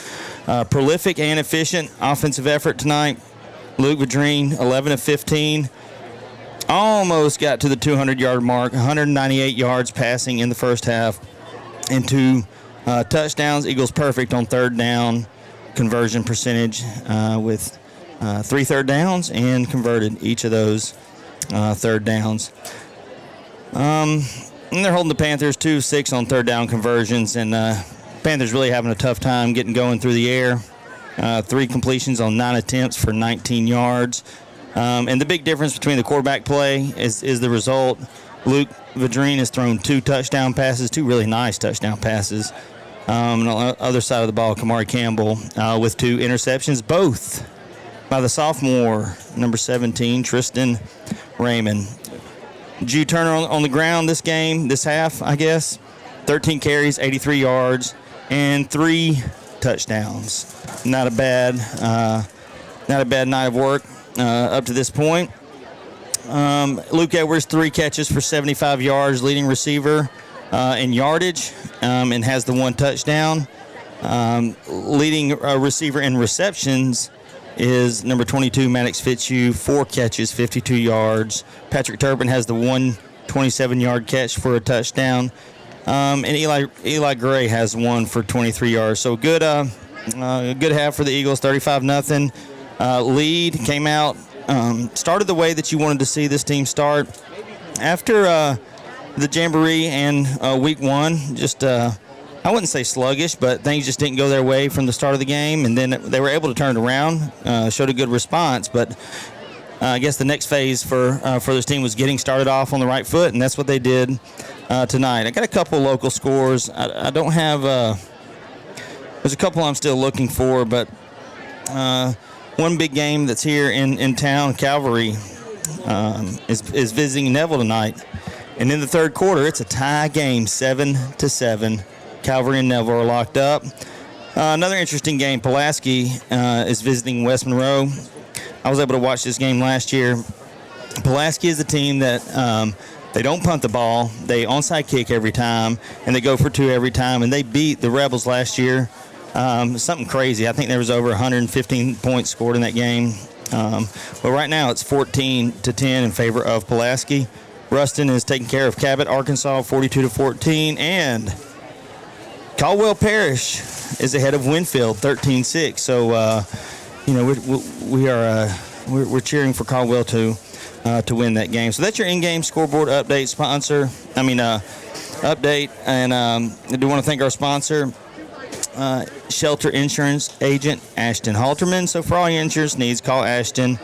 prolific and efficient offensive effort tonight. Luke Vadrine, 11 of 15. Almost got to the 200-yard mark, 198 yards passing in the first half. And 2 touchdowns. Eagles perfect on third down conversion percentage with 3 third downs and converted each of those third downs. And they're holding the Panthers 2-6 on third down conversions, and Panthers really having a tough time getting going through the air. 3 completions on 9 attempts for 19 yards. And the big difference between the quarterback play is the result. Luke Vadrine has thrown 2 touchdown passes, 2 really nice touchdown passes. On the other side of the ball, Kamari Campbell with 2 interceptions, both by the sophomore, number 17, Tristan Raymond. Drew Turner on the ground this half, 13 carries, 83 yards, and 3 touchdowns. Not a bad night of work up to this point. Luke Edwards, 3 catches for 75 yards, leading receiver in yardage, and has the 1 touchdown. Leading receiver in receptions is number 22, Maddox Fitzhugh, 4 catches, 52 yards. Patrick Turpin has the 1 27-yard catch for a touchdown. And Eli Gray has 1 for 23 yards. So good half for the Eagles, 35-0. Lead came out, started the way that you wanted to see this team start. After the Jamboree and week 1, just I wouldn't say sluggish, but things just didn't go their way from the start of the game, and then they were able to turn it around, showed a good response. But I guess the next phase for this team was getting started off on the right foot, and that's what they did tonight. I got a couple local scores. I don't have there's a couple I'm still looking for, but one big game that's here in town, Calvary, is visiting Neville tonight. And in the third quarter, it's a tie game, 7-7. Calvary and Neville are locked up. Another interesting game, Pulaski is visiting West Monroe. I was able to watch this game last year. Pulaski is the team that they don't punt the ball. They onside kick every time, and they go for 2 every time, and they beat the Rebels last year. Something crazy. I think there was over 115 points scored in that game. But right now it's 14-10 in favor of Pulaski. Ruston is taking care of Cabot, Arkansas, 42-14, and Caldwell Parish is ahead of Winfield, 13-6. So, we're cheering for Caldwell to win that game. So that's your in-game scoreboard update update. And I do want to thank our sponsor, Shelter Insurance Agent Ashton Halterman. So for all your insurance needs, call Ashton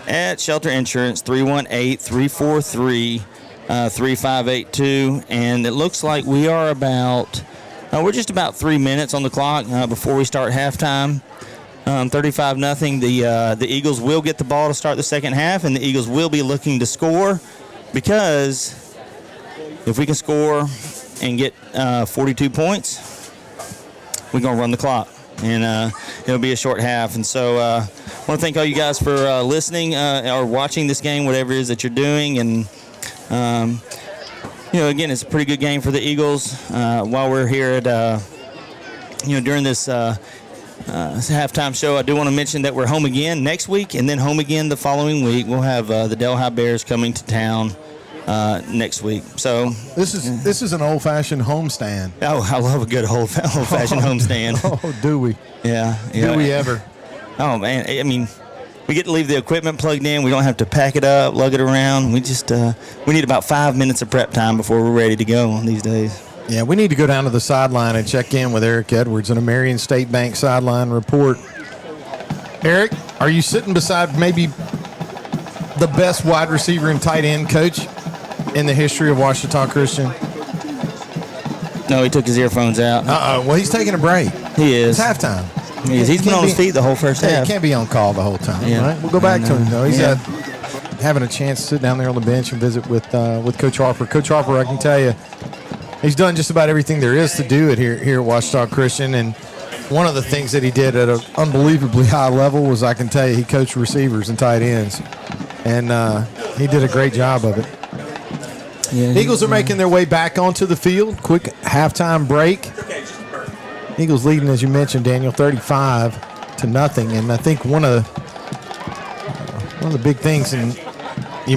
at Shelter Insurance, 318-343-3582. And it looks like we are we're just about 3 minutes on the clock before we start halftime. 35-0. The Eagles will get the ball to start the second half, and the Eagles will be looking to score, because if we can score and get 42 points, we're going to run the clock. and it'll be a short half. And so I want to thank all you guys for listening or watching this game, whatever it is that you're doing. And, again, it's a pretty good game for the Eagles. While we're here at, during this halftime show, I do want to mention that we're home again next week and then home again the following week. We'll have the Delhi Bears coming to town next week. So this is an old-fashioned homestand. Oh, I love a good old-fashioned homestand. Oh, do we? Yeah. Do we ever? Oh, man. I mean, we get to leave the equipment plugged in. We don't have to pack it up, lug it around. We just we need about 5 minutes of prep time before we're ready to go on these days. Yeah, we need to go down to the sideline and check in with Eric Edwards in a Marion State Bank sideline report. Eric, are you sitting beside maybe the best wide receiver and tight end coach in the history of Ouachita Christian? No, he took his earphones out. Well, he's taking a break. He is. It's halftime. He is. He's been on his feet the whole first half. He can't be on call the whole time, right? We'll go back to him, though. He's having a chance to sit down there on the bench and visit with Coach Harper. Coach Harper, I can tell you, he's done just about everything there is to do it here at Ouachita Christian. And one of the things that he did at an unbelievably high level was, I can tell you, he coached receivers and tight ends. And he did a great job of it. Yeah, Eagles are making their way back onto the field. Quick halftime break. Eagles leading, as you mentioned, Daniel, 35-0. And I think one of the big things, and you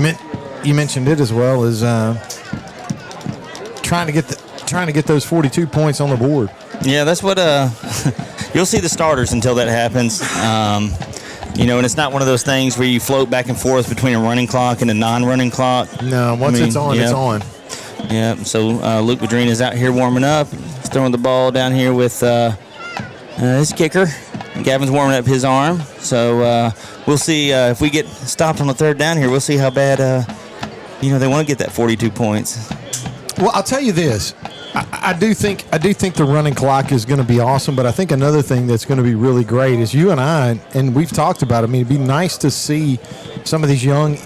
mentioned it as well, is trying to get those 42 points on the board. Yeah, that's what you'll see the starters until that happens. And it's not one of those things where you float back and forth between a running clock and a non-running clock. No, once it's on, it's on. Yeah, so Luke Badrina is out here warming up. He's throwing the ball down here with his kicker. Gavin's warming up his arm. So we'll see if we get stopped on the third down here. We'll see how bad they want to get that 42 points. Well, I'll tell you this. I do think the running clock is going to be awesome, but I think another thing that's going to be really great is you and I, and we've talked about it. I mean, it'd be nice to see some of these young,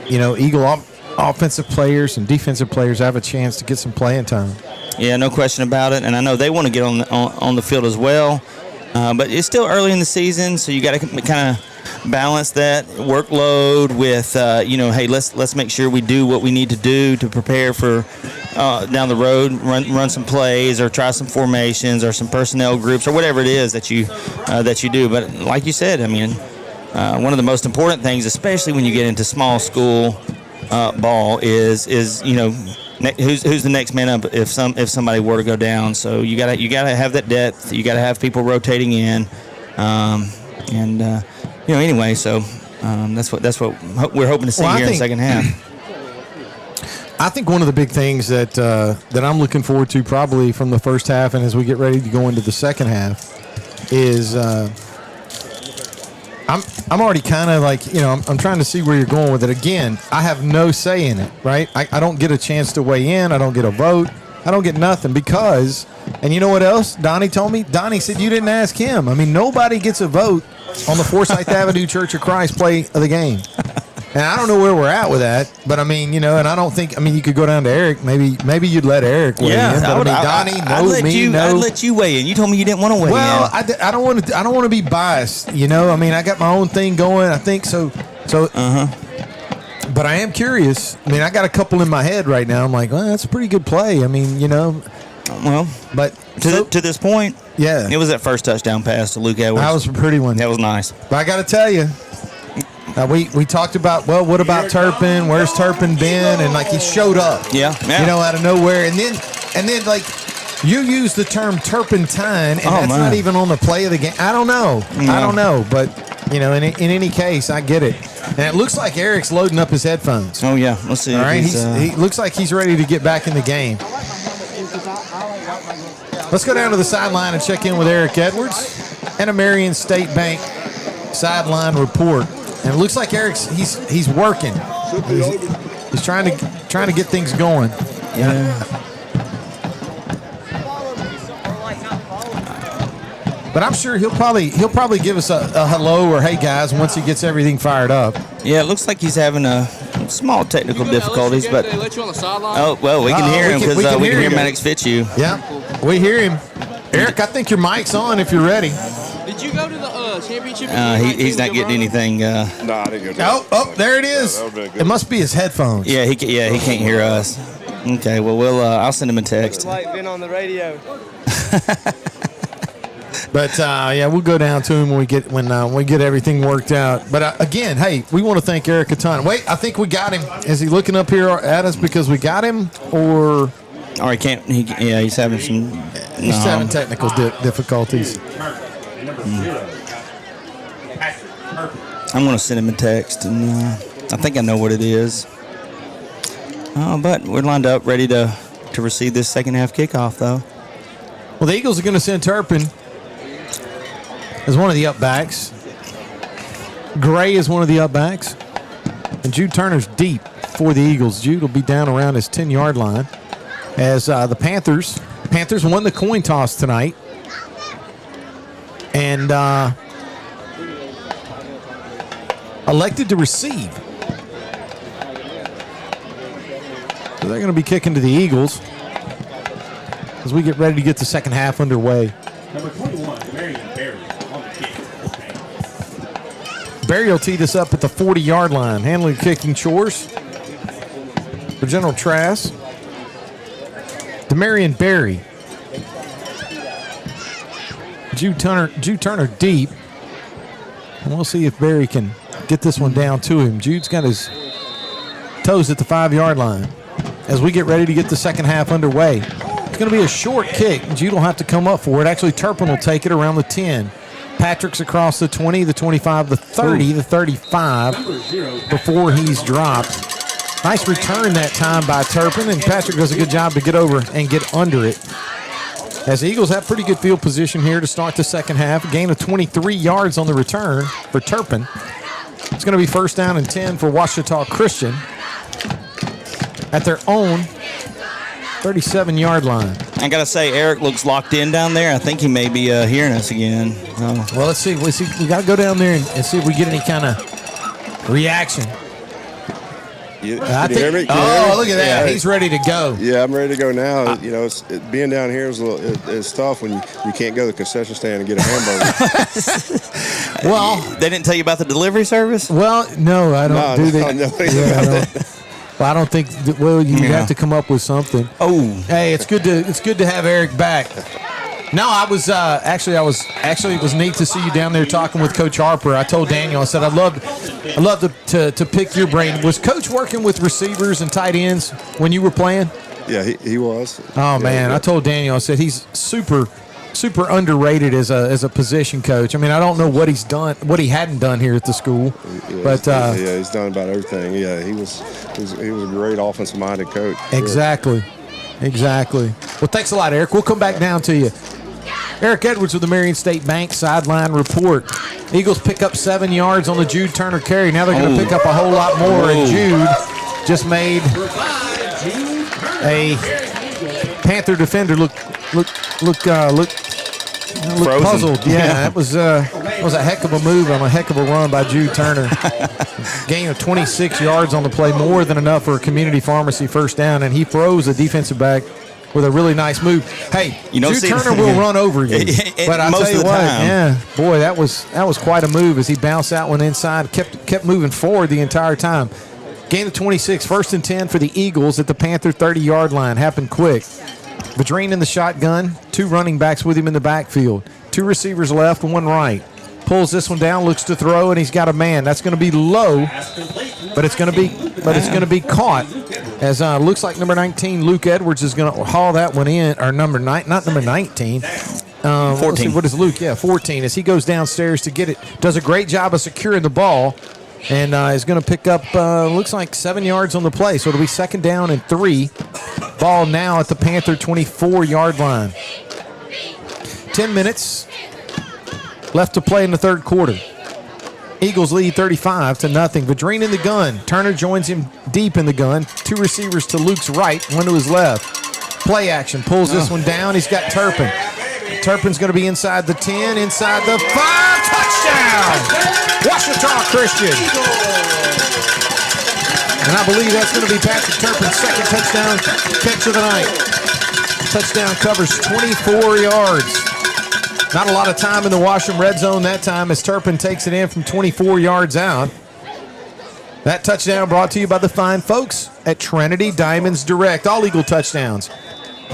Eagle offensive players and defensive players have a chance to get some playing time. Yeah, no question about it. And I know they want to get on the field as well, but it's still early in the season, so you got to kind of balance that workload with, hey, let's make sure we do what we need to do to prepare for down the road, run some plays or try some formations or some personnel groups or whatever it is that you do. But like you said, I mean, one of the most important things, especially when you get into small school ball, is who's the next man up if somebody were to go down. So you gotta have that depth. You gotta have people rotating in, anyway. So that's what we're hoping to see here in the second half. I think one of the big things that I'm looking forward to probably from the first half and as we get ready to go into the second half is I'm already kind of like, I'm trying to see where you're going with it. Again, I have no say in it, right? I don't get a chance to weigh in. I don't get a vote. I don't get nothing because, and you know what else Donnie told me? Donnie said you didn't ask him. I mean, nobody gets a vote on the Forsyth Avenue Church of Christ play of the game. And I don't know where we're at with that, but I mean, and I don't think, you could go down to Eric. Maybe you'd let Eric weigh in. But Donnie, I'd let you weigh in. You told me you didn't want to weigh in. Well, I don't want to be biased. I got my own thing going. I think so. But I am curious. I got a couple in my head right now. I'm like, well, that's a pretty good play. Well, but to this point, yeah, it was that first touchdown pass to Luke Edwards. That was a pretty one. That was nice. But I got to tell you. We talked about, well, what about Turpin? Where's Turpin been? And he showed up. Yeah. Out of nowhere. And then you use the term turpentine, and that's not even on the play of the game. I don't know. No. I don't know. But, in any case, I get it. And it looks like Eric's loading up his headphones. Oh, yeah. Let's see. All right. He looks like he's ready to get back in the game. Let's go down to the sideline and check in with Eric Edwards and a Marion State Bank sideline report. And it looks like Eric's he's working. He's trying to get things going. Yeah. But I'm sure he'll probably give us a hello or hey guys once he gets everything fired up. Yeah, it looks like he's having a small technical difficulties, but oh well, we can hear him because we can hear Maddox Fitzhugh. Yeah, we hear him. Eric, I think your mic's on if you're ready. Did you go to the championship? He's not getting anything. No, I didn't go. Oh, there it is. It must be his headphones. Yeah, he can't hear us. Okay, well, I'll send him a text. Like been on the radio. But we'll go down to him when we get everything worked out. But again, hey, we want to thank Eric a ton. Wait, I think we got him. Is he looking up here at us because we got him, or? Or he can't. He's having some. He's having technical difficulties. I'm going to send him a text, and I think I know what it is. But we're lined up, ready to receive this second half kickoff, though. Well, the Eagles are going to send Turpin as one of the upbacks. Gray is one of the upbacks. And Jude Turner's deep for the Eagles. Jude will be down around his 10-yard line as the Panthers won the coin toss tonight. And elected to receive. So they're going to be kicking to the Eagles as we get ready to get the second half underway. Number 21, Demarion Berry on the kick. Berry will tee this up at the 40-yard line, handling kicking chores for General Trass. Demarion Berry. Jude Turner deep. And we'll see if Berry can get this one down to him. Jude's got his toes at the 5-yard line as we get ready to get the second half underway. It's going to be a short kick. Jude will have to come up for it. Actually, Turpin will take it around the 10. Patrick's across the 20, the 25, the 30, the 35 before he's dropped. Nice return that time by Turpin, and Patrick does a good job to get over and get under it. As the Eagles have pretty good field position here to start the second half. A gain of 23 yards on the return for Turpin. It's going to be first down and 10 for Ouachita Christian at their own 37-yard line. I got to say, Eric looks locked in down there. I think he may be hearing us again. Well, let's see. We got to go down there and see if we get any kind of reaction. Can you hear me? Look at that. He's ready to go. Yeah, I'm ready to go now. Being down here is it's tough when you can't go to the concession stand and get a hamburger. Well, they didn't tell you about the delivery service? Well, no, I don't do that. Well, I don't think. You have to come up with something. Oh, hey, it's good to have Eric back. No, I was actually it was neat to see you down there talking with Coach Harper. I told Daniel, I said I'd love to pick your brain. Was Coach working with receivers and tight ends when you were playing? Yeah, he was. Oh man, I told Daniel, I said he's super underrated as a position coach. I mean, I don't know what he's done, what he hadn't done here at the school, but he's done about everything. Yeah, he was a great offensive-minded coach. Exactly. Well, thanks a lot, Eric. We'll come back down to you. Eric Edwards with the Marion State Bank sideline report. Eagles pick up 7 yards on the Jude Turner carry. Now they're going to pick up a whole lot more, and Jude just made a Panther defender look puzzled. Yeah, that was a heck of a move on a heck of a run by Jude Turner. Gain of 26 yards on the play, more than enough for a community pharmacy first down, and he froze the defensive back with a really nice move. Hey, Jude Turner will run over you, but I tell you what, boy, that was quite a move as he bounced out, went inside, kept moving forward the entire time. Gain of 26, first and 10 for the Eagles at the Panther 30-yard line. Happened quick. Vadrine in the shotgun, 2 running backs with him in the backfield. 2 receivers left, 1 right. Pulls this one down, looks to throw, and he's got a man. That's going to be low, but it's going to be caught. As looks like number 19, Luke Edwards, is going to haul that one in, or not number 19. 14. What is Luke? Yeah, 14. As he goes downstairs to get it, does a great job of securing the ball, and is going to pick up, looks like 7 yards on the play. So it'll be second down and 3. Ball now at the Panther 24-yard line. 10 minutes left to play in the third quarter. Eagles lead 35-0. Vadrine in the gun. Turner joins him deep in the gun. 2 receivers to Luke's right, 1 to his left. Play action. Pulls this one down. He's got Turpin. Turpin's going to be inside the 10, inside the 5. Touchdown! Ouachita Christian. And I believe that's going to be Patrick Turpin's second touchdown catch of the night. Touchdown covers 24 yards. Not a lot of time in the Washington red zone that time as Turpin takes it in from 24 yards out. That touchdown brought to you by the fine folks at Trinity Diamonds Direct. All Eagle touchdowns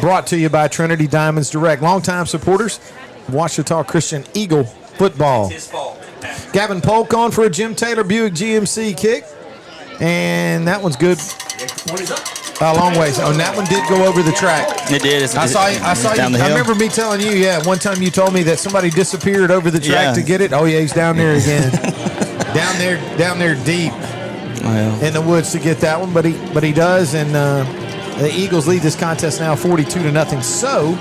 brought to you by Trinity Diamonds Direct. Longtime supporters of Ouachita Christian Eagle football. Gavin Polk on for a Jim Taylor Buick GMC kick. And that one's good. A long ways. Oh, and that one did go over the track. It did. I saw you. Down the hill. I remember me telling you, one time you told me that somebody disappeared over the track to get it. Oh, yeah, he's down there again. down there deep in the woods to get that one. But he does, and the Eagles lead this contest now 42-0. So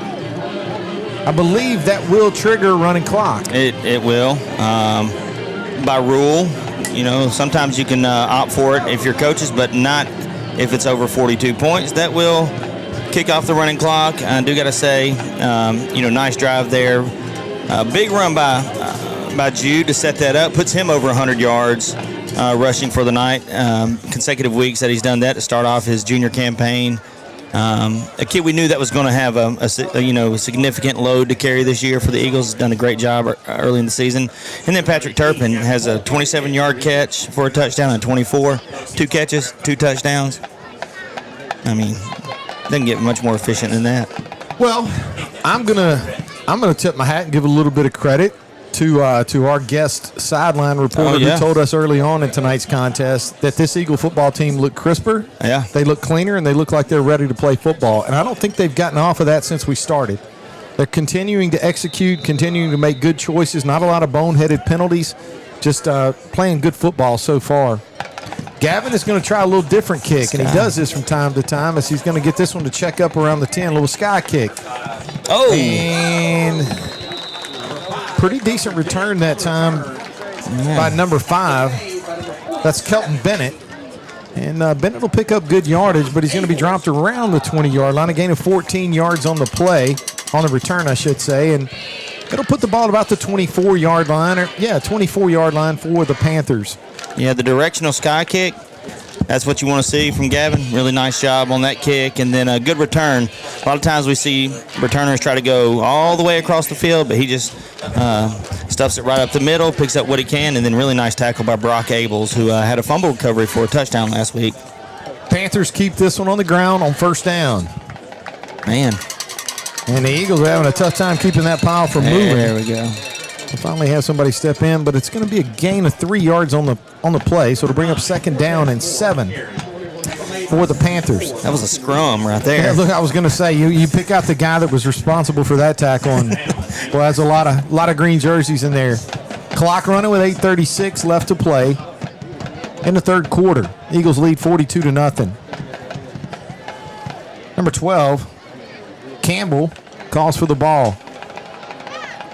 I believe that will trigger a running clock. It will. By rule, sometimes you can opt for it if you're coaches, but not if it's over 42 points. That will kick off the running clock. I do got to say, nice drive there. Big run by Jude to set that up. Puts him over 100 yards rushing for the night. Consecutive weeks that he's done that to start off his junior campaign. A kid we knew that was going to have a significant load to carry this year for the Eagles. Has done a great job early in the season. And then Patrick Turpin has a 27-yard catch for a touchdown and 24. 2 catches, 2 touchdowns. I mean, doesn't get much more efficient than that. Well, I'm gonna tip my hat and give a little bit of credit to our guest sideline reporter who told us early on in tonight's contest that this Eagle football team looked crisper. Yeah. They look cleaner, and they look like they're ready to play football. And I don't think they've gotten off of that since we started. They're continuing to execute, continuing to make good choices, not a lot of boneheaded penalties, just playing good football so far. Gavin is going to try a little different kick, and he does this from time to time as he's going to get this one to check up around the 10, a little sky kick. Oh! And pretty decent return that time by number 5. That's Kelton Bennett. And Bennett will pick up good yardage, but he's going to be dropped around the 20-yard line. A gain of 14 yards on the play, on the return, I should say. And it'll put the ball at about the 24-yard line. 24-yard line for the Panthers. Yeah, the directional sky kick, that's what you want to see from Gavin. Really nice job on that kick. And then a good return. A lot of times we see returners try to go all the way across the field, but he just stuffs it right up the middle, picks up what he can, and then really nice tackle by Brock Abels, who had a fumble recovery for a touchdown last week. Panthers keep this one on the ground on first down. Man. And the Eagles are having a tough time keeping that pile from moving. There we go. We'll finally have somebody step in, but it's going to be a gain of 3 yards on the play, so it'll bring up second down and 7 for the Panthers. That was a scrum right there. Yeah, look, I was going to say, you pick out the guy that was responsible for that tackle, and well, that's a lot of green jerseys in there. Clock running with 8:36 left to play in the third quarter. Eagles lead 42-0. Number 12, Campbell calls for the ball.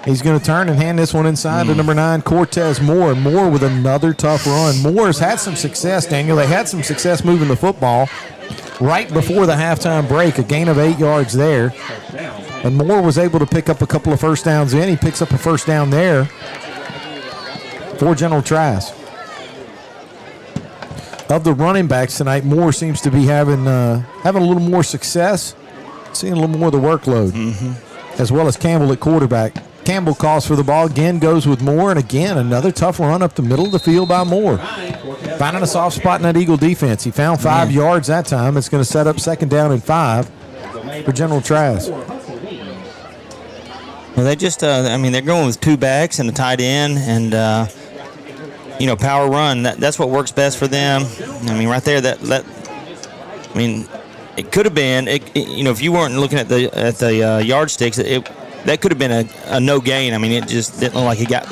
He's going to turn and hand this one inside to number 9, Cortez Moore. Moore with another tough run. Moore's had some success, Daniel. They had some success moving the football right before the halftime break, a gain of 8 yards there. And Moore was able to pick up a couple of first downs in. He picks up a first down there for General Trass. Of the running backs tonight, Moore seems to be having a little more success, seeing a little more of the workload, as well as Campbell at quarterback. Campbell calls for the ball, again goes with Moore, and again another tough run up the middle of the field by Moore. Finding a soft spot in that Eagle defense. He found 5 yards that time. It's going to set up second down and 5 for General Trass. Well, they just, they're going with 2 backs and a tight end and, power run. That works best for them. Right there, it could have been, if you weren't looking at the yardsticks, that could have been a no gain. It just didn't look like he got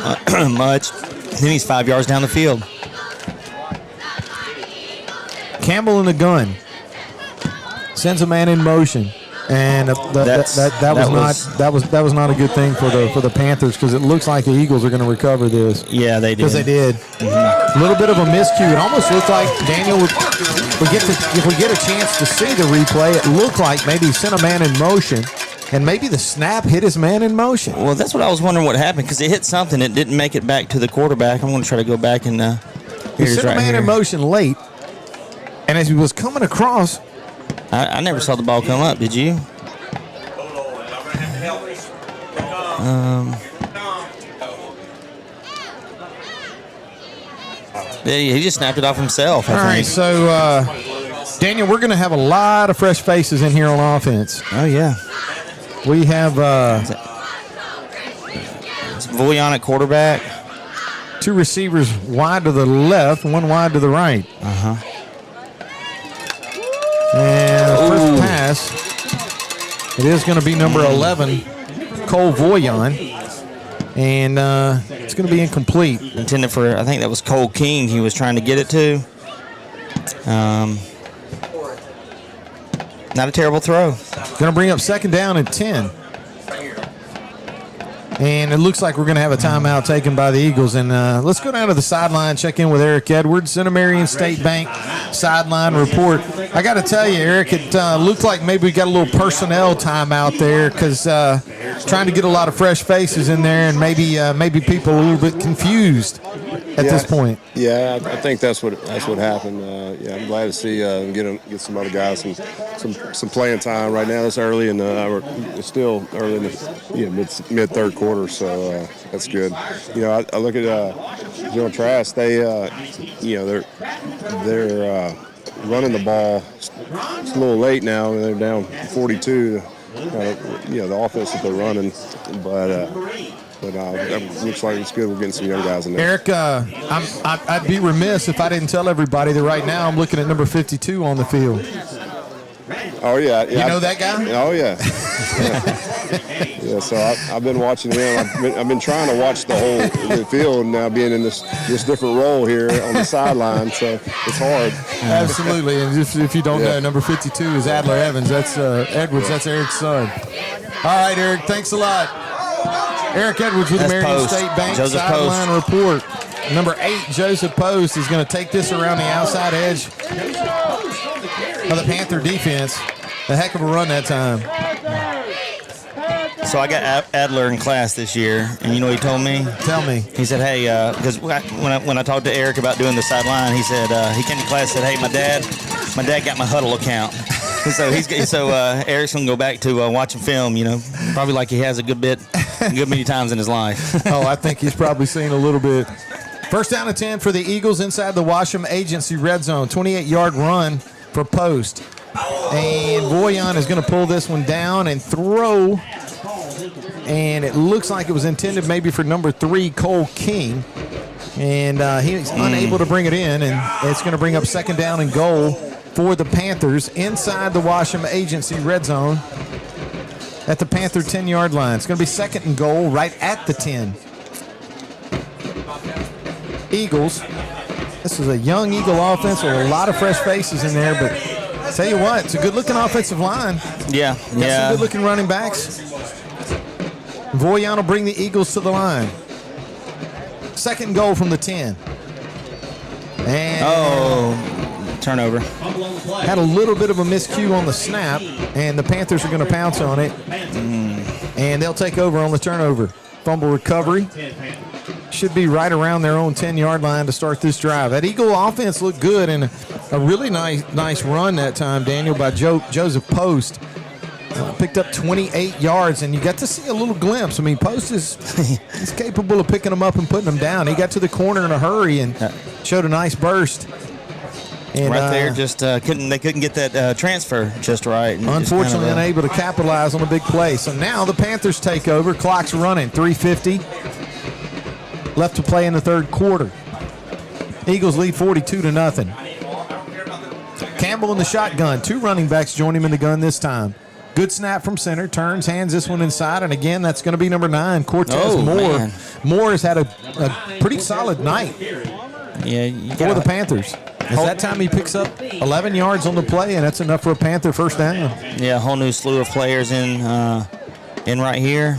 much. Then he's 5 yards down the field. Campbell in the gun sends a man in motion, and that was not a good thing for the Panthers, because it looks like the Eagles are going to recover this. Yeah, they did. Because they did. A little bit of a miscue. It almost looked like Daniel if we get a chance to see the replay, it looked like maybe he sent a man in motion. And maybe the snap hit his man in motion. Well, that's what I was wondering what happened, because it hit something. It didn't make it back to the quarterback. I'm going to try to go back and he sent a man in motion late, and as he was coming across. I never saw the ball come up. Did you? Yeah, he just snapped it off himself. All right, so Daniel, we're going to have a lot of fresh faces in here on offense. Oh, yeah. We have it's Voyan at quarterback. 2 receivers wide to the left, 1 wide to the right. And the first pass, it is going to be number 11, Cole Voyan. And it's going to be incomplete. Intended for, I think that was Cole King he was trying to get it to. Not a terrible throw. Going to bring up 2nd down and 10. And it looks like we're going to have a timeout taken by the Eagles. And let's go down to the sideline, check in with Eric Edwards, Center Marion State Bank sideline report. I got to tell you, Eric, it looked like maybe we got a little personnel timeout there because trying to get a lot of fresh faces in there and maybe people a little bit confused at this point. Yeah, I think that's what happened. Yeah, I'm glad to see get some other guys some playing time right now. It's early and it's still early in the mid third quarter, so that's good. I look at General Trass. They're running the ball. It's a little late now, and they're down 42. The offense that they're running, but it looks like it's good. We're getting some young guys in there. Eric, I'd be remiss if I didn't tell everybody that right now I'm looking at number 52 on the field. Oh, yeah. You know that guy? Oh, yeah. Yeah, so I've been watching him. I've been trying to watch the whole field now, being in this different role here on the sideline, so it's hard. Absolutely, and just if you don't know, number 52 is Adler Evans. That's Edwards. That's Eric's son. All right, Eric, thanks a lot. Eric Edwards with the Marion State Bank sideline report. Number 8, Joseph Post, is going to take this around the outside edge of the Panther defense. A heck of a run that time. So I got Adler in class this year, and you know what he told me? Tell me. He said, hey, because when I talked to Eric about doing the sideline, he said, he came to class and said, hey, my dad got my Huddle account. So Eric's going to go back to watching film, probably like he has a good many times in his life. Oh, I think he's probably seen a little bit. First down and 10 for the Eagles inside the Washam Agency red zone. 28-yard run for Post. And Voyan is going to pull this one down and throw. And it looks like it was intended maybe for number 3, Cole King. And he's unable to bring it in. And it's going to bring up 2nd down and goal for the Panthers inside the Washam Agency red zone at the Panther 10-yard line. It's going to be 2nd and goal right at the 10. Eagles. This is a young Eagle offense with a lot of fresh faces in there, but tell you what, it's a good-looking offensive line. Yeah. Got some good-looking running backs. Voyan will bring the Eagles to the line. 2nd and goal from the 10. And turnover. Had a little bit of a miscue on the snap, and the Panthers are going to pounce on it. And they'll take over on the turnover. Fumble recovery. Should be right around their own 10-yard line to start this drive. That Eagle offense looked good, and a really nice run that time, Daniel, by Joseph Post. Picked up 28 yards, and you got to see a little glimpse. I mean, Post is he's capable of picking them up and putting them down. He got to the corner in a hurry and showed a nice burst. And, right there, just couldn't get that transfer just right. Unfortunately, unable to capitalize on a big play. So now the Panthers take over. Clock's running, 3:50 left to play in the third quarter. Eagles lead 42-0. Campbell in the shotgun. 2 running backs join him in the gun this time. Good snap from center. Turns, hands this one inside. And again, that's going to be number 9, Cortez Moore. Man. Moore has had a pretty solid night for the Panthers. At that time, he picks up 11 yards on the play, and that's enough for a Panther first down. Yeah, a whole new slew of players in right here.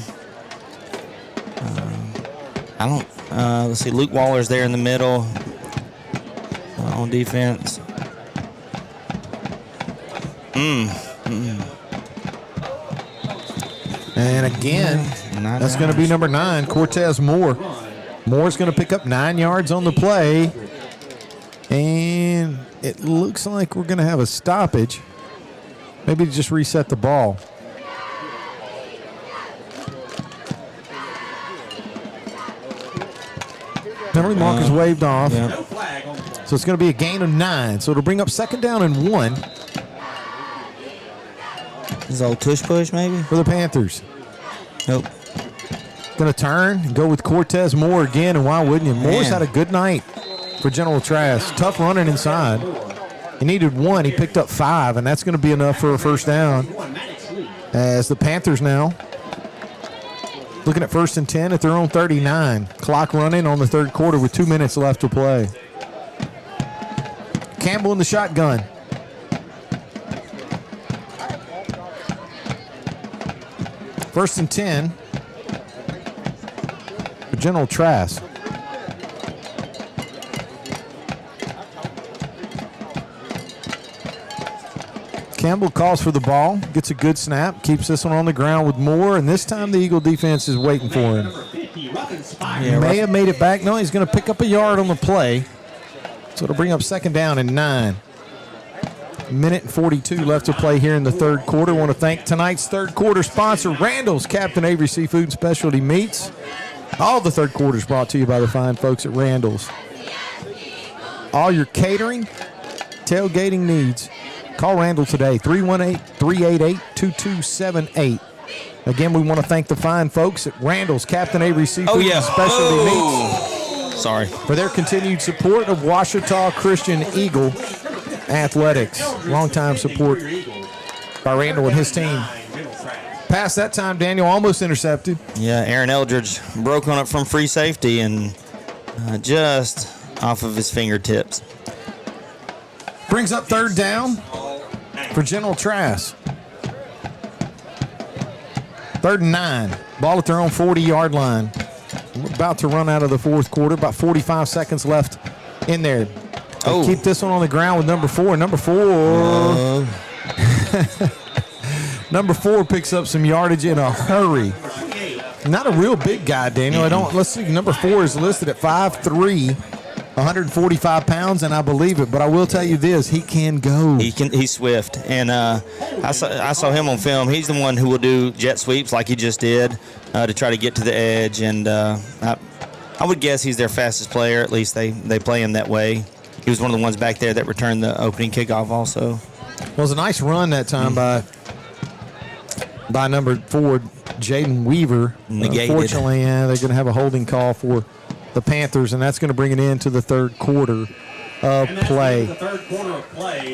Let's see, Luke Waller's there in the middle on defense. And again, that's going to be number 9, Cortez Moore. Moore's going to pick up 9 yards on the play. And it looks like we're going to have a stoppage. Maybe to just reset the ball. Penalty mark is waved off. So it's going to be a gain of 9. So it'll bring up second down and 1. Is old tush push maybe? For the Panthers. Nope. Going to turn and go with Cortez Moore again, and why wouldn't you? Moore's had a good night for General Trass. Tough running inside. He needed 1. He picked up 5, and that's going to be enough for a first down. As the Panthers now looking at 1st and 10 at their own 39. Clock running on the third quarter with 2 minutes left to play. Campbell in the shotgun. First and 10 for General Trass. Campbell calls for the ball, gets a good snap, keeps this one on the ground with Moore, and this time the Eagle defense is waiting for him. He may have made it back. No, he's going to pick up a yard on the play. So it'll bring up second down and 9. Minute and 42 left to play here in the third quarter. Want to thank tonight's third quarter sponsor, Randall's Captain Avery Seafood and Specialty Meats. All the third quarters brought to you by the fine folks at Randall's. All your catering, tailgating needs. Call Randall today, 318-388-2278. Again, we want to thank the fine folks at Randall's Captain Avery Seafood and Specialty Meats. Sorry. For their continued support of Ouachita Christian Eagle Athletics. Longtime support by Randall and his team. Pass that time, Daniel, almost intercepted. Yeah, Aaron Eldridge broke on it from free safety and just off of his fingertips. Brings up third down for General Trass. 3rd and 9. Ball at their own 40-yard line. We're about to run out of the fourth quarter. About 45 seconds left in there. Keep this one on the ground with number 4. Number 4. Number 4 picks up some yardage in a hurry. Not a real big guy, Daniel. Let's see. Number 4 is listed at 5'3", 145 pounds, and I believe it. But I will tell you this: he can go. He's swift, and I saw him on film. He's the one who will do jet sweeps like he just did to try to get to the edge. And I would guess he's their fastest player. At least they play him that way. He was one of the ones back there that returned the opening kickoff also. Well, it was a nice run that time by number 4, Jaden Weaver. Unfortunately, they're going to have a holding call for the Panthers, and that's going to bring it into the third quarter of play.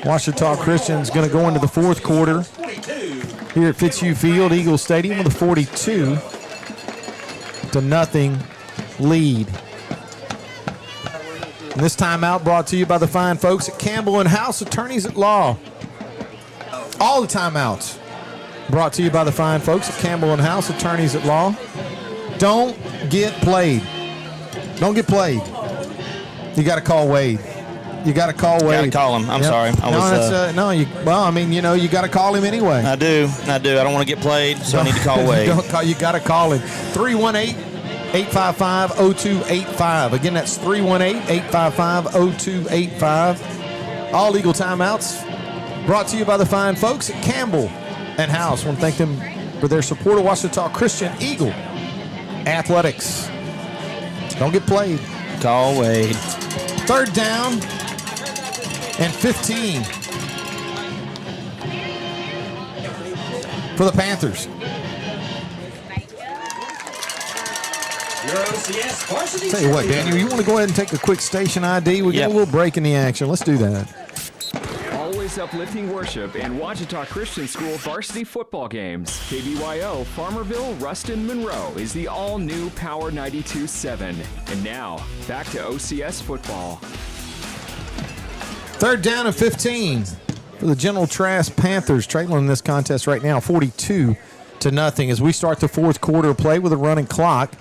Ouachita Christian's going to go into the fourth quarter here at Fitzhugh Field, Eagles Stadium, with a 42-0 lead. And this timeout brought to you by the fine folks at Campbell and House Attorneys at Law. All the timeouts brought to you by the fine folks at Campbell and House Attorneys at Law. Don't get played. Don't get played. You got to call Wade. You got to call Wade. Got to call him. I'm sorry. You got to call him anyway. I do. I don't want to get played, so I need to call Wade. You got to call him. 318-855-0285. Again, that's 318-855-0285. All legal timeouts brought to you by the fine folks at Campbell and House. I want to thank them for their support of Ouachita Christian Eagle Athletics. Don't get played. Call Wade. 3rd down and 15 for the Panthers. Tell you what, Daniel, you want to go ahead and take a quick station ID? We get a little break in the action. Let's do that. Always uplifting worship and Ouachita Christian School varsity football games. KBYO, Farmerville, Ruston, Monroe is the all-new Power 92.7. And now, back to OCS football. 3rd down and 15 for the General Trass Panthers, trailing in this contest right now, 42-0 as we start the fourth quarter of play with a running clock,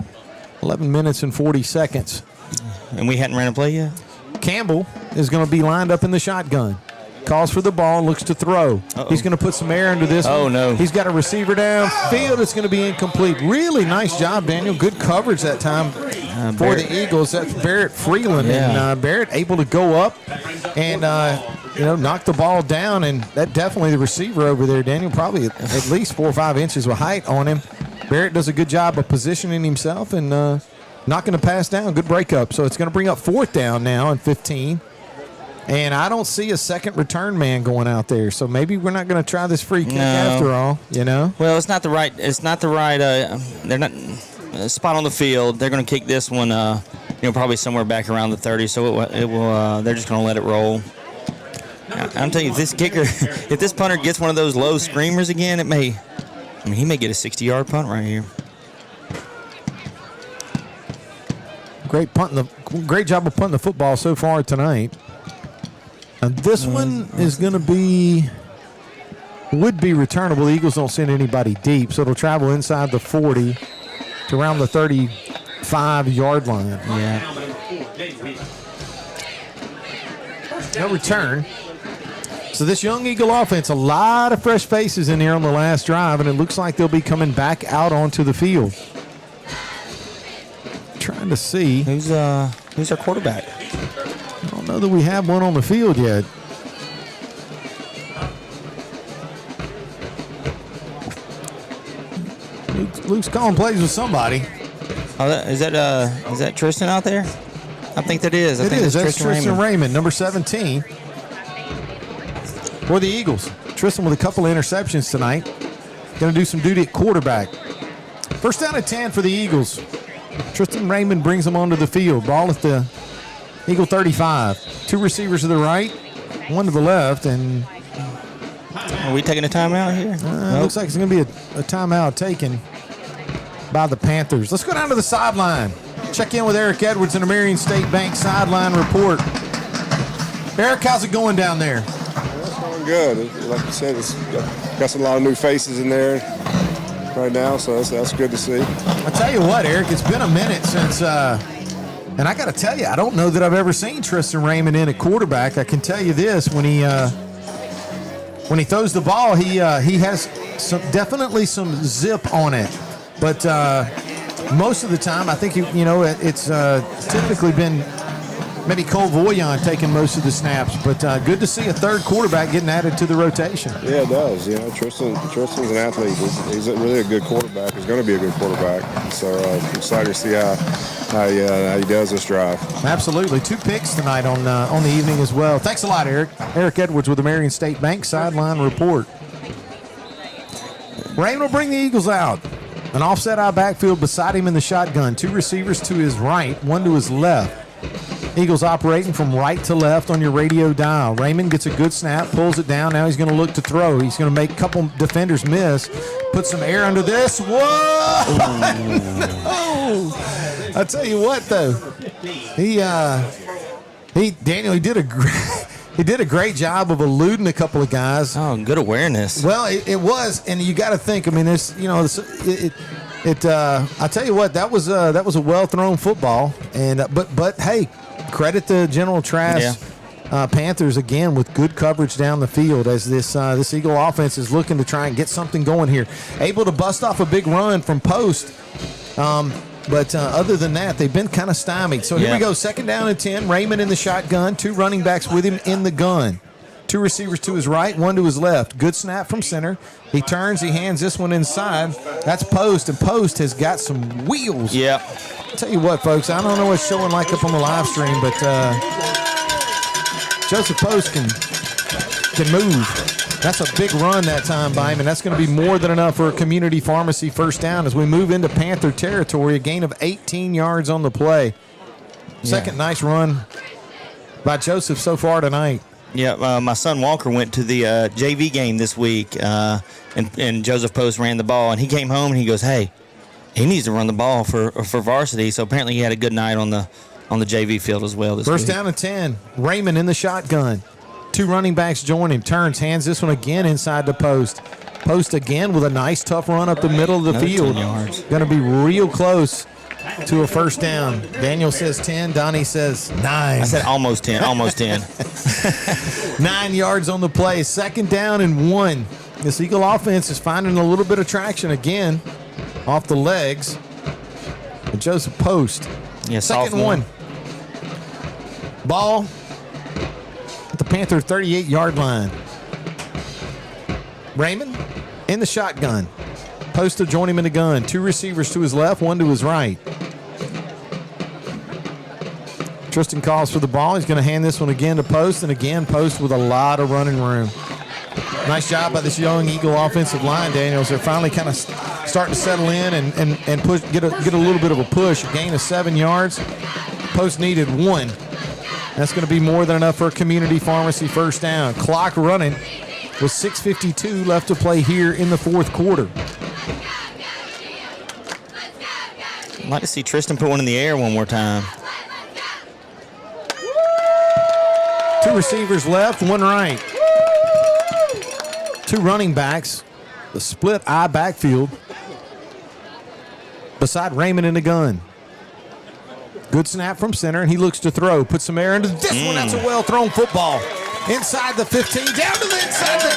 11 minutes and 40 seconds. And we hadn't ran a play yet? Campbell is going to be lined up in the shotgun. Calls for the ball, looks to throw. He's going to put some air into this one. Oh, no. He's got a receiver downfield. It's going to be incomplete. Really nice job, Daniel. Good coverage that time for the Eagles. That's Barrett Freeland. Yeah. And Barrett able to go up and, knock the ball down. And that definitely the receiver over there, Daniel, probably at least 4 or 5 inches of height on him. Barrett does a good job of positioning himself and knocking the pass down. Good breakup. So it's going to bring up 4th down now and 15 And I don't see a second return man going out there, so maybe we're not going to try this free kick after all. Well, it's not the right. They're not spot on the field. They're going to kick this one. Probably somewhere back around the 30. So it will. They're just going to let it roll. I'm telling you, if this punter gets one of those low screamers again, he may get a 60-yard punt right here. Great job of punting the football so far tonight. And this one is going to would be returnable. The Eagles don't send anybody deep, so it'll travel inside the 40 to around the 35-yard line. Yeah. No return. So this young Eagle offense, a lot of fresh faces in here on the last drive, and it looks like they'll be coming back out onto the field. Trying to see. Who's our quarterback? I don't know that we have one on the field yet. Luke's calling plays with somebody. Is that Tristan out there? I think that is. It is. That's Tristan Raymond, number 17. For the Eagles. Tristan with a couple of interceptions tonight. Going to do some duty at quarterback. First down and 10 for the Eagles. Tristan Raymond brings them onto the field. Ball at the Eagle 35. Two receivers to the right, one to the left, and are we taking a timeout here? Nope. Looks like it's going to be a timeout taken by the Panthers. Let's go down to the sideline. Check in with Eric Edwards in the Marion State Bank sideline report. Eric, how's it going down there? It's going good. Like you said, it's got a lot of new faces in there right now, so that's good to see. I tell you what, Eric, it's been a minute since, and I got to tell you, I don't know that I've ever seen Tristan Raymond in at quarterback. I can tell you this: when he throws the ball, he has definitely some zip on it, but most of the time, I think it's typically been maybe Cole Voyan taking most of the snaps, but good to see a third quarterback getting added to the rotation. Yeah, it does. Tristan's an athlete. He's really a good quarterback. He's going to be a good quarterback. So excited to see how he does this drive. Absolutely. 2 picks tonight on the evening as well. Thanks a lot, Eric. Eric Edwards with the Marion State Bank sideline report. Raymond will bring the Eagles out. An offset eye backfield beside him in the shotgun. 2 receivers to his right, 1 to his left. Eagles operating from right to left on your radio dial. Raymond gets a good snap, pulls it down. Now he's going to look to throw. He's going to make a couple defenders miss. Put some air under this. Whoa! I tell you what, though, he did a great job of eluding a couple of guys. Oh, good awareness. Well, it was, and you got to think. I mean, there's I tell you what, that was a well thrown football, and but hey, credit the General Trass Panthers again with good coverage down the field as this Eagle offense is looking to try and get something going here. Able to bust off a big run from post, but other than that, they've been kind of stymied. So here we go, 2nd down and 10. Raymond in the shotgun, 2 running backs with him in the gun. 2 receivers to his right, 1 to his left. Good snap from center. He turns, he hands this one inside. That's Post, and Post has got some wheels. Yeah. I'll tell you what, folks, I don't know what's showing like up on the live stream, but Joseph Post can move. That's a big run that time by him, and that's going to be more than enough for a community pharmacy first down as we move into Panther territory, a gain of 18 yards on the play. Second nice run by Joseph so far tonight. Yeah, my son Walker went to the JV game this week, and Joseph Post ran the ball, and he came home and he goes, hey, he needs to run the ball for varsity. So apparently he had a good night on the JV field as well this week. First down and 10. Raymond in the shotgun. 2 running backs join him. Turns, hands this one again inside the post. Post again with a nice tough run up the middle of the field. Going to be real close to a first down. Daniel says 10. Donnie says 9. I said almost 10. Almost 10. 9 yards on the play. 2nd down and 1. This Eagle offense is finding a little bit of traction again off the legs. And Joseph Post. Yeah, 2nd and 1. Ball at the Panther 38-yard line. Raymond in the shotgun. Post to join him in the gun. 2 receivers to his left, 1 to his right. Tristan calls for the ball. He's going to hand this one again to Post, and again, Post with a lot of running room. Nice job by this young Eagle offensive line, Daniels. They're finally kind of starting to settle in and push, get a little bit of a push. A gain of 7 yards. Post needed 1. That's going to be more than enough for a community pharmacy first down. Clock running with 6:52 left to play here in the fourth quarter. I'd like to see Tristan put one in the air one more time. 2 receivers left, 1 right. 2 running backs, the split eye backfield beside Raymond in the gun. Good snap from center, and he looks to throw. Puts some air into this one. That's a well-thrown football. Inside the 15, down to the inside the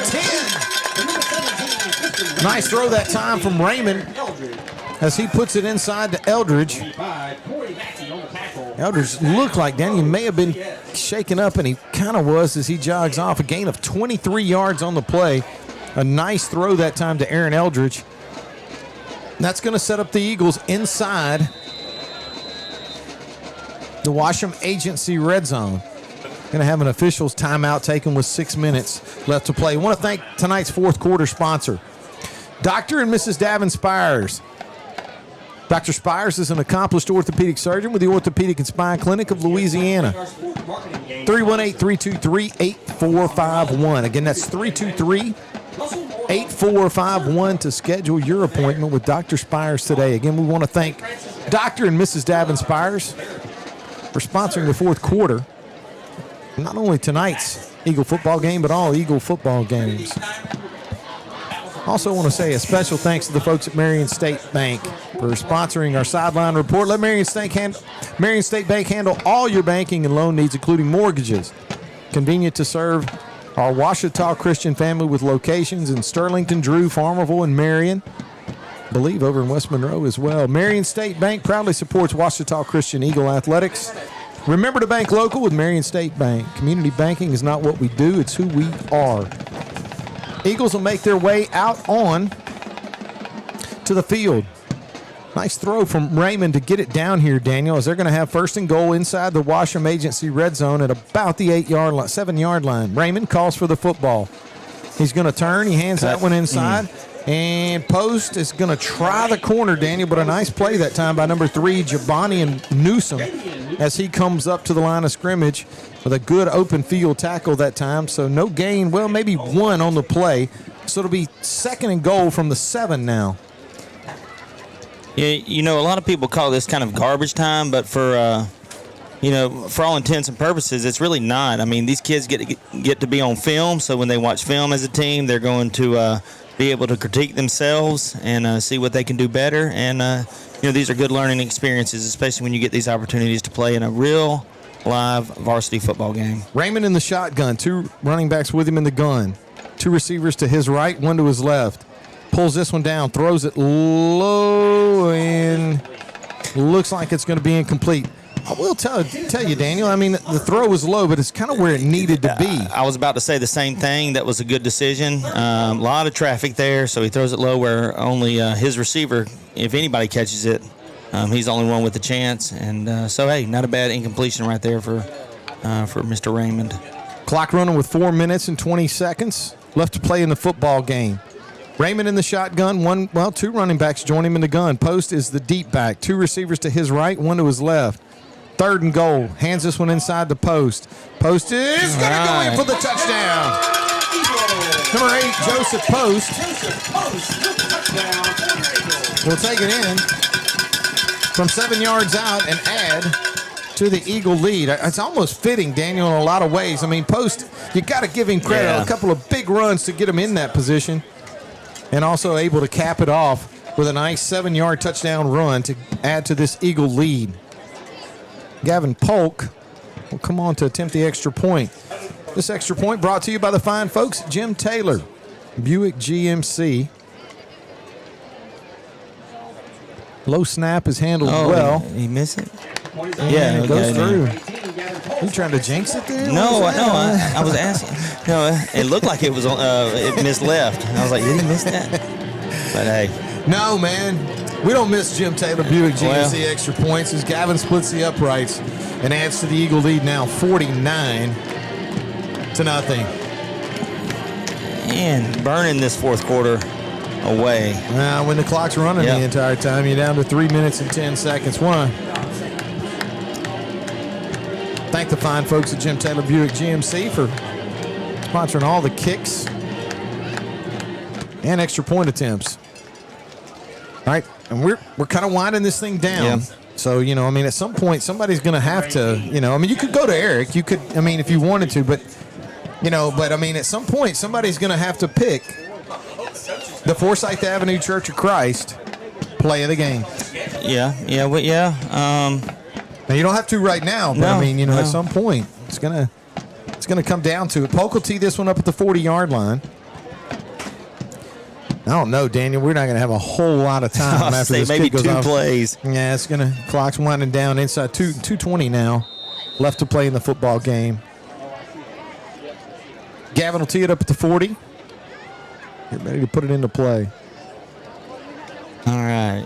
10. Nice throw that time from Raymond as he puts it inside to Eldridge. Eldridge looked like Daniel may have been shaken up, and he kind of was as he jogs off. A gain of 23 yards on the play. A nice throw that time to Aaron Eldridge. That's going to set up the Eagles inside the Washam Agency red zone. Going to have an officials timeout taken with 6 minutes left to play. I want to thank tonight's fourth quarter sponsor, Dr. and Mrs. Davin Spires. Dr. Spires is an accomplished orthopedic surgeon with the Orthopedic and Spine Clinic of Louisiana. 318-323-8451. Again, that's 323-8451 to schedule your appointment with Dr. Spires today. Again, we want to thank Dr. and Mrs. Davin Spires for sponsoring the fourth quarter. Not only tonight's Eagle football game, but all Eagle football games. Also want to say a special thanks to the folks at Marion State Bank for sponsoring our sideline report. Let Marion State Bank handle all your banking and loan needs, including mortgages. Convenient to serve our Ouachita Christian family with locations in Sterlington, Drew, Farmerville, and Marion. I believe over in West Monroe as well. Marion State Bank proudly supports Ouachita Christian Eagle Athletics. Remember to bank local with Marion State Bank. Community banking is not what we do, it's who we are. Eagles will make their way out on to the field. Nice throw from Raymond to get it down here, Daniel, as they're going to have first and goal inside the Washam Agency red zone at about the 7-yard line. Raymond calls for the football. He's going to turn. He hands that one inside. And Post is going to try the corner, Daniel, but a nice play that time by number 3, Jabani and Newsom, as he comes up to the line of scrimmage with a good open field tackle that time. So no gain, well, maybe 1 on the play. So it'll be second and goal from the 7 now. Yeah, you know, a lot of people call this kind of garbage time, but for for all intents and purposes, it's really not. I mean, these kids get to be on film, so when they watch film as a team, they're going to be able to critique themselves and see what they can do better. And these are good learning experiences, especially when you get these opportunities to play in a real live varsity football game. Raymond in the shotgun, 2 running backs with him in the gun. 2 receivers to his right, 1 to his left. Pulls this one down, throws it low, and looks like it's going to be incomplete. I will tell you, Daniel, I mean, the throw was low, but it's kind of where it needed to be. I was about to say the same thing. That was a good decision. A lot of traffic there, so he throws it low where only his receiver, if anybody catches it, he's the only one with the chance. And so, hey, not a bad incompletion right there for Mr. Raymond. Clock running with 4 minutes and 20 seconds left to play in the football game. Raymond in the shotgun, 2 running backs join him in the gun. Post is the deep back. 2 receivers to his right, 1 to his left. Third and goal. Hands this one inside the Post. Post is going to go in for the touchdown. Number 8, Joseph Post will take it in from 7 yards out and add to the Eagle lead. It's almost fitting, Daniel, in a lot of ways. I mean, Post, you got to give him credit. Yeah. A couple of big runs to get him in that position, and also able to cap it off with a nice 7-yard touchdown run to add to this Eagle lead. Gavin Polk will come on to attempt the extra point. This extra point brought to you by the fine folks at Jim Taylor, Buick GMC. Low snap is handled well. He missed it? Yeah, it goes through. You trying to jinx it there? No, I was asking. No, it looked like it was it missed left. I was like, did he miss that? But hey. No, man. We don't miss Jim Taylor Buick GMC extra points as Gavin splits the uprights and adds to the Eagle lead now 49-0. And burning this fourth quarter away. When the clock's running the entire time, you're down to 3 minutes and 10 seconds. Want to thank the fine folks at Jim Taylor Buick GMC for sponsoring all the kicks and extra point attempts. All right, and we're kind of winding this thing down. Yeah. So, at some point, somebody's going to have to, you could go to Eric. You could, if you wanted to, but, at some point, somebody's going to have to pick the Forsyth Avenue Church of Christ play of the game. Yeah. Now, you don't have to right now, but, at some point, it's going to come down to it. Polk will tee this one up at the 40-yard line. I don't know, Daniel. We're not going to have a whole lot of time after this maybe kick goes 2 off. plays. Yeah, it's gonna. Clock's winding down inside 2:20 now, left to play in the football game. Gavin will tee it up at the 40. Get ready to put it into play. All right.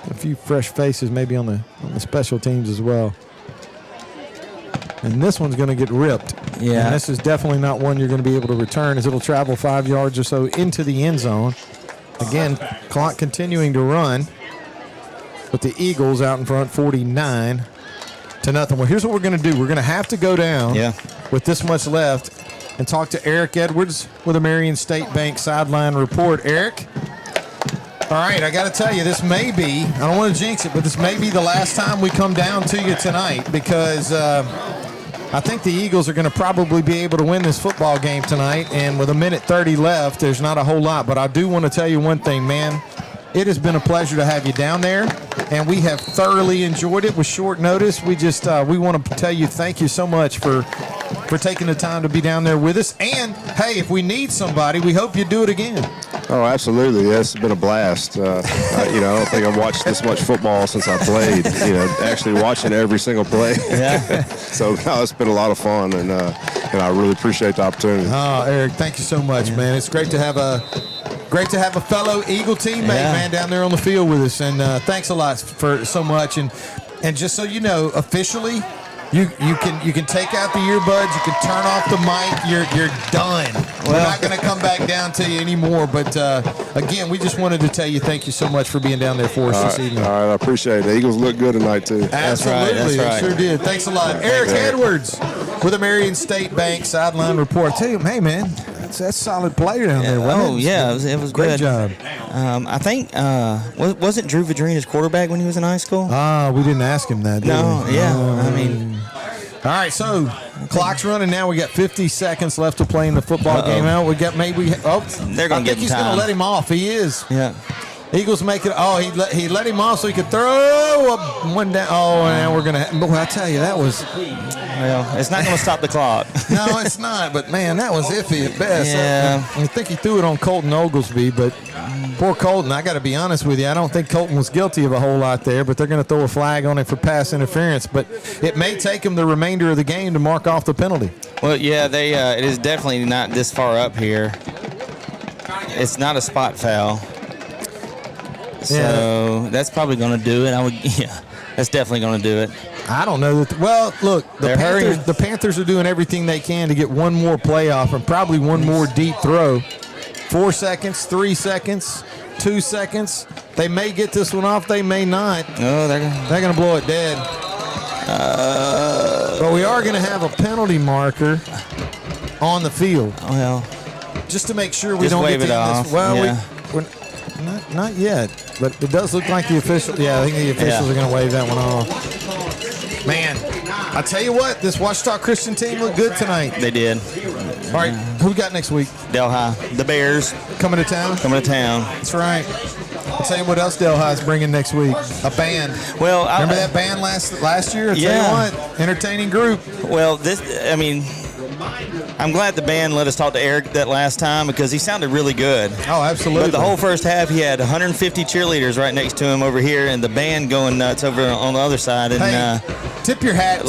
A few fresh faces maybe on the special teams as well. And this one's going to get ripped. Yeah. And this is definitely not one you're going to be able to return as it'll travel 5 yards or so into the end zone. Again, clock continuing to run. But the Eagles out in front 49-0. Well, here's what we're going to do. We're going to have to go down with this much left and talk to Eric Edwards with a Marion State Bank sideline report. Eric? All right, I got to tell you, this may be, I don't want to jinx it, but this may be the last time we come down to you tonight because I think the Eagles are going to probably be able to win this football game tonight, and with 1:30 left, there's not a whole lot. But I do want to tell you one thing, man. It has been a pleasure to have you down there, and we have thoroughly enjoyed it with short notice. We just we want to tell you thank you so much for taking the time to be down there with us. And, hey, if we need somebody, we hope you do it again. Oh, absolutely. Yes, it's been a blast. I don't think I've watched this much football since I played, actually watching every single play. Yeah. So, no, it's been a lot of fun, and I really appreciate the opportunity. Oh, Eric, thank you so much, man. It's great to have a fellow Eagle teammate, man, down there on the field with us. And thanks a lot for so much. And just so you know, officially, you can take out the earbuds, you can turn off the mic, you're done. We're not going to come back down to you anymore. But again, we just wanted to tell you thank you so much for being down there for us this evening. All right, I appreciate it. The Eagles look good tonight too. Absolutely, That's right. They sure did. Thanks a lot, Eric Edwards with the Marion State Bank sideline report. I tell you, hey man, that's a solid player down there. It was great good. Job. I think wasn't Drew Vadrina's quarterback when he was in high school? We didn't ask him that. Did we? All right, so clock's running now. We got 50 seconds left to play in the football game. Out. We got they're going to get he's going to let him off. He is. Yeah. Eagles make it. Oh, he let him off so he could throw one down. Oh, and now we're going to. Boy, I tell you, that was. Well, it's not going to stop the clock. No, it's not. But man, that was iffy at best. Yeah. I think he threw it on Colton Oglesby, but poor Colton. I got to be honest with you. I don't think Colton was guilty of a whole lot there, but they're going to throw a flag on him for pass interference. But it may take him the remainder of the game to mark off the penalty. Well, yeah, it is definitely not this far up here. It's not a spot foul. So that's probably going to do it. That's definitely going to do it. I don't know. Well, look, the Panthers are doing everything they can to get one more playoff and probably one more deep throw. 4 seconds, 3 seconds, 2 seconds. They may get this one off. They may not. Oh, they're going to blow it dead. But we are going to have a penalty marker on the field. Well, just to make sure we don't get to this. Well, we're not yet, but it does look like the official. Yeah, I think the officials are going to wave that one off. Man, I tell you what, this Ouachita Christian team looked good tonight. They did. All right, who we got next week? Delhi, the Bears coming to town. That's right. I'll tell you what else Delhi's bringing next week. A band. Well, remember that band last year? I'll tell you what, entertaining group. Well, I'm glad the band let us talk to Eric that last time because he sounded really good. Oh, absolutely. But the whole first half, he had 150 cheerleaders right next to him over here, and the band going nuts over on the other side. And Tip your hat to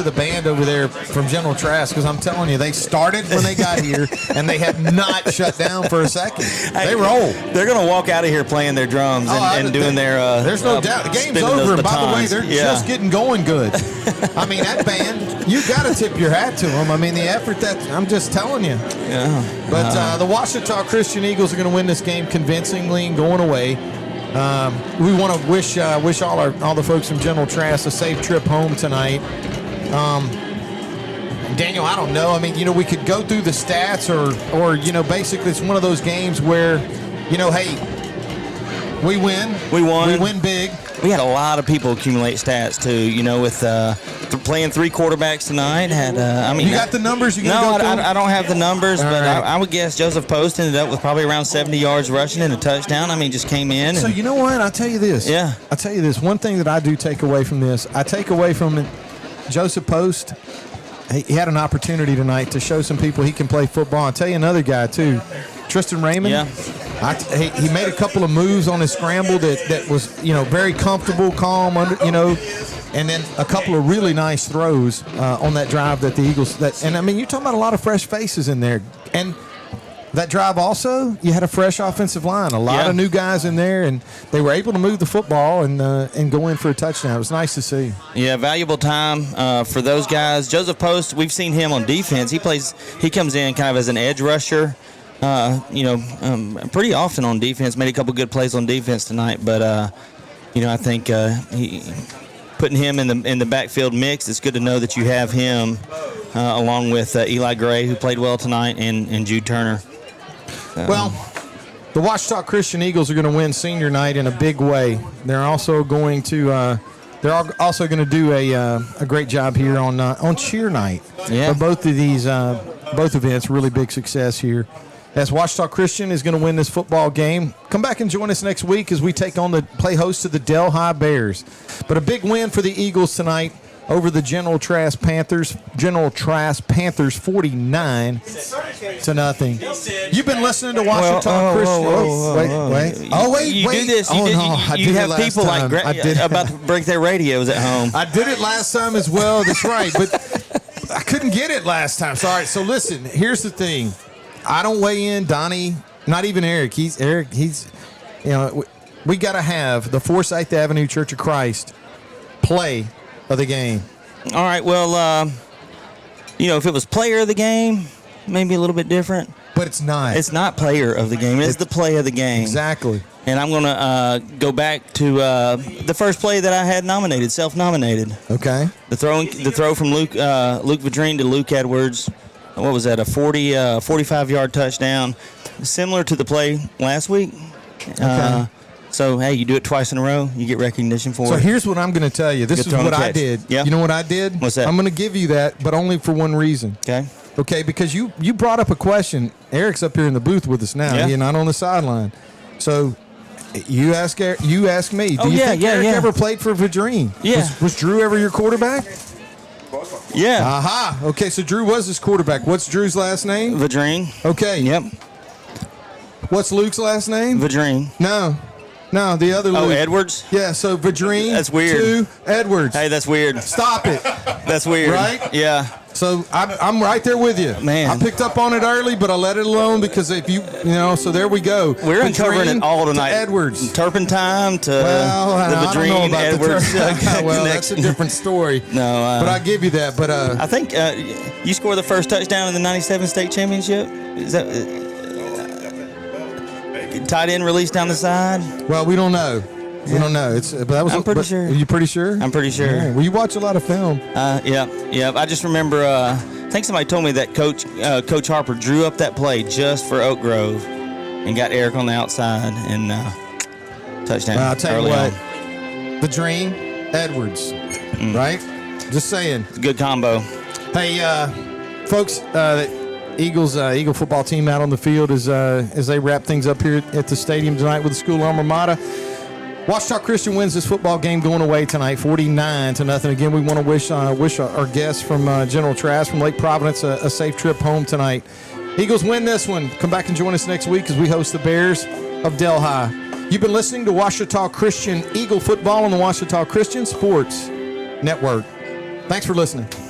the band over there from General Trass, because I'm telling you, they started when they got here, and they have not shut down for a second. They roll. They're going to walk out of here playing their drums and doing their. There's no doubt. The game's over, and by the way, they're just getting going good. I mean, that band, you got to tip your hat to them. I mean, the effort I'm just telling you. Yeah. But the Ouachita Christian Eagles are going to win this game convincingly and going away. We want to wish all the folks from General Trass a safe trip home tonight. Daniel, I don't know. I mean, we could go through the stats or basically it's one of those games where, hey, we win. We won. We win big. We had a lot of people accumulate stats too. With playing 3 quarterbacks tonight. You got the numbers? I don't have the numbers, but right. I would guess Joseph Post ended up with probably around 70 yards rushing and a touchdown. I mean, just came in. So you know what? I'll tell you this. Yeah. I'll tell you this. One thing that I do take away from this, Joseph Post. He had an opportunity tonight to show some people he can play football. I'll tell you another guy too, Tristan Raymond. Yeah. He made a couple of moves on his scramble that was very comfortable, calm, and then a couple of really nice throws on that drive that the Eagles. And I mean, you're talking about a lot of fresh faces in there, and that drive also, you had a fresh offensive line, a lot of new guys in there, and they were able to move the football and go in for a touchdown. It was nice to see. Yeah, valuable time for those guys. Joseph Post, we've seen him on defense. He comes in kind of as an edge rusher. Pretty often on defense. Made a couple good plays on defense tonight, but I think putting him in the backfield mix, it's good to know that you have him along with Eli Gray, who played well tonight, and Jude Turner. Well, the Ouachita Christian Eagles are going to win senior night in a big way. They're also going to do a great job here on cheer night. Yeah. For both of these both events, really big success here. As Ouachita Christian is going to win this football game. Come back and join us next week as we play host to the Delhi Bears. But a big win for the Eagles tonight over the General Trass Panthers. General Trass Panthers 49-0. You've been listening to Ouachita Christian. Wait. You do this. You have people like about to break their radios at home. I did it last time as well. That's right. But I couldn't get it last time. So, all right. So listen, here's the thing. I don't weigh in. Donnie, not even Eric. He's we got to have the Forsyth Avenue Church of Christ play of the game. All right. Well, if it was player of the game, maybe a little bit different. But it's not. It's not player of the game. It's the play of the game. Exactly. And I'm going to go back to the first play that I had nominated, self-nominated. Okay. The throw from Luke Vadrine to Luke Edwards. What was that? A 45-yard touchdown, similar to the play last week. Okay. So, hey, you do it twice in a row, you get recognition for it. So here's what I'm going to tell you. This is what I did. Yeah. You know what I did? What's that? I'm going to give you that, but only for one reason. Okay, because you brought up a question. Eric's up here in the booth with us now. Yeah. He's not on the sideline. So you ask me, do you think Eric ever played for Vadrine? Yeah. Was Drew ever your quarterback? Yeah. Aha. Okay, so Drew was his quarterback. What's Drew's last name? Vadrine. Okay. Yep. What's Luke's last name? Vadrine. No, the other Luke. Oh, Edwards? Yeah, so Vadrine. That's weird. To Edwards. Hey, that's weird. Stop it. That's weird. Right? Yeah. So I'm right there with you. Man. I picked up on it early, but I let it alone because if so there we go. We're uncovering it all tonight. To Edwards. Turpentine to the Vadrine, Edwards. Well, that's a different story. No. But I give you that. But I think you scored the first touchdown in the 97 state championship. Is that tight end release down the side? Well, we don't know. We don't know. I'm pretty sure. Are you pretty sure? I'm pretty sure. Yeah. Well, you watch a lot of film. Yeah. I just remember. I think somebody told me that Coach Harper drew up that play just for Oak Grove, and got Eric on the outside and touchdown. I'll tell you what. On. Vadrine, Edwards, right? Just saying. It's a good combo. Hey, folks. Eagle football team out on the field as they wrap things up here at the stadium tonight with the school alma mater. Ouachita Christian wins this football game going away tonight, 49-0. Again, we want to wish our guests from General Trass from Lake Providence a safe trip home tonight. Eagles win this one. Come back and join us next week as we host the Bears of Delhi. You've been listening to Ouachita Christian Eagle football on the Ouachita Christian Sports Network. Thanks for listening.